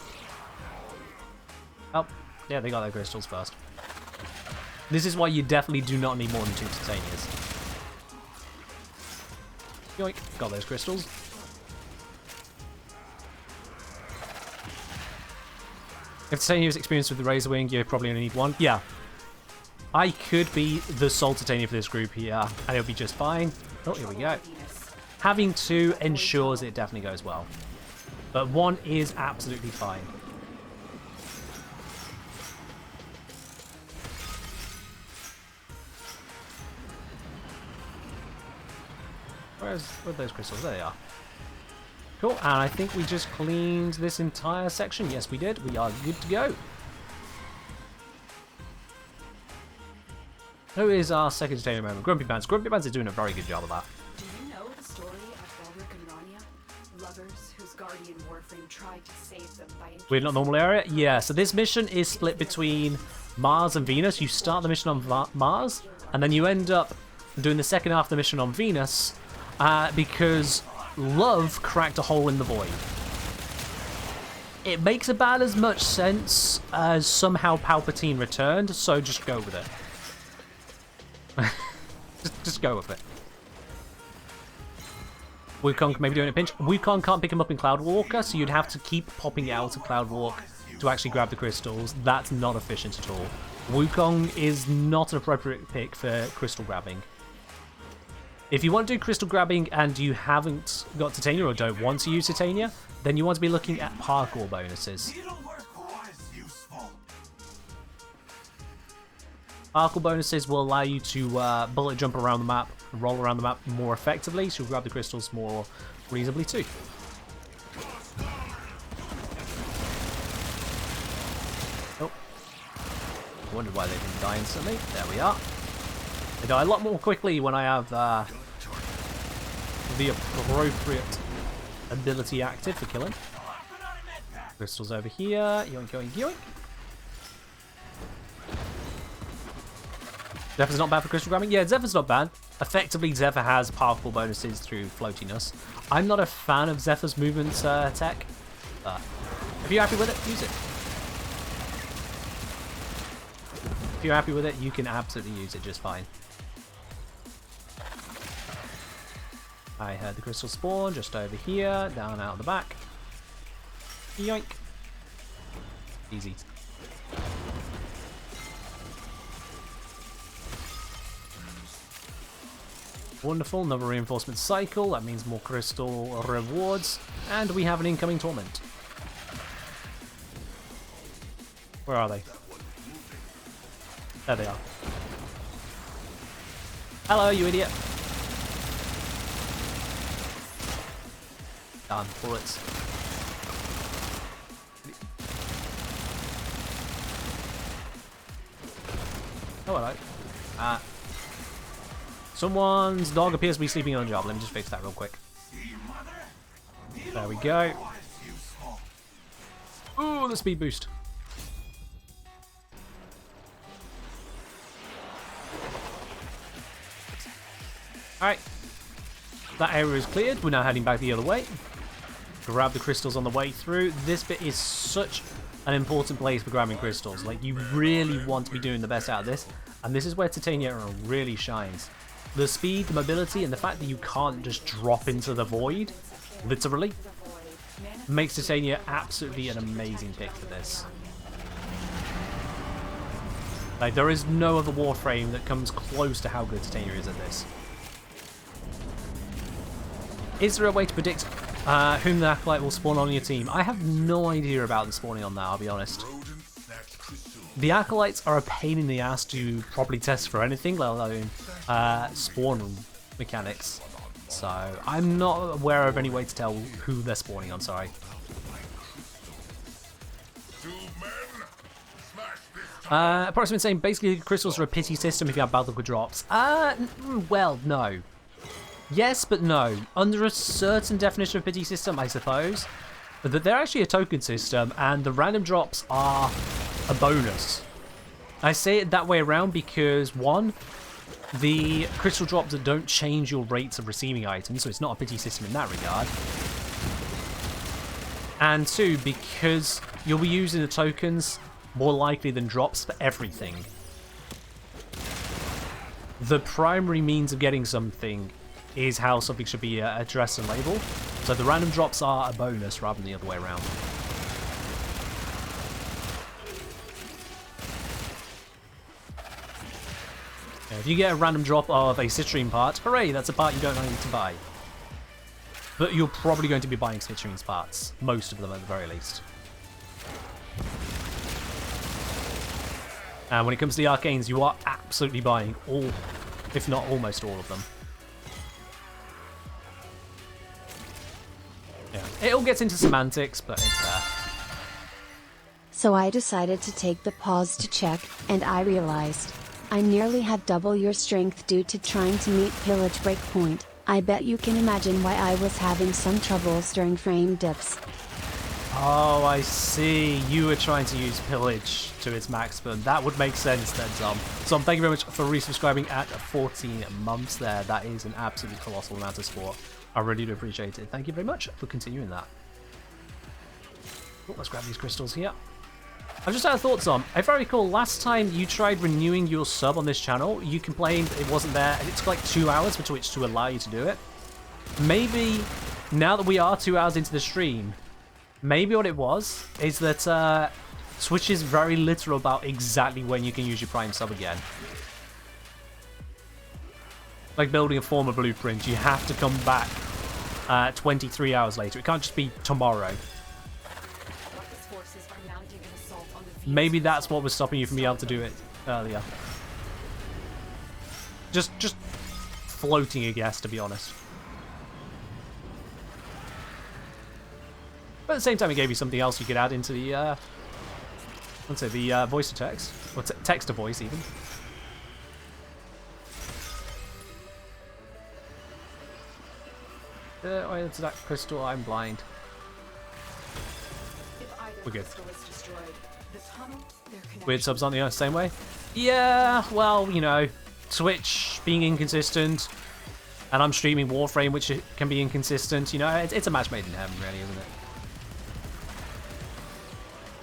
oh, yeah, they got their crystals first. This is why you definitely do not need more than 2 Titanias. Yoink, got those crystals. If Titania is experienced with the Razor Wing, you probably only need 1. Yeah. I could be the sole Titania for this group here, and it'll be just fine. Oh, here we go. Having 2 ensures it definitely goes well. But 1 is absolutely fine. Where are those crystals? There they are. Cool, and I think we just cleaned this entire section. Yes, we did. We are good to go. Who is our second Titania member? Grumpy Pants. Grumpy Pants is doing a very good job of that. Do you know the story of Elric and Rania? Lovers whose guardian Warframe tried to save them by... We're not normal area? Yeah, so this mission is split between Mars and Venus. You start the mission on Mars, and then you end up doing the second half of the mission on Venus, because love cracked a hole in the void. It makes about as much sense as somehow Palpatine returned, so just go with it. just go with it. Wukong can maybe do it in a pinch. Wukong can't pick him up in Cloudwalker, so you'd have to keep popping out of Cloudwalk to actually grab the crystals. That's not efficient at all. Wukong is not an appropriate pick for crystal grabbing. If you want to do crystal grabbing and you haven't got Titania or don't want to use Titania, then you want to be looking at parkour bonuses. Parkour bonuses will allow you to bullet jump around the map, roll around the map more effectively, so you'll grab the crystals more reasonably too. Oh. I wondered why they didn't die instantly. There we are. They die a lot more quickly when I have the appropriate ability active for killing. Crystals over here. Yoink, yoink, yoink. Zephyr's not bad for crystal grabbing? Yeah, Zephyr's not bad. Effectively, Zephyr has powerful bonuses through floatiness. I'm not a fan of Zephyr's movement tech, but If you're happy with it, use it. If you're happy with it, you can absolutely use it just fine. I heard the crystal spawn just over here, down out the back. Yoink. Easy. Wonderful, another reinforcement cycle. That means more crystal rewards. And we have an incoming torment. Where are they? There they are. Hello, you idiot. Done. Bullets. Oh, hello. Someone's dog appears to be sleeping on the job. Let me just fix that real quick. There we go. Ooh, the speed boost. Alright. That area is cleared. We're now heading back the other way. Grab the crystals on the way through. This bit is such an important place for grabbing crystals. Like, you really want to be doing the best out of this. And this is where Titania really shines. The speed, the mobility, and the fact that you can't just drop into the void, literally, makes Titania absolutely an amazing pick for this. Like, there is no other Warframe that comes close to how good Titania is at this. Is there a way to predict whom the Acolyte will spawn on your team? I have no idea about the spawning on that, I'll be honest. The Acolytes are a pain in the ass to properly test for anything, let alone spawn mechanics. So, I'm not aware of any way to tell who they're spawning on, sorry. Approximately saying basically crystals are a pity system if you have Battle drops. Well, no. Yes, but no. Under a certain definition of pity system, I suppose. But they're actually a token system, and the random drops are a bonus. I say it that way around because, one, the crystal drops don't change your rates of receiving items, so it's not a pity system in that regard. And two, because you'll be using the tokens more likely than drops for everything. The primary means of getting something is how something should be addressed and labeled. So the random drops are a bonus rather than the other way around. Now, if you get a random drop of a citrine part, hooray, that's a part you don't need to buy. But you're probably going to be buying citrine's parts. Most of them at the very least. And when it comes to the arcanes, you are absolutely buying all, if not almost all of them. Yeah, it all gets into semantics, but it's there. So I decided to take the pause to check, and I realized I nearly had double your strength due to trying to meet pillage breakpoint. I bet you can imagine why I was having some troubles during frame dips. Oh, I see. You were trying to use pillage to its maximum. That would make sense then, Tom. Tom, thank you very much for resubscribing at 14 months there. That is an absolutely colossal amount of support. I really do appreciate it. Thank you very much for continuing that. Oh, let's grab these crystals here. I've just had a thought, Tom. If I recall, last time you tried renewing your sub on this channel, you complained it wasn't there, and it took like 2 hours for Twitch to allow you to do it. Maybe, now that we are 2 hours into the stream, maybe what it was is that Twitch is very literal about exactly when you can use your Prime sub again. Like building a former blueprint, you have to come back 23 hours later. It can't just be tomorrow. Maybe that's what was stopping you from being able to do it earlier. Just floating a guess, to be honest. But at the same time, it gave you something else you could add into the, let's say, the voice to text, or text to voice even. Wait, it's that crystal. I'm blind. We're good. Weird subs aren't the same way? Yeah, well, you know, Twitch being inconsistent, and I'm streaming Warframe, which can be inconsistent. You know, it's a match made in heaven, really, isn't it?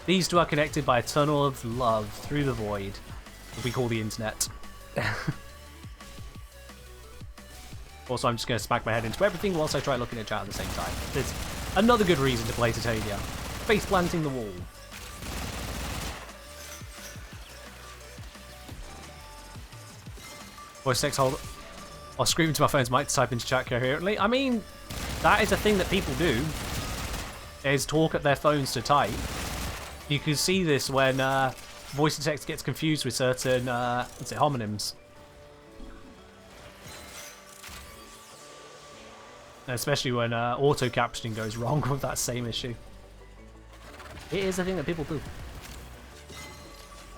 These two are connected by a tunnel of love through the void that we call the internet. Also, I'm just going to smack my head into everything whilst I try looking at chat at the same time. There's another good reason to play Titania. Face planting the wall. Voice text hold. I'll scream into my phone's mic to type into chat coherently. I mean, that is a thing that people do, is talk at their phones to type. You can see this when voice to text gets confused with certain what's it, homonyms. Especially when auto captioning goes wrong with that same issue. It is a thing that people do.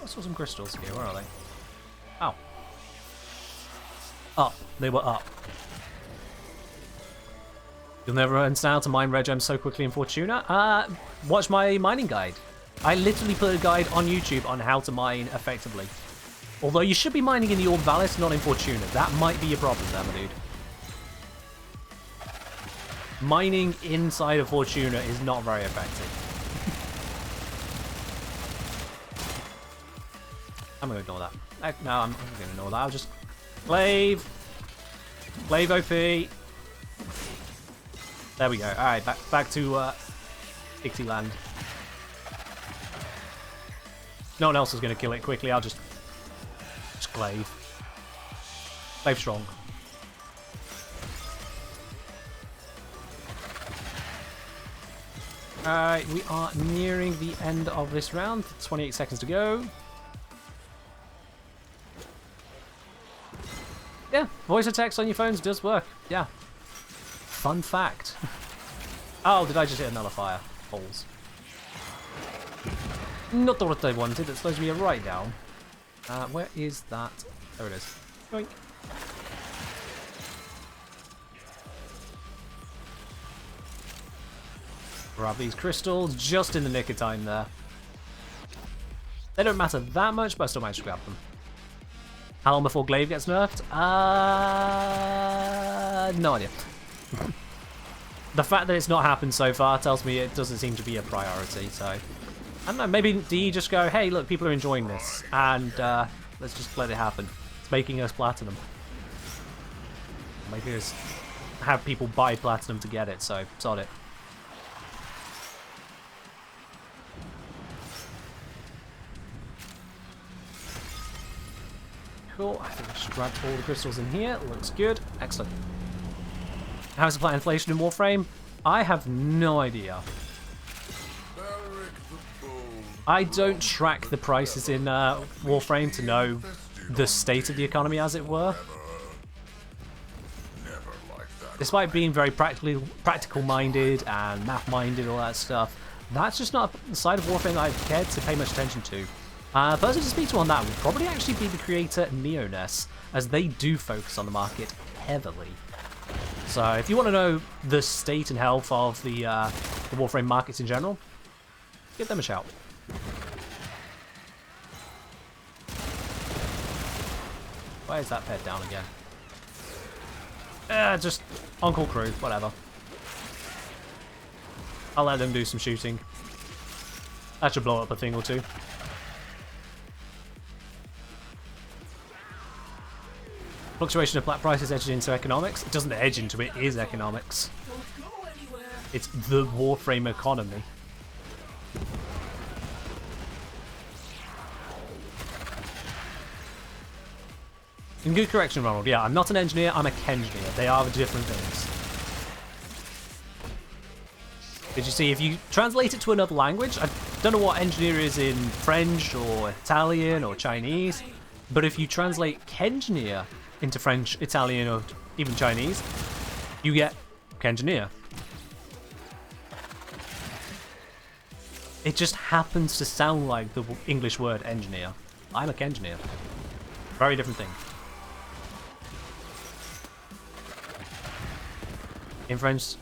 I saw some crystals here. Where are they? Oh. Up. They were up. You'll never understand how to mine red gems so quickly in Fortuna. Watch my mining guide. I literally put a guide on YouTube on how to mine effectively. Although you should be mining in the Orb Valis, not in Fortuna. That might be a problem there, my dude. Mining inside of Fortuna is not very effective. I'm going to ignore that. No, I'm going to ignore that. I'll just... Glaive! Glaive OP! There we go. Alright, back to Pixie Land. No one else is going to kill it quickly. I'll just Glaive. Glaive strong. Alright, we are nearing the end of this round. 28 seconds to go. Yeah, voice to text on your phones does work. Yeah. Fun fact. Oh, did I just hit a nullifier? Balls. Not what I wanted. It slows me right down. Where is that? There it is. Yoink. Grab these crystals just in the nick of time there. They don't matter that much, but I still managed to grab them. How long before Glaive gets nerfed? No idea. The fact that it's not happened so far tells me it doesn't seem to be a priority, so... I don't know, maybe DE just go, hey, look, people are enjoying this, and let's just let it happen. It's making us platinum. Making us have people buy platinum to get it, so sod it. Cool, I think I just grabbed all the crystals in here. Looks good. Excellent. How's the plant inflation in Warframe? I have no idea. I don't track the prices in Warframe to know the state of the economy, as it were. Despite being very practical-minded and math-minded, all that stuff, that's just not a side of Warframe that I've cared to pay much attention to. Person to speak to on that would probably actually be the creator Neoness, as they do focus on the market heavily. So if you want to know the state and health of the Warframe markets in general, give them a shout. Why is that pet down again? Just on-call crew, whatever. I'll let them do some shooting. That should blow up a thing or two. Fluctuation of plat prices edged into economics. It doesn't edge into it, is economics. It's the Warframe economy. In good correction, Ronald. Yeah, I'm not an engineer, I'm a kengineer. They are different things. Did you see, if you translate it to another language, I don't know what engineer is in French or Italian or Chinese, but if you translate kengineer into French, Italian, or even Chinese, you get kengineer. It just happens to sound like the English word engineer. I'm a kengineer. Very different thing. In French,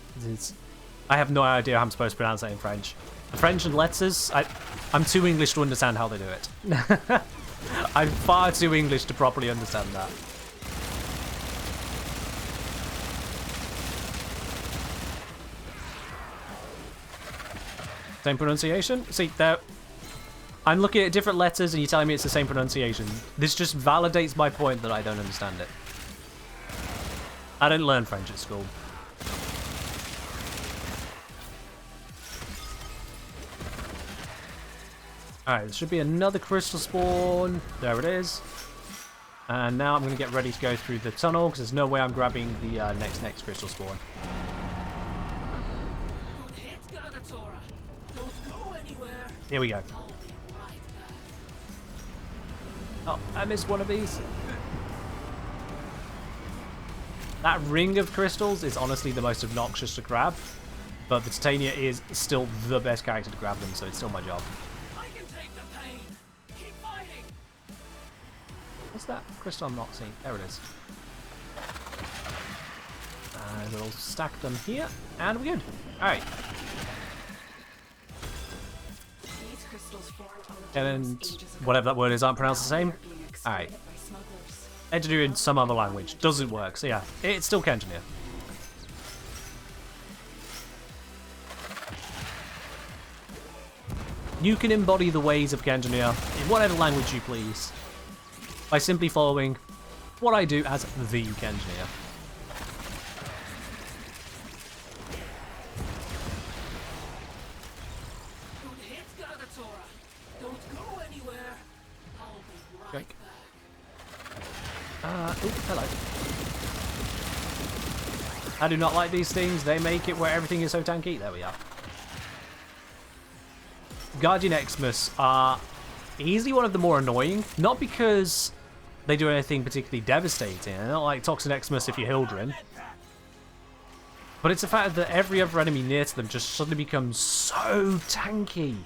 I have no idea how I'm supposed to pronounce that in French. The French and letters, I'm too English to understand how they do it. I'm far too English to properly understand that. Same pronunciation? See, there I'm looking at different letters and you're telling me it's the same pronunciation. This just validates my point that I don't understand it. I didn't learn French at school. Alright, there should be another crystal spawn. There it is. And now I'm going to get ready to go through the tunnel because there's no way I'm grabbing the next crystal spawn. Here we go. Oh, I missed one of these. That ring of crystals is honestly the most obnoxious to grab, but the Titania is still the best character to grab them, so it's still my job. What's that crystal I'm not seeing? There it is. And we'll stack them here, and we're good. Alright. And whatever that word is, aren't pronounced the same. Alright. Had to do in some other language. Doesn't work, so yeah. It's still Kenjamir. You can embody the ways of Kenjamir in whatever language you please, by simply following what I do as the Kenjamir. Drink. Ooh, hello. I do not like these things. They make it where everything is so tanky. There we are. Guardian Xmas are easily one of the more annoying. Not because they do anything particularly devastating. They're not like Toxin Xmas if you're Hildren. But it's the fact that every other enemy near to them just suddenly becomes so tanky.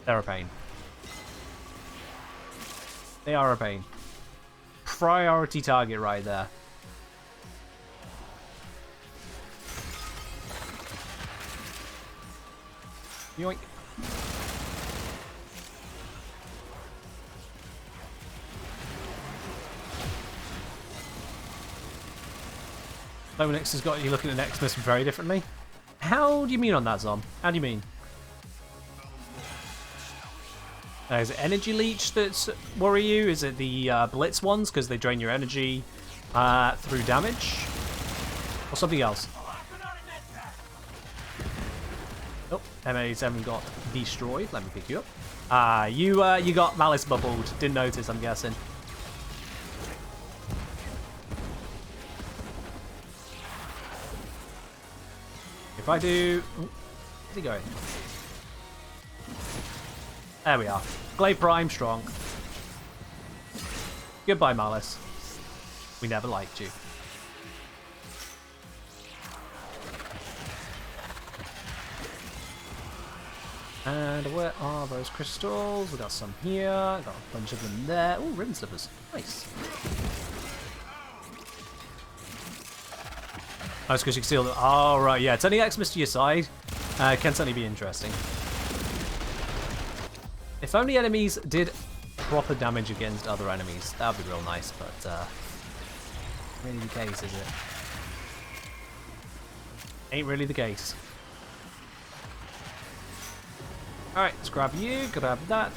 They're a pain. They are a pain. Priority target right there. Yoink. Lomanix has got you looking at Xmas very differently. How do you mean on that, Zom? How do you mean? Is it energy leech that's worry you? Is it the blitz ones because they drain your energy through damage, or something else? Oh, MA7 got destroyed. Let me pick you up. You got Malice bubbled. Didn't notice, I'm guessing. If I do, where's he going? There we are. Glade Prime strong. Goodbye, Malice. We never liked you. And where are those crystals? We got some here. Got a bunch of them there. Oh, ribbon slippers. Nice. That's because you can steal them. Oh, right, yeah. Turning Xmas to your side can certainly be interesting. If only enemies did proper damage against other enemies, that would be real nice, but really the case, is it? Ain't really the case. Alright, let's grab you, grab that.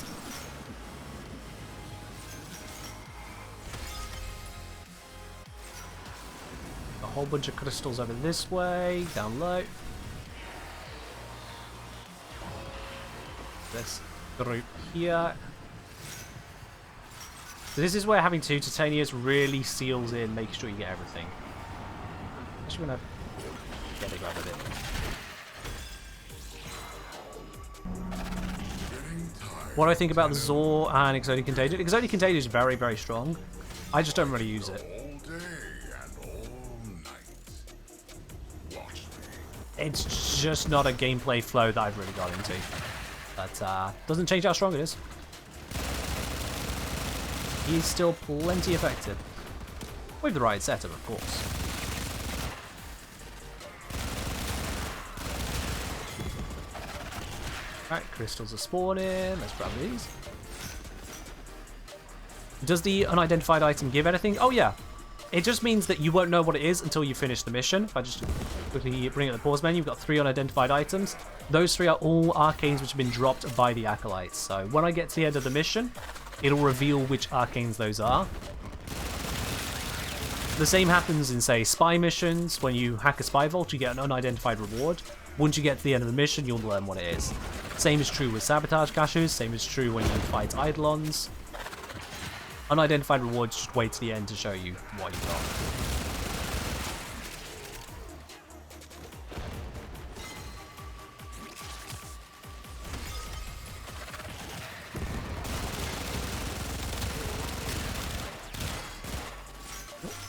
A whole bunch of crystals over this way, down low. This group here. So this is where having two Titanias really seals in, making sure you get everything. Actually, when I get a grab of it. What do I think about the Zor and Exotic Contagion? Exotic Contagion is very, very strong. I just don't really use it. It's just not a gameplay flow that I've really got into. But doesn't change how strong it is. He's still plenty effective. With the right setup, of course. Alright, crystals are spawning. Let's grab these. Does the unidentified item give anything? Oh yeah. It just means that you won't know what it is until you finish the mission. If I just quickly bring up the pause menu, you've got 3 unidentified items. Those 3 are all arcanes which have been dropped by the Acolytes. So when I get to the end of the mission, it'll reveal which arcanes those are. The same happens in, say, spy missions. When you hack a spy vault, you get an unidentified reward. Once you get to the end of the mission, you'll learn what it is. Same is true with sabotage caches. Same is true when you fight Eidolons. Unidentified rewards just wait to the end to show you what you got.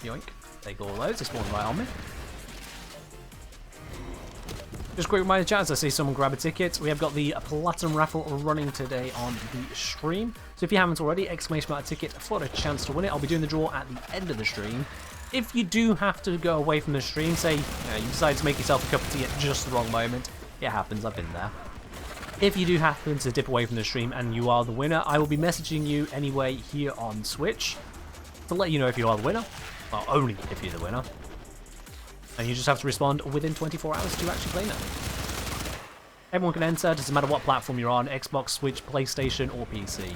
Yoink. Take all those. There's one right on me. Just a quick reminder, chat, as I see someone grab a ticket, we have got the Platinum Raffle running today on the stream. So if you haven't already, exclamation mark ticket for a chance to win it. I'll be doing the draw at the end of the stream. If you do have to go away from the stream, say you decide to make yourself a cup of tea at just the wrong moment, it happens, I've been there. If you do happen to dip away from the stream and you are the winner, I will be messaging you anyway here on Twitch to let you know if you are the winner. Well, only if you're the winner. And you just have to respond within 24 hours to actually play now. Everyone can enter, doesn't matter what platform you're on, Xbox, Switch, PlayStation, or PC.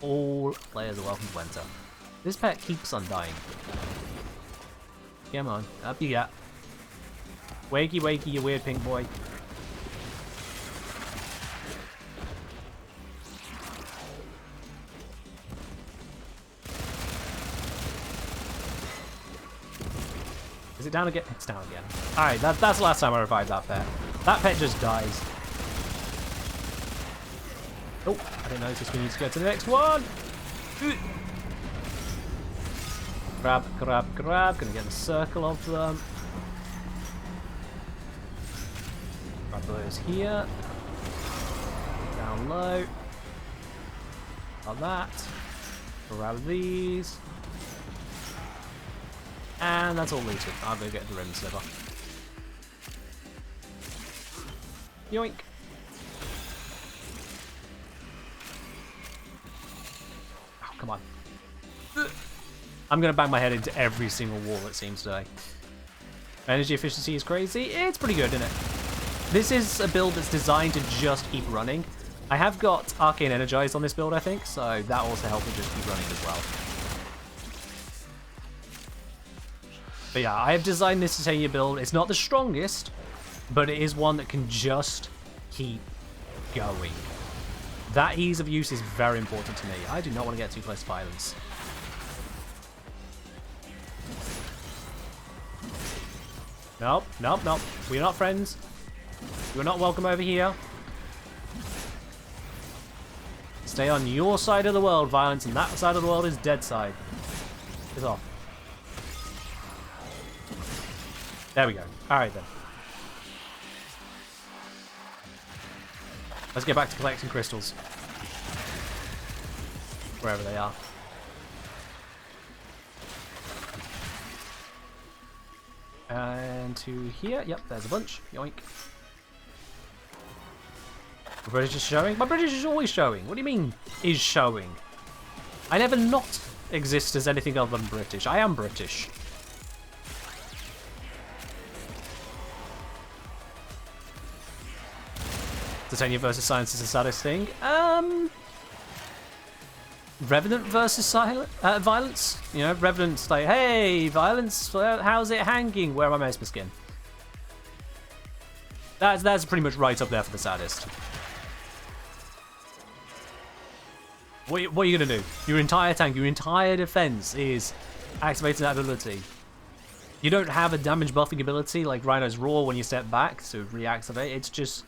All players are welcome to enter. This pet keeps on dying. Come on, up you get. Wakey, wakey, you weird pink boy. Is it down again? It's down again. Alright, that's the last time I revived that pet. That pet just dies. Oh, I didn't notice we need to go to the next one. Grab, grab, grab. Gonna get in a circle of them. Grab those here. Down low. Like that. Grab these. And that's all looted. I'll go get the rim sliver. Yoink. Oh, come on. I'm going to bang my head into every single wall, it seems today. Energy efficiency is crazy. It's pretty good, isn't it? This is a build that's designed to just keep running. I have got Arcane Energized on this build, I think, so that also helps me just keep running as well. But yeah, I have designed this 10-year build. It's not the strongest, but it is one that can just keep going. That ease of use is very important to me. I do not want to get too close to violence. Nope, nope, nope. We're not friends. You're not welcome over here. Stay on your side of the world, violence, and that side of the world is dead side. It's off. There we go. Alright then. Let's get back to collecting crystals. Wherever they are. And to here. Yep, there's a bunch. Yoink. My British is showing? My British is always showing. What do you mean, is showing? I never not exist as anything other than British. I am British. Titania versus Silence is the saddest thing. Revenant versus Violence? You know, Revenant's like, hey, Violence, how's it hanging? Where am I Mesmer skin? That's pretty much right up there for the saddest. What are you going to do? Your entire tank, your entire defense is activating that ability. You don't have a damage buffing ability like Rhino's Roar when you step back to reactivate. It's just...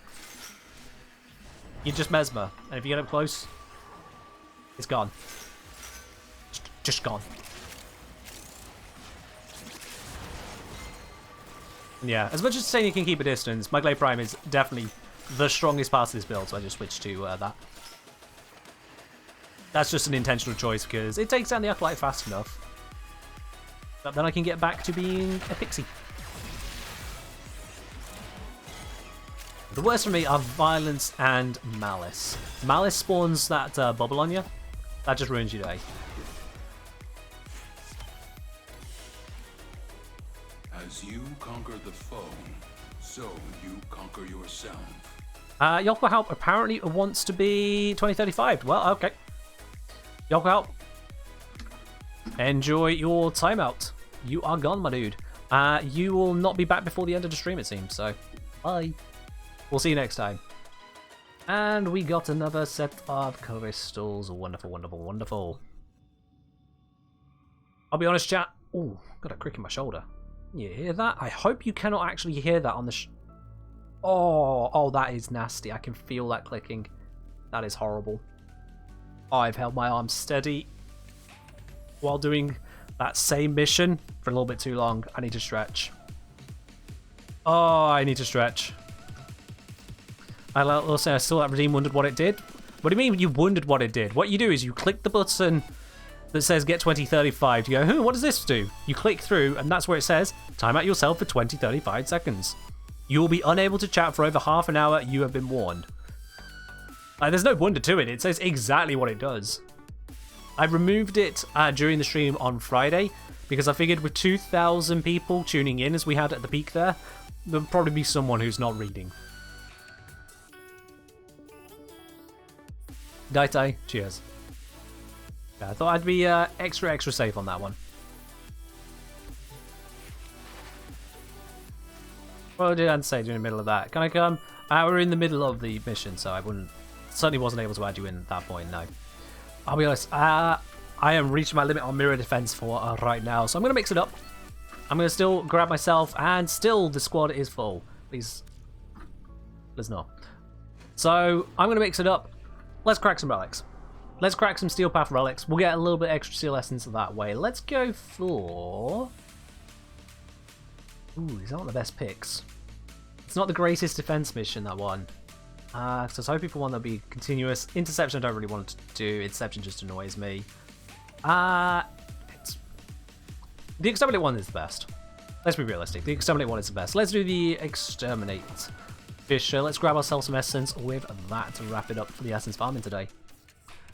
You're just Mesmer, and if you get up close, it's gone. Just gone. Yeah, as much as saying you can keep a distance, my Glade Prime is definitely the strongest part of this build, so I just switched to that. That's just an intentional choice because it takes down the Acolyte fast enough. But then I can get back to being a pixie. The worst for me are Violence and Malice. Malice spawns that bubble on you. That just ruins your day. As you conquer the foe, so you conquer yourself. Yokohalp apparently wants to be 2035. Well, okay. Yokohalp, enjoy your timeout. You are gone, my dude. You will not be back before the end of the stream, it seems, so bye. We'll see you next time. And we got another set of crystals. Wonderful, wonderful, wonderful. I'll be honest, chat. Ooh, got a crick in my shoulder. You hear that? I hope you cannot actually hear that on the oh, that is nasty. I can feel that clicking. That is horrible. I've held my arm steady while doing that same mission for a little bit too long. I need to stretch. Oh, I need to stretch. I still at Redeem wondered what it did. What do you mean you wondered what it did? What you do is you click the button that says get 2035. You go, what does this do? You click through, and that's where it says time out yourself for 20-35 seconds. You will be unable to chat for over half an hour. You have been warned. There's no wonder to it. It says exactly what it does. I removed it during the stream on Friday because I figured with 2,000 people tuning in as we had at the peak there'll probably be someone who's not reading. Daitai, cheers. Yeah, I thought I'd be extra safe on that one. What did I say during the middle of that? Can I come? We're in the middle of the mission, so I certainly wasn't able to add you in at that point, no. I'll be honest, I am reaching my limit on mirror defense for right now, so I'm going to mix it up. I'm going to still grab myself, and still the squad is full. Please. There's not. So, I'm going to mix it up. Let's crack some relics. Let's crack some Steel Path relics. We'll get a little bit extra Steel Essence that way. Let's go for... Ooh, these aren't the best picks. It's not the greatest defense mission, that one. So I was hoping for one that'll be continuous. Interception I don't really want to do. Interception just annoys me. The Exterminate one is the best. Let's be realistic. The Exterminate one is the best. Let's do the Exterminate Fisher. Let's grab ourselves some Essence with that to wrap it up for the Essence farming today.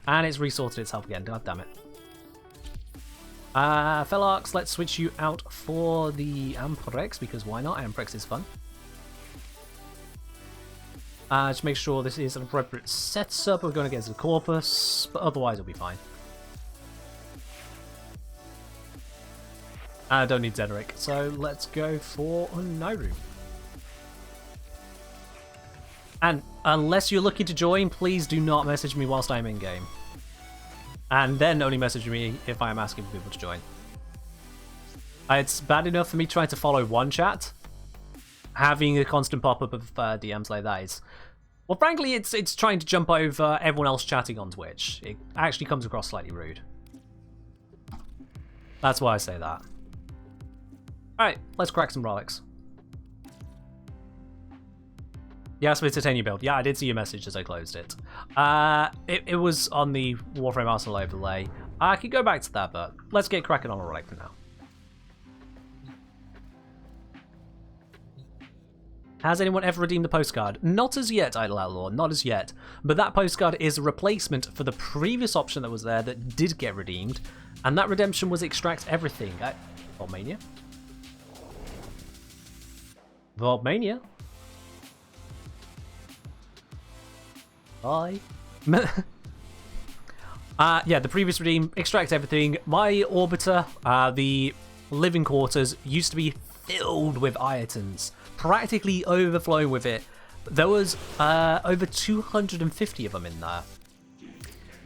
And it's resorted itself again. God damn it. Felarx, let's switch you out for the Amprex, because why not? Amprex is fun. Just make sure this is an appropriate setup. We're going against the Corpus, but otherwise it'll be fine. I don't need Zedric, so let's go for Nairu. And unless you're looking to join, please do not message me whilst I'm in game. And then only message me if I'm asking for people to join. It's bad enough for me trying to follow one chat. Having a constant pop-up of DMs like that is... Well, frankly, it's trying to jump over everyone else chatting on Twitch. It actually comes across slightly rude. That's why I say that. Alright, let's crack some relics. Yes, for Titania build. Yeah, I did see your message as I closed it. It was on the Warframe Arsenal overlay. I could go back to that, but let's get cracking on a relic for now. Has anyone ever redeemed the postcard? Not as yet, Idle Outlaw, not as yet. But that postcard is a replacement for the previous option that was there that did get redeemed. And that redemption was extract everything. Vaultmania? Vaultmania? Bye. Yeah, the previous redeem, extract everything. My Orbiter, the living quarters, used to be filled with Iotans. Practically overflowing with it. There was over 250 of them in there.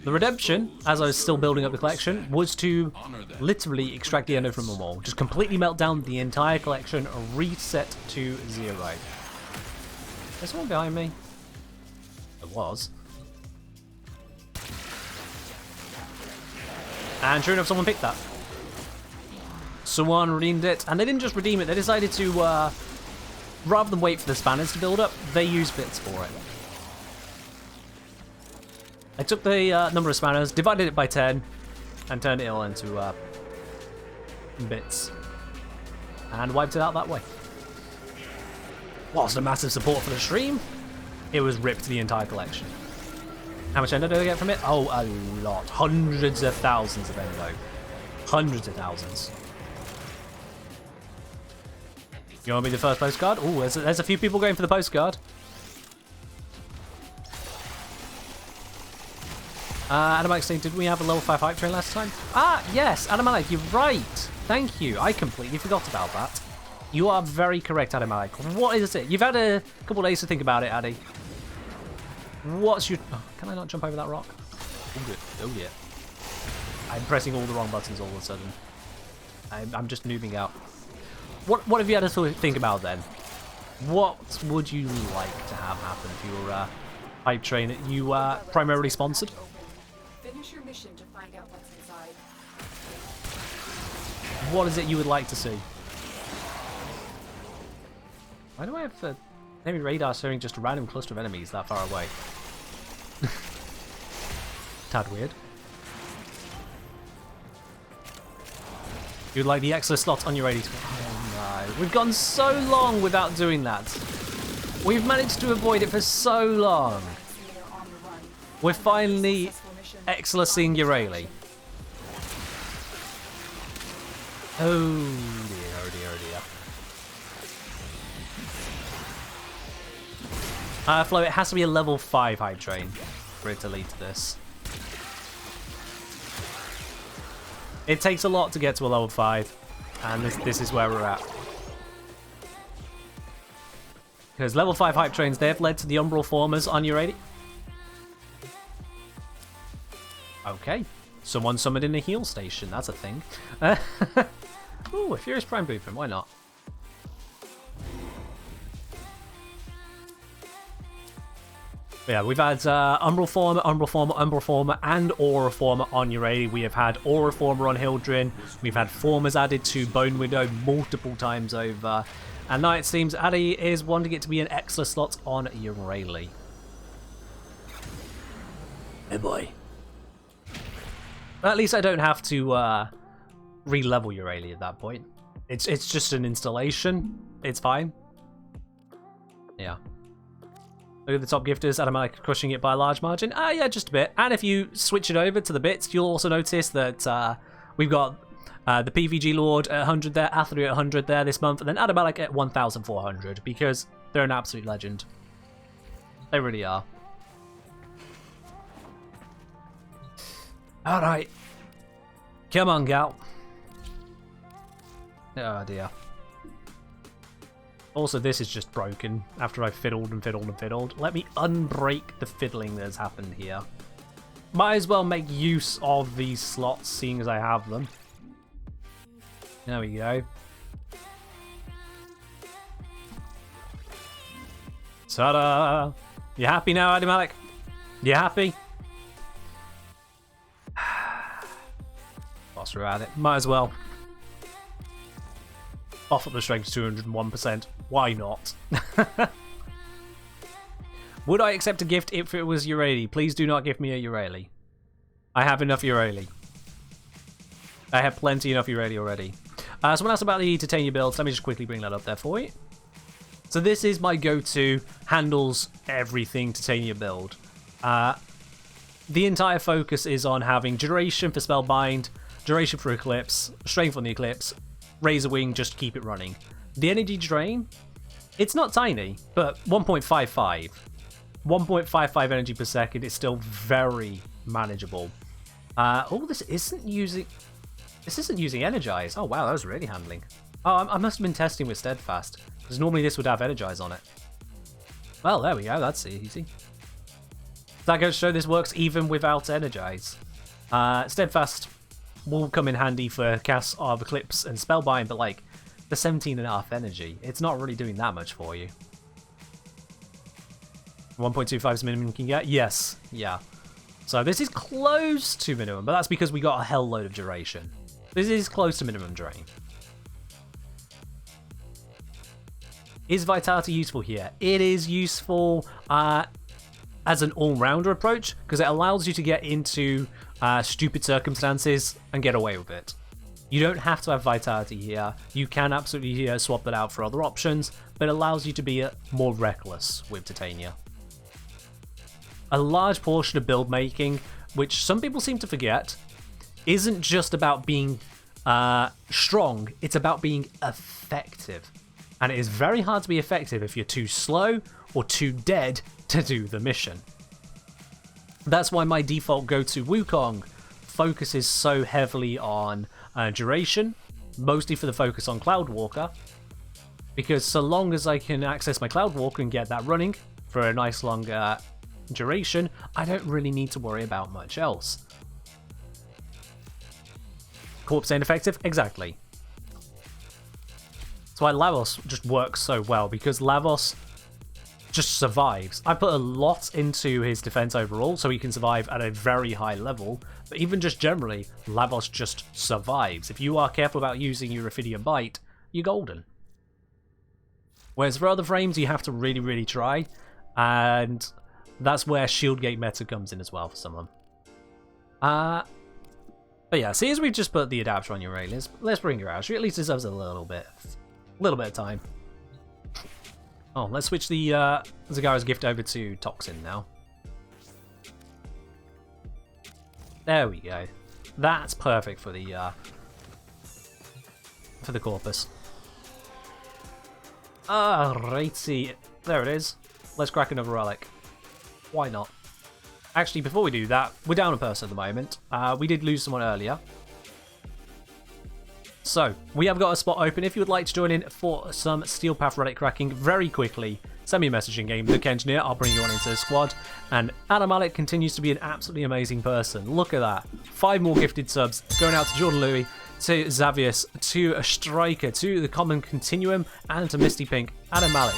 The redemption, as I was still building up the collection, was to literally extract the endo from them all. Just completely melt down the entire collection, reset to 0. There's someone behind me. It was. And sure enough, someone picked that. Someone redeemed it, and they didn't just redeem it, they decided to, rather than wait for the spanners to build up, they used bits for it. I took the number of spanners, divided it by 10, and turned it all into bits. And wiped it out that way. Whilst a massive support for the stream, it was ripped the entire collection. How much endo did I get from it? Oh, a lot. Hundreds of thousands of endo. Hundreds of thousands. You want to be the first postcard? Oh, there's a few people going for the postcard. Adamalik saying, did we have a level 5 hype train last time? Ah, yes, Adamalik, you're right. Thank you. I completely forgot about that. You are very correct, Adamalik. What is it? You've had a couple days to think about it, Addy. What's your... Oh, can I not jump over that rock? Oh, good. Oh, dear. I'm pressing all the wrong buttons all of a sudden. I'm just noobing out. What have you had to think about then? What would you like to have happen if you were a hype train that you primarily sponsored? Finish your mission to find out what's inside. What is it you would like to see? Why do I have the enemy radar showing just a random cluster of enemies that far away? Tad weird. You'd like the extra slot on your radio to... Oh no. We've gone so long without doing that. We've managed to avoid it for so long. We're finally Excelling Urali. Oh dear, oh dear, oh dear. Flo, it has to be a level 5 hype train for it to lead to this. It takes a lot to get to a level 5, and this is where we're at. Because level 5 hype trains, they have led to the Umbral Formers on Urali. Okay, someone summoned in a heal station, that's a thing. Ooh, a Furious Prime Blueprint, why not? Yeah, we've had Umbral Former, Umbral Former, Umbral Former, and Aura Former on Urali. We have had Aura Former on Hildrin. We've had Formers added to Bone Widow multiple times over. And now it seems Addy is wanting it to be an extra slot on Urali. Hey boy. At least I don't have to re-level Urali at that point. It's just an installation. It's fine. Yeah. Look at the top gifters, Adamalik crushing it by a large margin. Yeah, just a bit. And if you switch it over to the bits, you'll also notice that we've got the PVG Lord at 100 there, Athery at 100 there this month, and then Adamalik at 1,400, because they're an absolute legend. They really are. Alright. Come on, gal. Oh, dear. Also, this is just broken after I've fiddled and fiddled and fiddled. Let me unbreak the fiddling that has happened here. Might as well make use of these slots, seeing as I have them. There we go. Ta-da! You happy now, Adi Malik? You happy? Whilst we're at it, might as well. Off up the strength to 201%. Why not? Would I accept a gift if it was Urali? Please do not give me a Urali. I have enough Urali. I have plenty enough Urali already. Someone asked about the Titania builds. Let me just quickly bring that up there for you. So this is my go-to, handles everything Titania build. The entire focus is on having duration for Spellbind, duration for Eclipse, strength on the Eclipse, Razor Wing, just keep it running. The energy drain, it's not tiny, but 1.55. 1.55 energy per second is still very manageable. Oh, this isn't using Energize. Oh wow, that was really handling. Oh, I must have been testing with Steadfast, because normally this would have Energize on it. Well, there we go, that's easy. That goes to show this works even without Energize. Steadfast will come in handy for casts of Eclipse and Spellbind, but like, the 17.5 energy, it's not really doing that much for you. 1.25 is minimum you can get? Yes, yeah. So this is close to minimum, but that's because we got a hell load of duration. This is close to minimum drain. Is Vitality useful here? It is useful as an all-rounder approach, because it allows you to get into stupid circumstances and get away with it. You don't have to have Vitality here. You can absolutely swap that out for other options, but it allows you to be more reckless with Titania. A large portion of build making, which some people seem to forget, isn't just about being strong, it's about being effective. And it is very hard to be effective if you're too slow or too dead to do the mission. That's why my default go-to Wukong focuses so heavily on duration, mostly for the focus on Cloudwalker, because so long as I can access my Cloudwalker and get that running for a nice long duration, I don't really need to worry about much else. Corpse ineffective? Exactly. That's why Lavos just works so well, because Lavos just survives. I put a lot into his defense overall, so he can survive at a very high level, but even just generally, Lavos just survives. If you are careful about using your Ophidian Bite, you're golden. Whereas for other frames, you have to really, really try, and that's where Shield Gate meta comes in as well for some of them. But yeah, see, as we've just put the adapter on your aliens, let's bring her out. She at least deserves a little bit of time. Oh, let's switch the Zagara's gift over to Toxin now. There we go. That's perfect for the corpus. Alrighty, there it is. Let's crack another relic. Why not? Actually, before we do that, we're down a person at the moment. We did lose someone earlier. So, we have got a spot open. If you would like to join in for some Steel Path relic cracking very quickly, send me a message in game. Look Engineer, I'll bring you on into the squad. And Adam Alec continues to be an absolutely amazing person. Look at that. 5 more gifted subs going out to Jordan Louis, to Xavius, to a Striker, to the Common Continuum, and to Misty Pink. Adam Alec.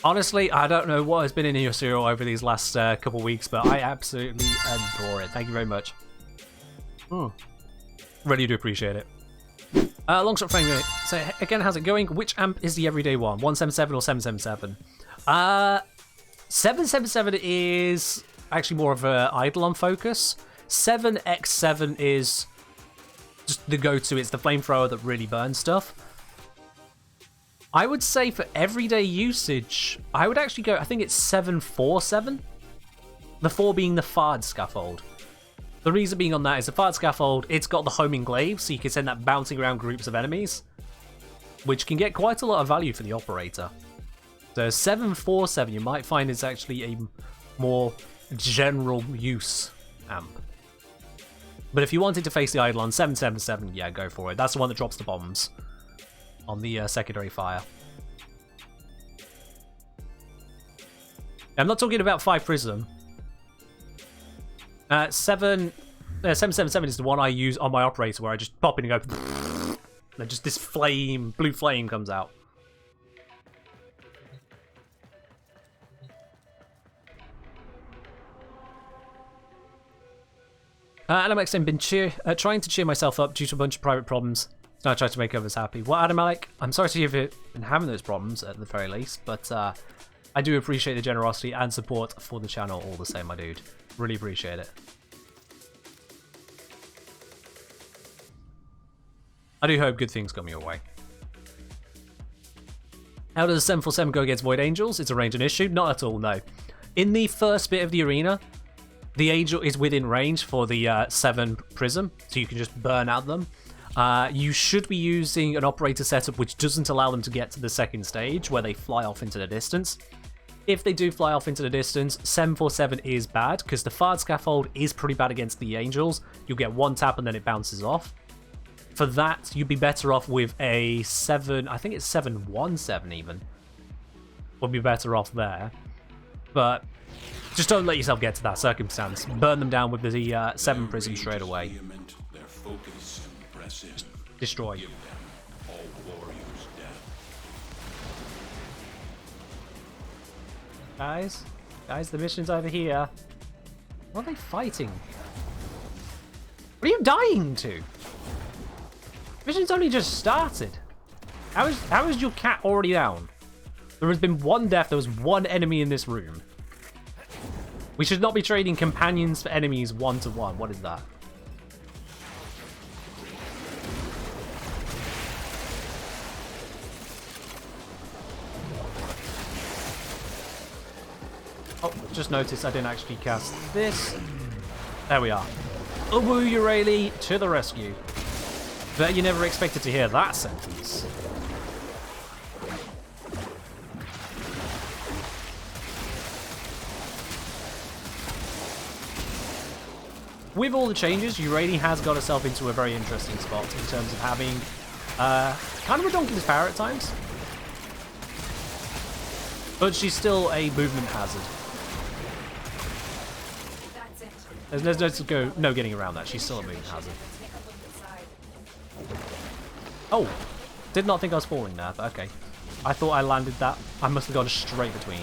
Honestly, I don't know what has been in your cereal over these last couple weeks, but I absolutely adore it. Thank you very much. Really do appreciate it. Longshot frame. So again, how's it going? Which amp is the everyday one? 177 or 777? 777 is actually more of a Eidolon focus. 7x7 is just the go-to. It's the flamethrower that really burns stuff. I would say for everyday usage, I would actually go, I think it's 747. The 4 being the Fard Scaffold. The reason being on that is the Fard Scaffold, it's got the homing glaive, so you can send that bouncing around groups of enemies, which can get quite a lot of value for the operator. So 747 you might find is actually a more general use amp. But if you wanted to face the Eidolon, 777, yeah, go for it. That's the one that drops the bombs on the secondary fire. I'm not talking about 5 Prism. 777 is the one I use on my operator, where I just pop in and go, and just this flame, blue flame comes out. Adam Alex, I've been trying to cheer myself up due to a bunch of private problems. So I try to make others happy. Well, Adam Alec, I'm sorry to hear you've been having those problems at the very least, but I do appreciate the generosity and support for the channel all the same, my dude. Really appreciate it. I do hope good things come your way. How does 747 go against Void Angels? It's a ranged issue? Not at all, no. In the first bit of the arena, the Angel is within range for the 7 Prism, so you can just burn at them. You should be using an operator setup which doesn't allow them to get to the second stage, where they fly off into the distance. If they do fly off into the distance, 747 is bad, because the Fard Scaffold is pretty bad against the Angels. You'll get 1 tap and then it bounces off. For that, you'd be better off with a 7, I think it's 717 even. Would be better off there. But just don't let yourself get to that circumstance. Burn them down with the 7 Prism straight away. Just destroy. Guys, the mission's over here. What are they fighting? What are you dying to? Mission's only just started. How is your cat already down? There has been 1 death. There was 1 enemy in this room. We should not be trading companions for enemies 1-to-1. What is that? Oh, just noticed I didn't actually cast this. There we are. Uwu Ureli to the rescue. Bet you never expected to hear that sentence. with all the changes, Uranie has got herself into a very interesting spot in terms of having kind of a redonkulous power at times. But she's still a movement hazard. There's no getting around that. She's still a movement hazard. Oh, did not think I was falling there, but okay. I thought I landed that. I must have gone straight between.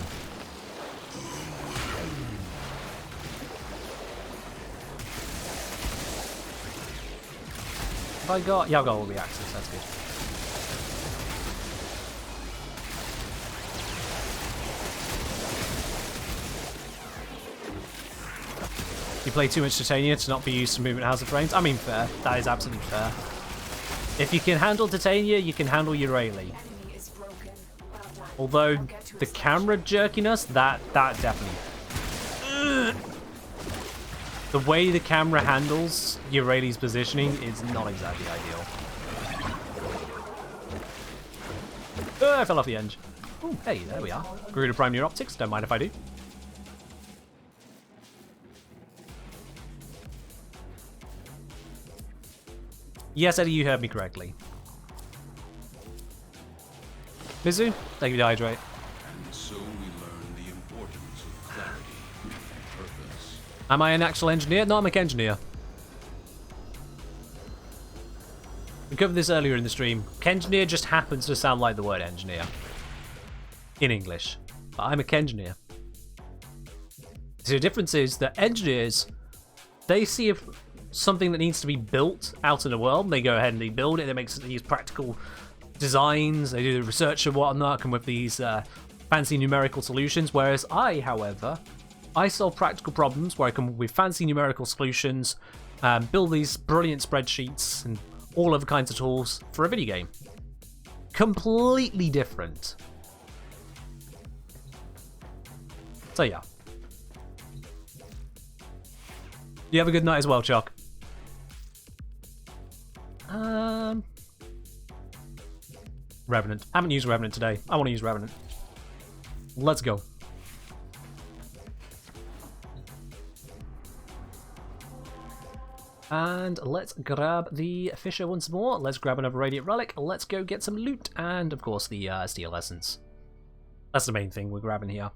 Have I got... Yeah, I've got all the axes. That's good. You play too much Titania to not be used to movement hazard frames. I mean, fair. That is absolutely fair. If you can handle Titania, you can handle Uranie. Although the camera jerkiness, that definitely. Ugh. The way the camera handles Uranie's positioning is not exactly ideal. I fell off the edge. Oh, hey, there we are. Grew to prime your optics. Don't mind if I do. Yes, Eddie, you heard me correctly. Mizu, thank you to hydrate. And so we learn the importance of clarity and purpose. Am I an actual engineer? No, I'm a engineer. We covered this earlier in the stream. Kengineer just happens to sound like the word engineer. In English. But I'm a engineer. So the difference is that engineers, they see if something that needs to be built out in the world, they go ahead and they build it, they make these practical designs, they do the research and whatnot, come with these fancy numerical solutions, whereas I, however, I solve practical problems where I come with fancy numerical solutions, build these brilliant spreadsheets and all other kinds of tools for a video game. Completely different. So yeah. You have a good night as well, Chuck. Revenant. I haven't used Revenant today. I want to use Revenant. Let's go. And let's grab the Fisher once more. Let's grab another Radiant Relic. Let's go get some loot. And, of course, the Steel Essence. That's the main thing we're grabbing here.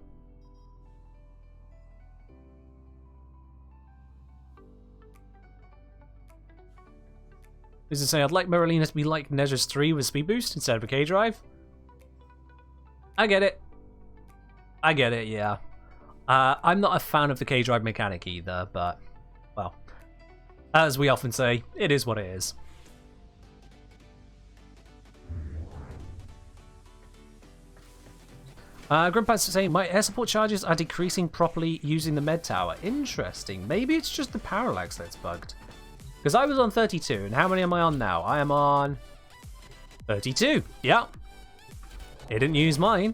Does it say, I'd like Marlena to be like Nezhus 3 with speed boost instead of a K-Drive? I get it. I get it, yeah. I'm not a fan of the K-Drive mechanic either, but, well, as we often say, it is what it is. Grandpa's saying, my air support charges are decreasing properly using the med tower. Interesting. Maybe it's just the parallax that's bugged. Because I was on 32, and how many am I on now? I am on 32. Yeah. It didn't use mine.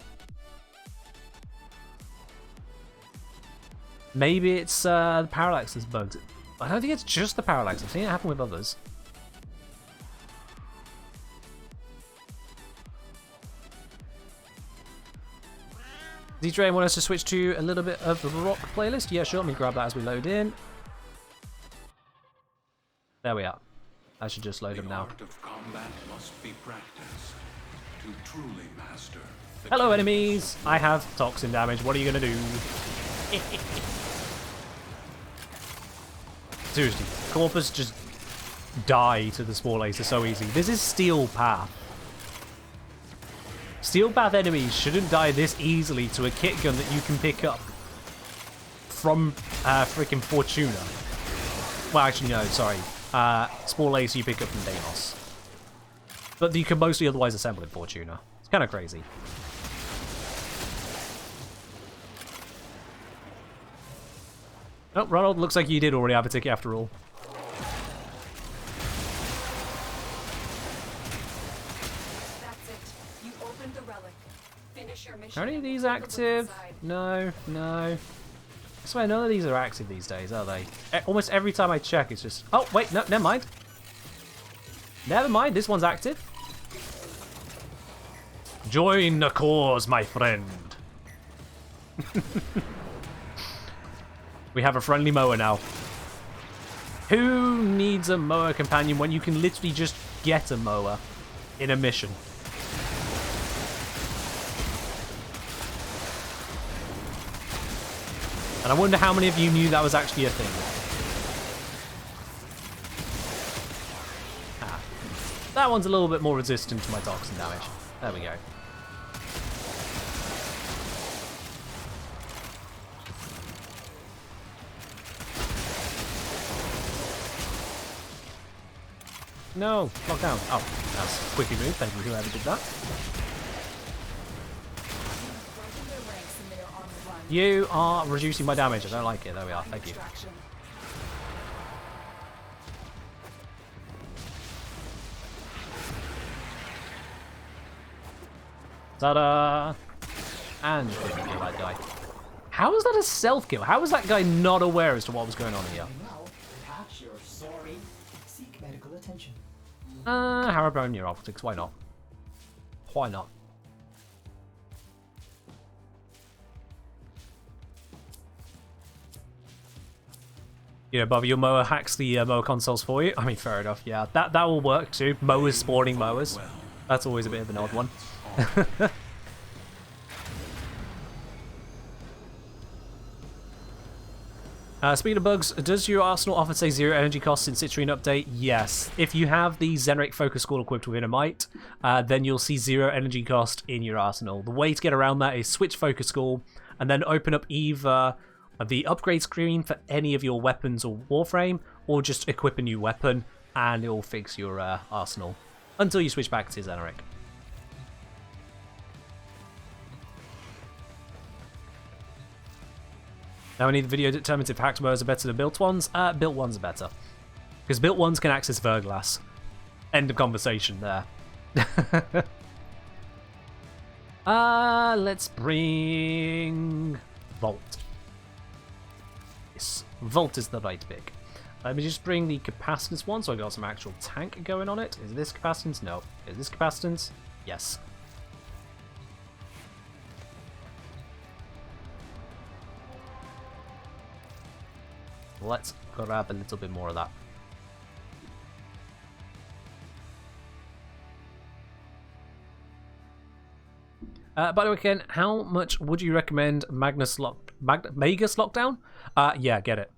Maybe it's the parallax that's bugged. I don't think it's just the parallax. I've seen it happen with others. Z-Train want us to switch to a little bit of the rock playlist? Yeah, sure. Let me grab that as we load in. There we are. I should just load them now. The art of combat must be practiced to truly master. Hello, enemies! I have toxin damage. What are you gonna do? Seriously, Corpus just die to the Spore Laser so easy. This is Steel Path. Steel Path enemies shouldn't die this easily to a kit gun that you can pick up from freaking Fortuna. Well, actually, no, sorry. Spore Laser you pick up from Deimos. But you can mostly otherwise assemble in Fortuna. It's kind of crazy. Oh, Ronald, looks like you did already have a ticket after all. That's it. You opened the relic. Finish your mission. Are any of these active? No, no. I swear none of these are active these days, are they? Almost every time I check, it's just... Oh, wait, no, never mind. Never mind, this one's active. Join the cause, my friend. We have a friendly mower now. Who needs a mower companion when you can literally just get a mower in a mission? And I wonder how many of you knew that was actually a thing. Ah. That one's a little bit more resistant to my toxin damage. There we go. No, lock down. Oh, that was a quickly moved. Thank you, whoever did that. You are reducing my damage. I don't like it. There we are. Thank you. Ta-da! And you didn't kill that guy. How is that a self-kill? How was that guy not aware as to what was going on here? Now, perhaps you're sorry. Seek medical attention. How about neuroptics? Why not? Why not? You know, Bobby, your mower hacks the mower consoles for you. I mean, fair enough. Yeah, that will work too. Mowers spawning mowers. That's always a bit of an odd one. Speaking of bugs, does your arsenal often say 0 energy costs in Citrine update? Yes. If you have the Zenric Focus School equipped with Innermite, then you'll see 0 energy cost in your arsenal. The way to get around that is switch Focus School and then open up either the upgrade screen for any of your weapons or Warframe, or just equip a new weapon and it'll fix your arsenal until you switch back to Zenric. Now I need the video that determines if hacked mowers are better than built ones. Built ones are better. Because built ones can access Verglass. End of conversation there. Let's bring Volt. Yes, Volt is the right pick. Let me just bring the capacitance one so I got some actual tank going on it. Is this capacitance? No. Is this capacitance? Yes. Let's grab a little bit more of that. By the way, Ken, how much would you recommend Magus Lockdown? Yeah, get it.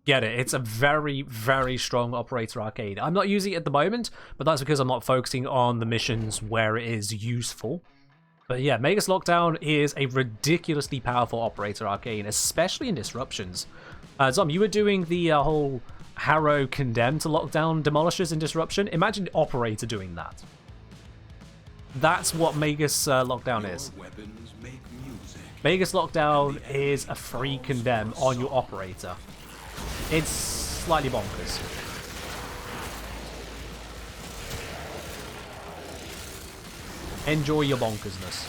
Get it. It's a very, very strong operator arcade. I'm not using it at the moment, but that's because I'm not focusing on the missions where it is useful. But yeah, Magus Lockdown is a ridiculously powerful operator arcane, especially in disruptions. Zom, you were doing the whole Harrow Condemn to lockdown demolishers in disruption. Imagine operator doing that. That's what Magus Lockdown is. Magus Lockdown is a free condemn on your operator. It's slightly bonkers. Enjoy your bonkersness.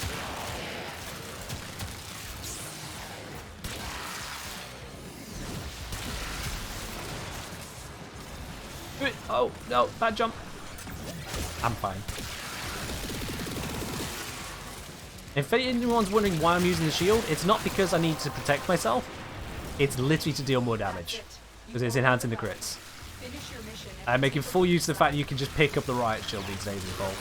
Oh, no, bad jump. I'm fine. If anyone's wondering why I'm using the shield, it's not because I need to protect myself. It's literally to deal more damage. Because it's enhancing the crits. I'm making full use of the fact that you can just pick up the riot shield these days in Vault.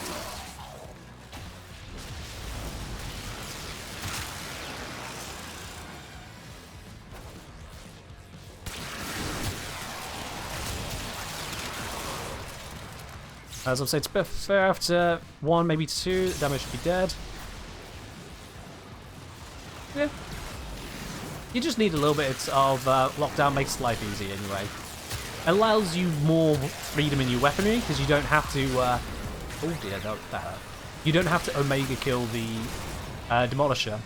As I've said, fair after 1, maybe 2, the damage should be dead. Yeah. You just need a little bit of lockdown, makes life easy anyway. Allows you more freedom in your weaponry, because you don't have to... oh dear, that hurt. You don't have to Omega kill the Demolisher,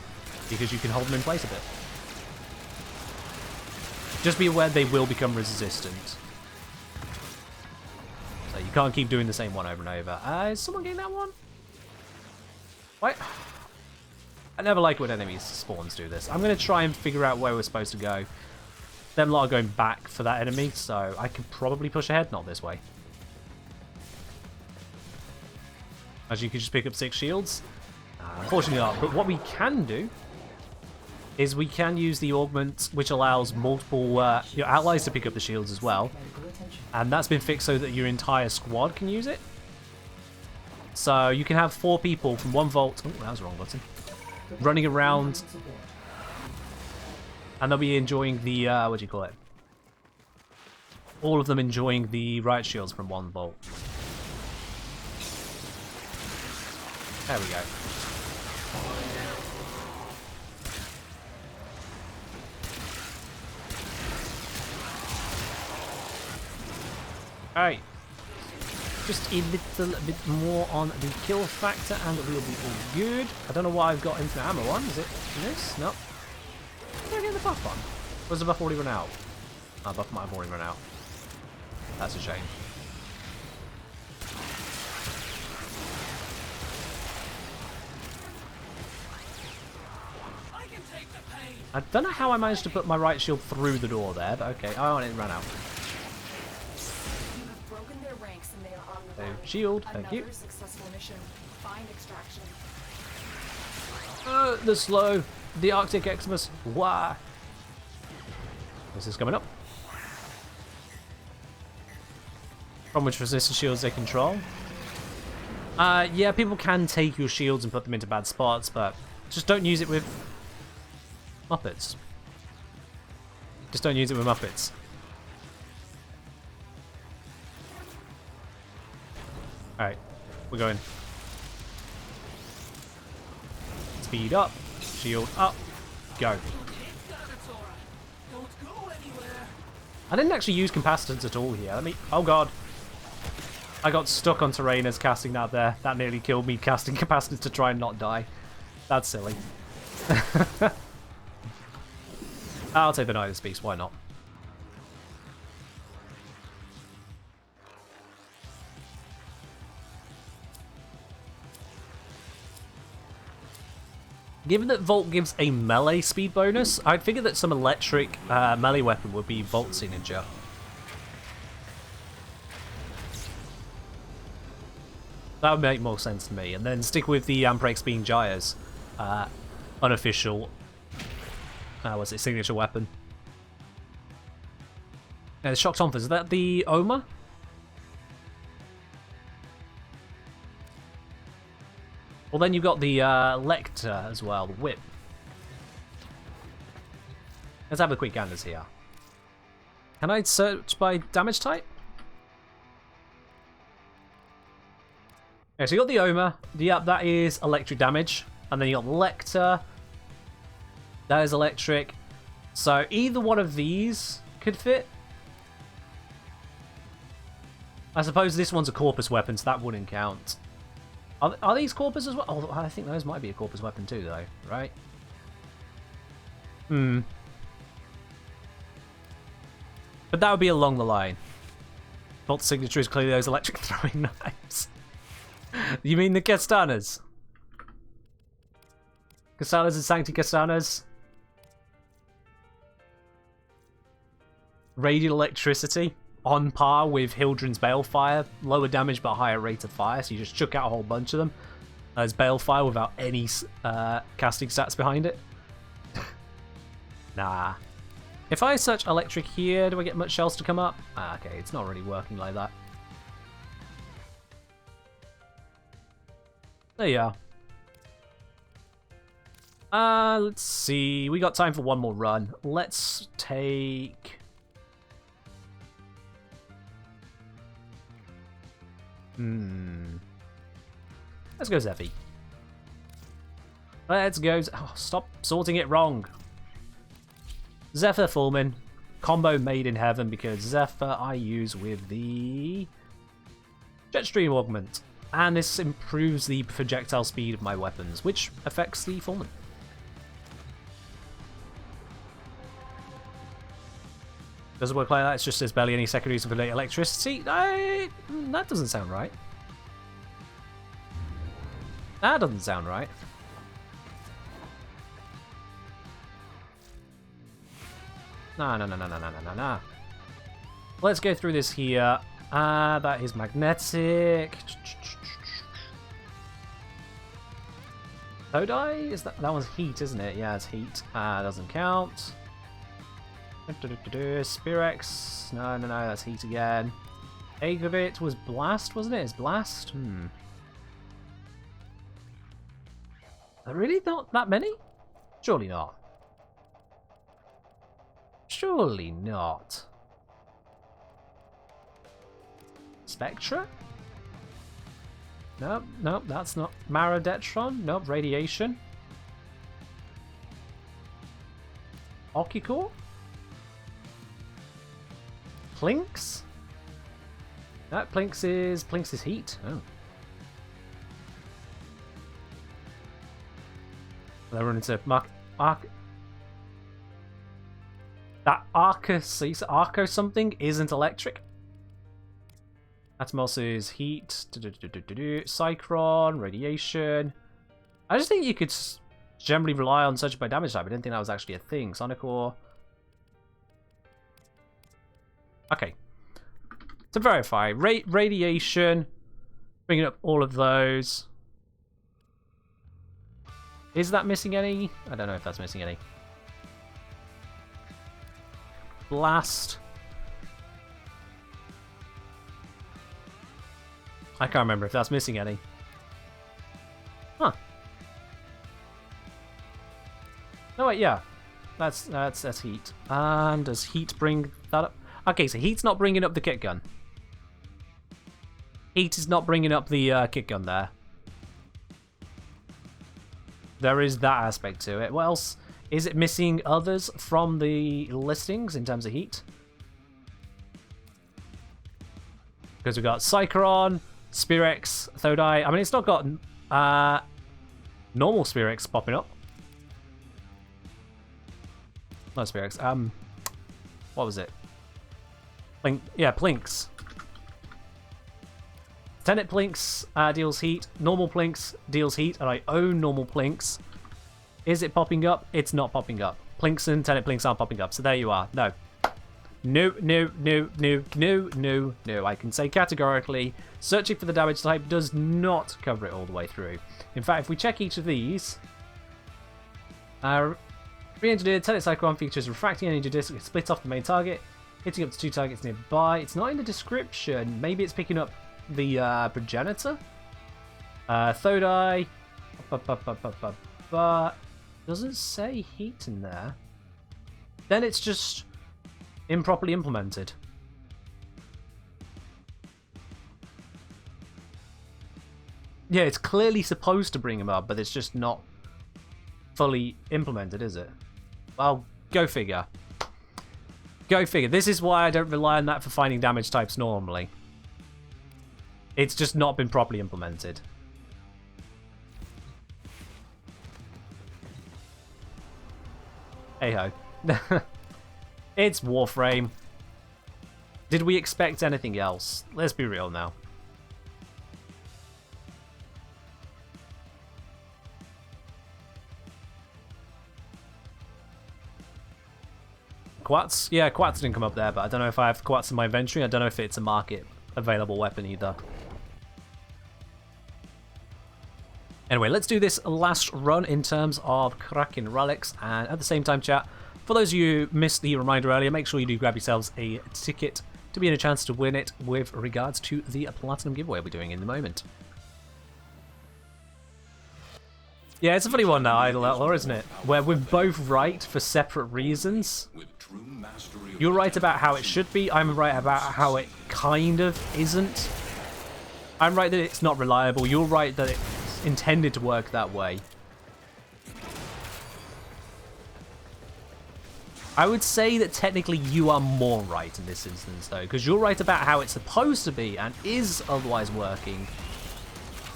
because you can hold them in place a bit. Just be aware they will become resistant. So you can't keep doing the same one over and over. Is someone getting that one? Wait. I never like when enemies spawns do this. I'm going to try and figure out where we're supposed to go. Them lot are going back for that enemy, so I can probably push ahead. Not this way. As you can just pick up 6 shields. Unfortunately not. But what we can do is we can use the augment, which allows multiple your allies to pick up the shields as well. Medical attention. And that's been fixed so that your entire squad can use it. So you can have 4 people from one vault. Oh, that was the wrong button. Running around, Support. and they'll be enjoying the what do you call it? All of them enjoying the riot shields from one vault. There we go. Alright. Just a little bit more on the kill factor and we'll be all good. I don't know why I've got infinite ammo on. Is it this? No. Did I get the buff on? Or has the buff already run out? Ah, buff might have already run out. That's a shame. I don't know how I managed to put my right shield through the door there, but okay. Oh, and it ran out. You have broken their ranks and they are on the So, run. shield, thank you. Another successful mission. Find extraction. The slow. The Arctic Xmas. Why? This is coming up. From which resistance shields they control. Yeah, people can take your shields and put them into bad spots, but just don't use it with Muppets. Just don't use it with Muppets. Alright, we're going. Speed up, shield up, go. I didn't actually use capacitance at all here. Oh god. I got stuck on Terrainers casting that there. That nearly killed me casting capacitance to try and not die. That's silly. I'll take the Knight of Speaks, why not? Given that Volt gives a melee speed bonus, I'd figure that some electric melee weapon would be Volt's signature. That would make more sense to me. And then stick with the Amprex being Jaya's unofficial, what's it, signature weapon. The Shock Tonfa, is that the Oma? Well, then you've got the Lecter as well, the Whip. Let's have a quick gander here. Can I search by damage type? Okay, so you got the Oma. Yep, that is electric damage. And then you got the Lecter. That is electric. So either one of these could fit. I suppose this one's a Corpus weapon, so that wouldn't count. Are these Corpus as well? Oh, I think those might be a Corpus weapon too, though, right? Hmm. But that would be along the line. Volt's signature is clearly those electric throwing knives. You mean the Castanas? Castanas and Sancti Castanas? Radiant electricity on par with Hildren's Balefire. Lower damage but higher rate of fire, so you just chuck out a whole bunch of them as Balefire without any casting stats behind it. Nah. If I search electric here, do I get much else to come up? Ah, okay, it's not really working like that. There you are. Let's see. We got time for one more run. Let's take... Let's go Zephy. Let's go... Oh, stop sorting it wrong. Zephyr Fulmin. Combo made in heaven because Zephyr I use with the Jetstream Augment. And this improves the projectile speed of my weapons, which affects the Fulmin. Does it work like that? It's just there's barely any secondaries for electricity? That doesn't sound right. That doesn't sound right. Nah. Let's go through this here. That is magnetic. Todai? Is that one's heat, isn't it? Yeah, it's heat. Doesn't count. Spirex. No, that's heat again. Agavit was blast, wasn't it? It's blast? Really not that many? Surely not. Surely not. Spectra? Nope, that's not. Marodetron? Nope, radiation. Okicore? Plinks? No, Plinks is heat. Oh. They run into that Arco something isn't electric. Atmos is heat. Cyclone, radiation. I just think you could generally rely on searching by damage type. I didn't think that was actually a thing. Sonicore. Okay. To verify, radiation. Bringing up all of those. Is that missing any? I don't know if that's missing any. Blast. I can't remember if that's missing any. Huh. No, wait, yeah. That's heat. And does heat bring that up? Okay, so heat's not bringing up the kit gun. Heat is not bringing up the kit gun there. There is that aspect to it. What else? Is it missing others from the listings in terms of heat? Because we've got Cyclone, Spirex, Thodai. I mean, it's not got normal Spirex popping up. Not Spirex. What was it? Plinks. Tenet Plinks deals heat. Normal Plinks deals heat, and I own normal Plinks. Is it popping up? It's not popping up. Plinks and Tenet Plinks aren't popping up, so there you are. No. No. I can say categorically, searching for the damage type does not cover it all the way through. In fact, if we check each of these, re-engineered Tenet Cyclone features refracting energy disc, split off the main target, hitting up to 2 targets nearby. It's not in the description. Maybe it's picking up the progenitor. Thodai. But doesn't say heat in there. Then it's just improperly implemented. Yeah, it's clearly supposed to bring him up, but it's just not fully implemented, is it? Well, go figure. Go figure. This is why I don't rely on that for finding damage types normally. It's just not been properly implemented. Hey-ho. It's Warframe. Did we expect anything else? Let's be real now. Quats? Yeah, Quats didn't come up there, but I don't know if I have Quats in my inventory. I don't know if it's a market available weapon either. Anyway, let's do this last run in terms of Kraken relics, and at the same time, chat, for those of you who missed the reminder earlier, make sure you do grab yourselves a ticket to be in a chance to win it with regards to the Platinum giveaway we're doing in the moment. Yeah, it's a funny one now, Idle Outlaw, isn't it? Where we're both right for separate reasons. You're right about how it should be, I'm right about how it kind of isn't. I'm right that it's not reliable, you're right that it's intended to work that way. I would say that technically you are more right in this instance though, because you're right about how it's supposed to be and is otherwise working.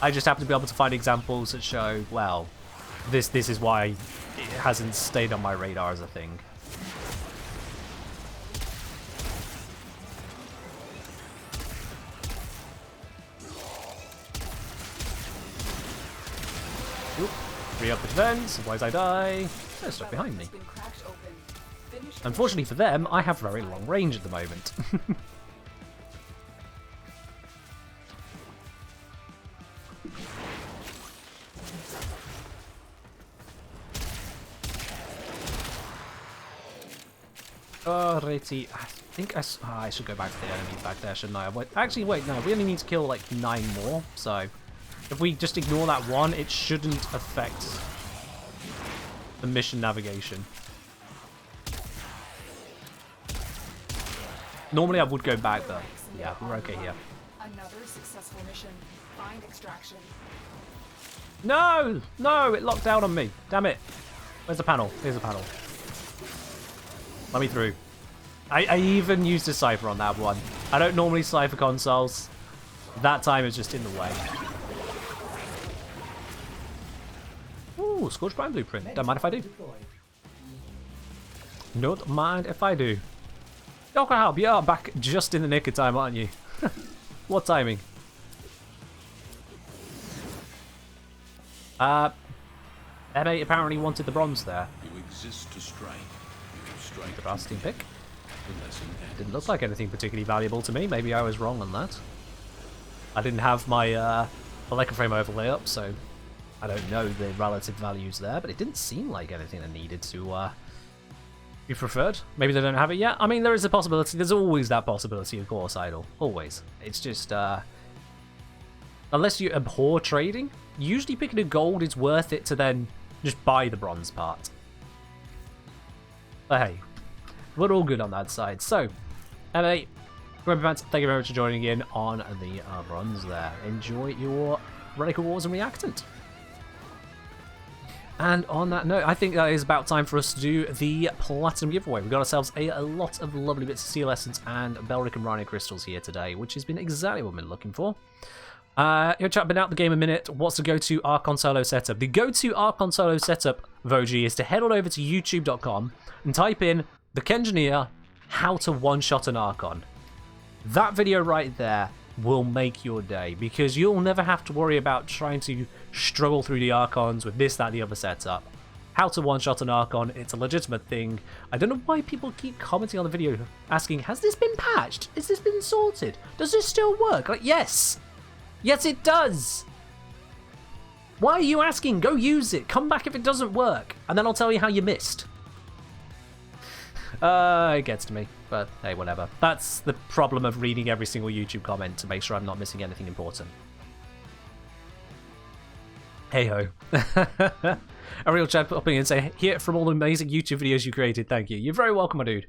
I just happen to be able to find examples that show, well, this is why it hasn't stayed on my radar as a thing. Oop. Re-up the defense, otherwise I die. They're stuck behind me. Unfortunately for them, I have very long range at the moment. Alrighty, I think I should go back to the enemies back there, shouldn't I? Actually, wait, no, we only need to kill like 9 more, so if we just ignore that one, it shouldn't affect the mission navigation. Normally I would go back though. Yeah, we're okay here. Another successful mission. Find extraction. No! No! It locked out on me. Damn it. Where's the panel? Here's the panel. Let me through. I even used a cipher on that one. I don't normally cipher consoles. That time it's just in the way. Ooh, Scorched Prime Blueprint. Don't mind if I do. Don't mind if I do. Dr. Halb, you are back just in the nick of time, aren't you? What timing? M8 apparently wanted the bronze there. You exist to strike. You strike. The Rasting pick. The lesson ends. Didn't look like anything particularly valuable to me. Maybe I was wrong on that. I didn't have my Warframe overlay up, so I don't know the relative values there, but it didn't seem like anything that needed to be preferred. Maybe they don't have it yet. I mean, there is a possibility. There's always that possibility, of course, Idle. Always. It's just, unless you abhor trading, usually picking a gold is worth it to then just buy the bronze part. But hey, we're all good on that side. So, M8, thank you very much for joining in on the bronze there. Enjoy your Relic Awards and Reactant. And on that note, I think that is about time for us to do the Platinum giveaway. We've got ourselves a lot of lovely bits of Seal Essence and Belric and Rhino Crystals here today, which has been exactly what we've been looking for. Your chat, been out the game a minute. What's the go-to Archon solo setup? The go-to Archon solo setup, Voji, is to head on over to youtube.com and type in the Kengineer how to one-shot an Archon. That video right there will make your day, because you'll never have to worry about trying to struggle through the Archons with this, that, the other setup. How to one-shot an Archon, it's a legitimate thing. I don't know why people keep commenting on the video asking, has this been patched? Has this been sorted? Does this still work? Like, yes! Yes, it does! Why are you asking? Go use it. Come back if it doesn't work, and then I'll tell you how you missed. It gets to me, but hey, whatever. That's the problem of reading every single YouTube comment to make sure I'm not missing anything important. Hey ho. A real chat popping in and say, here from all the amazing YouTube videos you created, thank you. You're very welcome, my dude.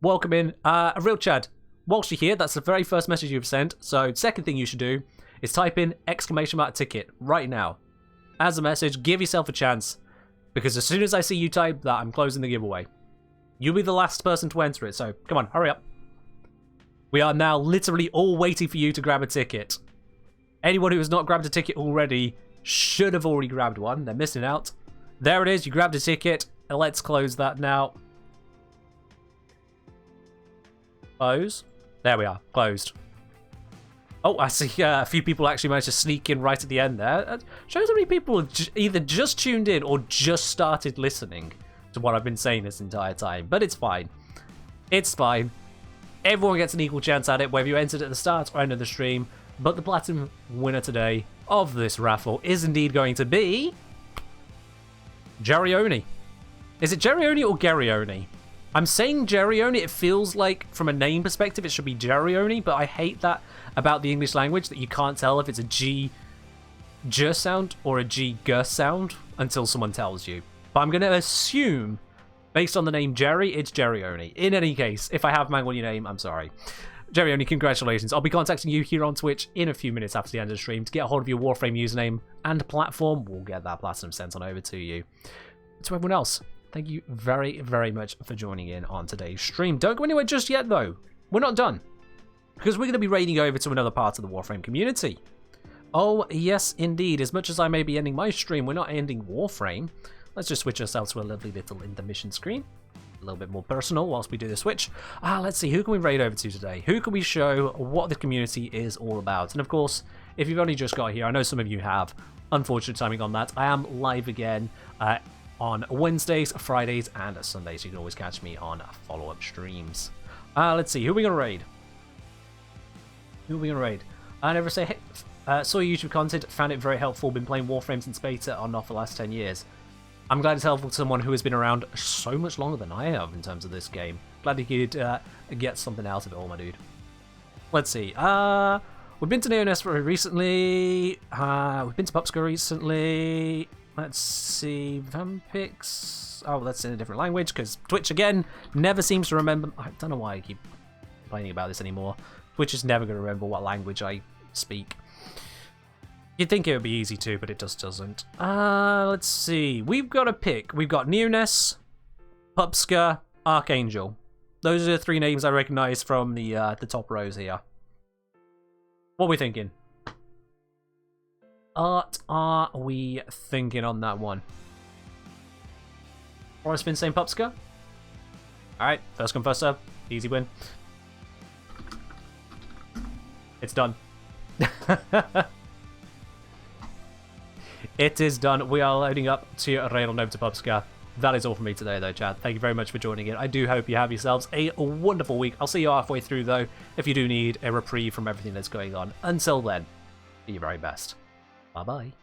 Welcome in. A real Chad, whilst you're here, that's the very first message you've sent, so second thing you should do is type in !ticket right now. As a message, give yourself a chance, because as soon as I see you type that, I'm closing the giveaway. You'll be the last person to enter it, so come on, hurry up. We are now literally all waiting for you to grab a ticket. Anyone who has not grabbed a ticket already should have already grabbed one. They're missing out. There it is, you grabbed a ticket. Let's close that now. Close. There we are, closed. Oh, I see a few people actually managed to sneak in right at the end there. Shows how many people have either just tuned in or just started listening to what I've been saying this entire time. But it's fine. It's fine. Everyone gets an equal chance at it, whether you entered at the start or end of the stream. But the platinum winner today of this raffle is indeed going to be Gerioni. Is it Gerioni or Gerioni? I'm saying Gerioni. It feels like, from a name perspective, it should be Gerioni, but I hate that about the English language, that you can't tell if it's a G sound or a G sound until someone tells you. But I'm going to assume, based on the name Jerry, it's Gerioni. In any case, if I have mangled your name, I'm sorry. Gerioni, congratulations. I'll be contacting you here on Twitch in a few minutes after the end of the stream to get a hold of your Warframe username and platform. We'll get that platinum sent on over to you. To everyone else, thank you very, very much for joining in on today's stream. Don't go anywhere just yet, though. We're not done, because we're going to be raiding over to another part of the Warframe community. Oh, yes, indeed. As much as I may be ending my stream, we're not ending Warframe. Let's just switch ourselves to a lovely little intermission screen. A little bit more personal whilst we do the switch. Let's see, who can we raid over to today? Who can we show what the community is all about? And of course, if you've only just got here, I know some of you have. Unfortunate timing on that. I am live again on Wednesdays, Fridays, and Sundays. You can always catch me on follow-up streams. Let's see, who are we going to raid? Who are we going to raid? I never say, hey, saw your YouTube content, found it very helpful. Been playing Warframe since beta on off the last 10 years. I'm glad it's helpful to someone who has been around so much longer than I have in terms of this game. Glad you could get something out of it all, my dude. Let's see. We've been to Neonest very recently. We've been to Pupska recently. Let's see. Vampix. Oh, that's in a different language because Twitch, again, never seems to remember. I don't know why I keep complaining about this anymore. Twitch is never going to remember what language I speak. You'd think it would be easy to, but it just doesn't. Let's see. We've got a pick. We've got Neonest, Pupska, Archangel. Those are the 3 names I recognize from the top rows here. What are we thinking? What are we thinking on that one? Forest Spin, same Pupska. Alright, first come, first serve. Easy win. It's done. It is done. We are loading up to Rail Nova to Pupska. That is all from me today, though, Chad. Thank you very much for joining in. I do hope you have yourselves a wonderful week. I'll see you halfway through, though, if you do need a reprieve from everything that's going on. Until then, be your very best. Bye-bye.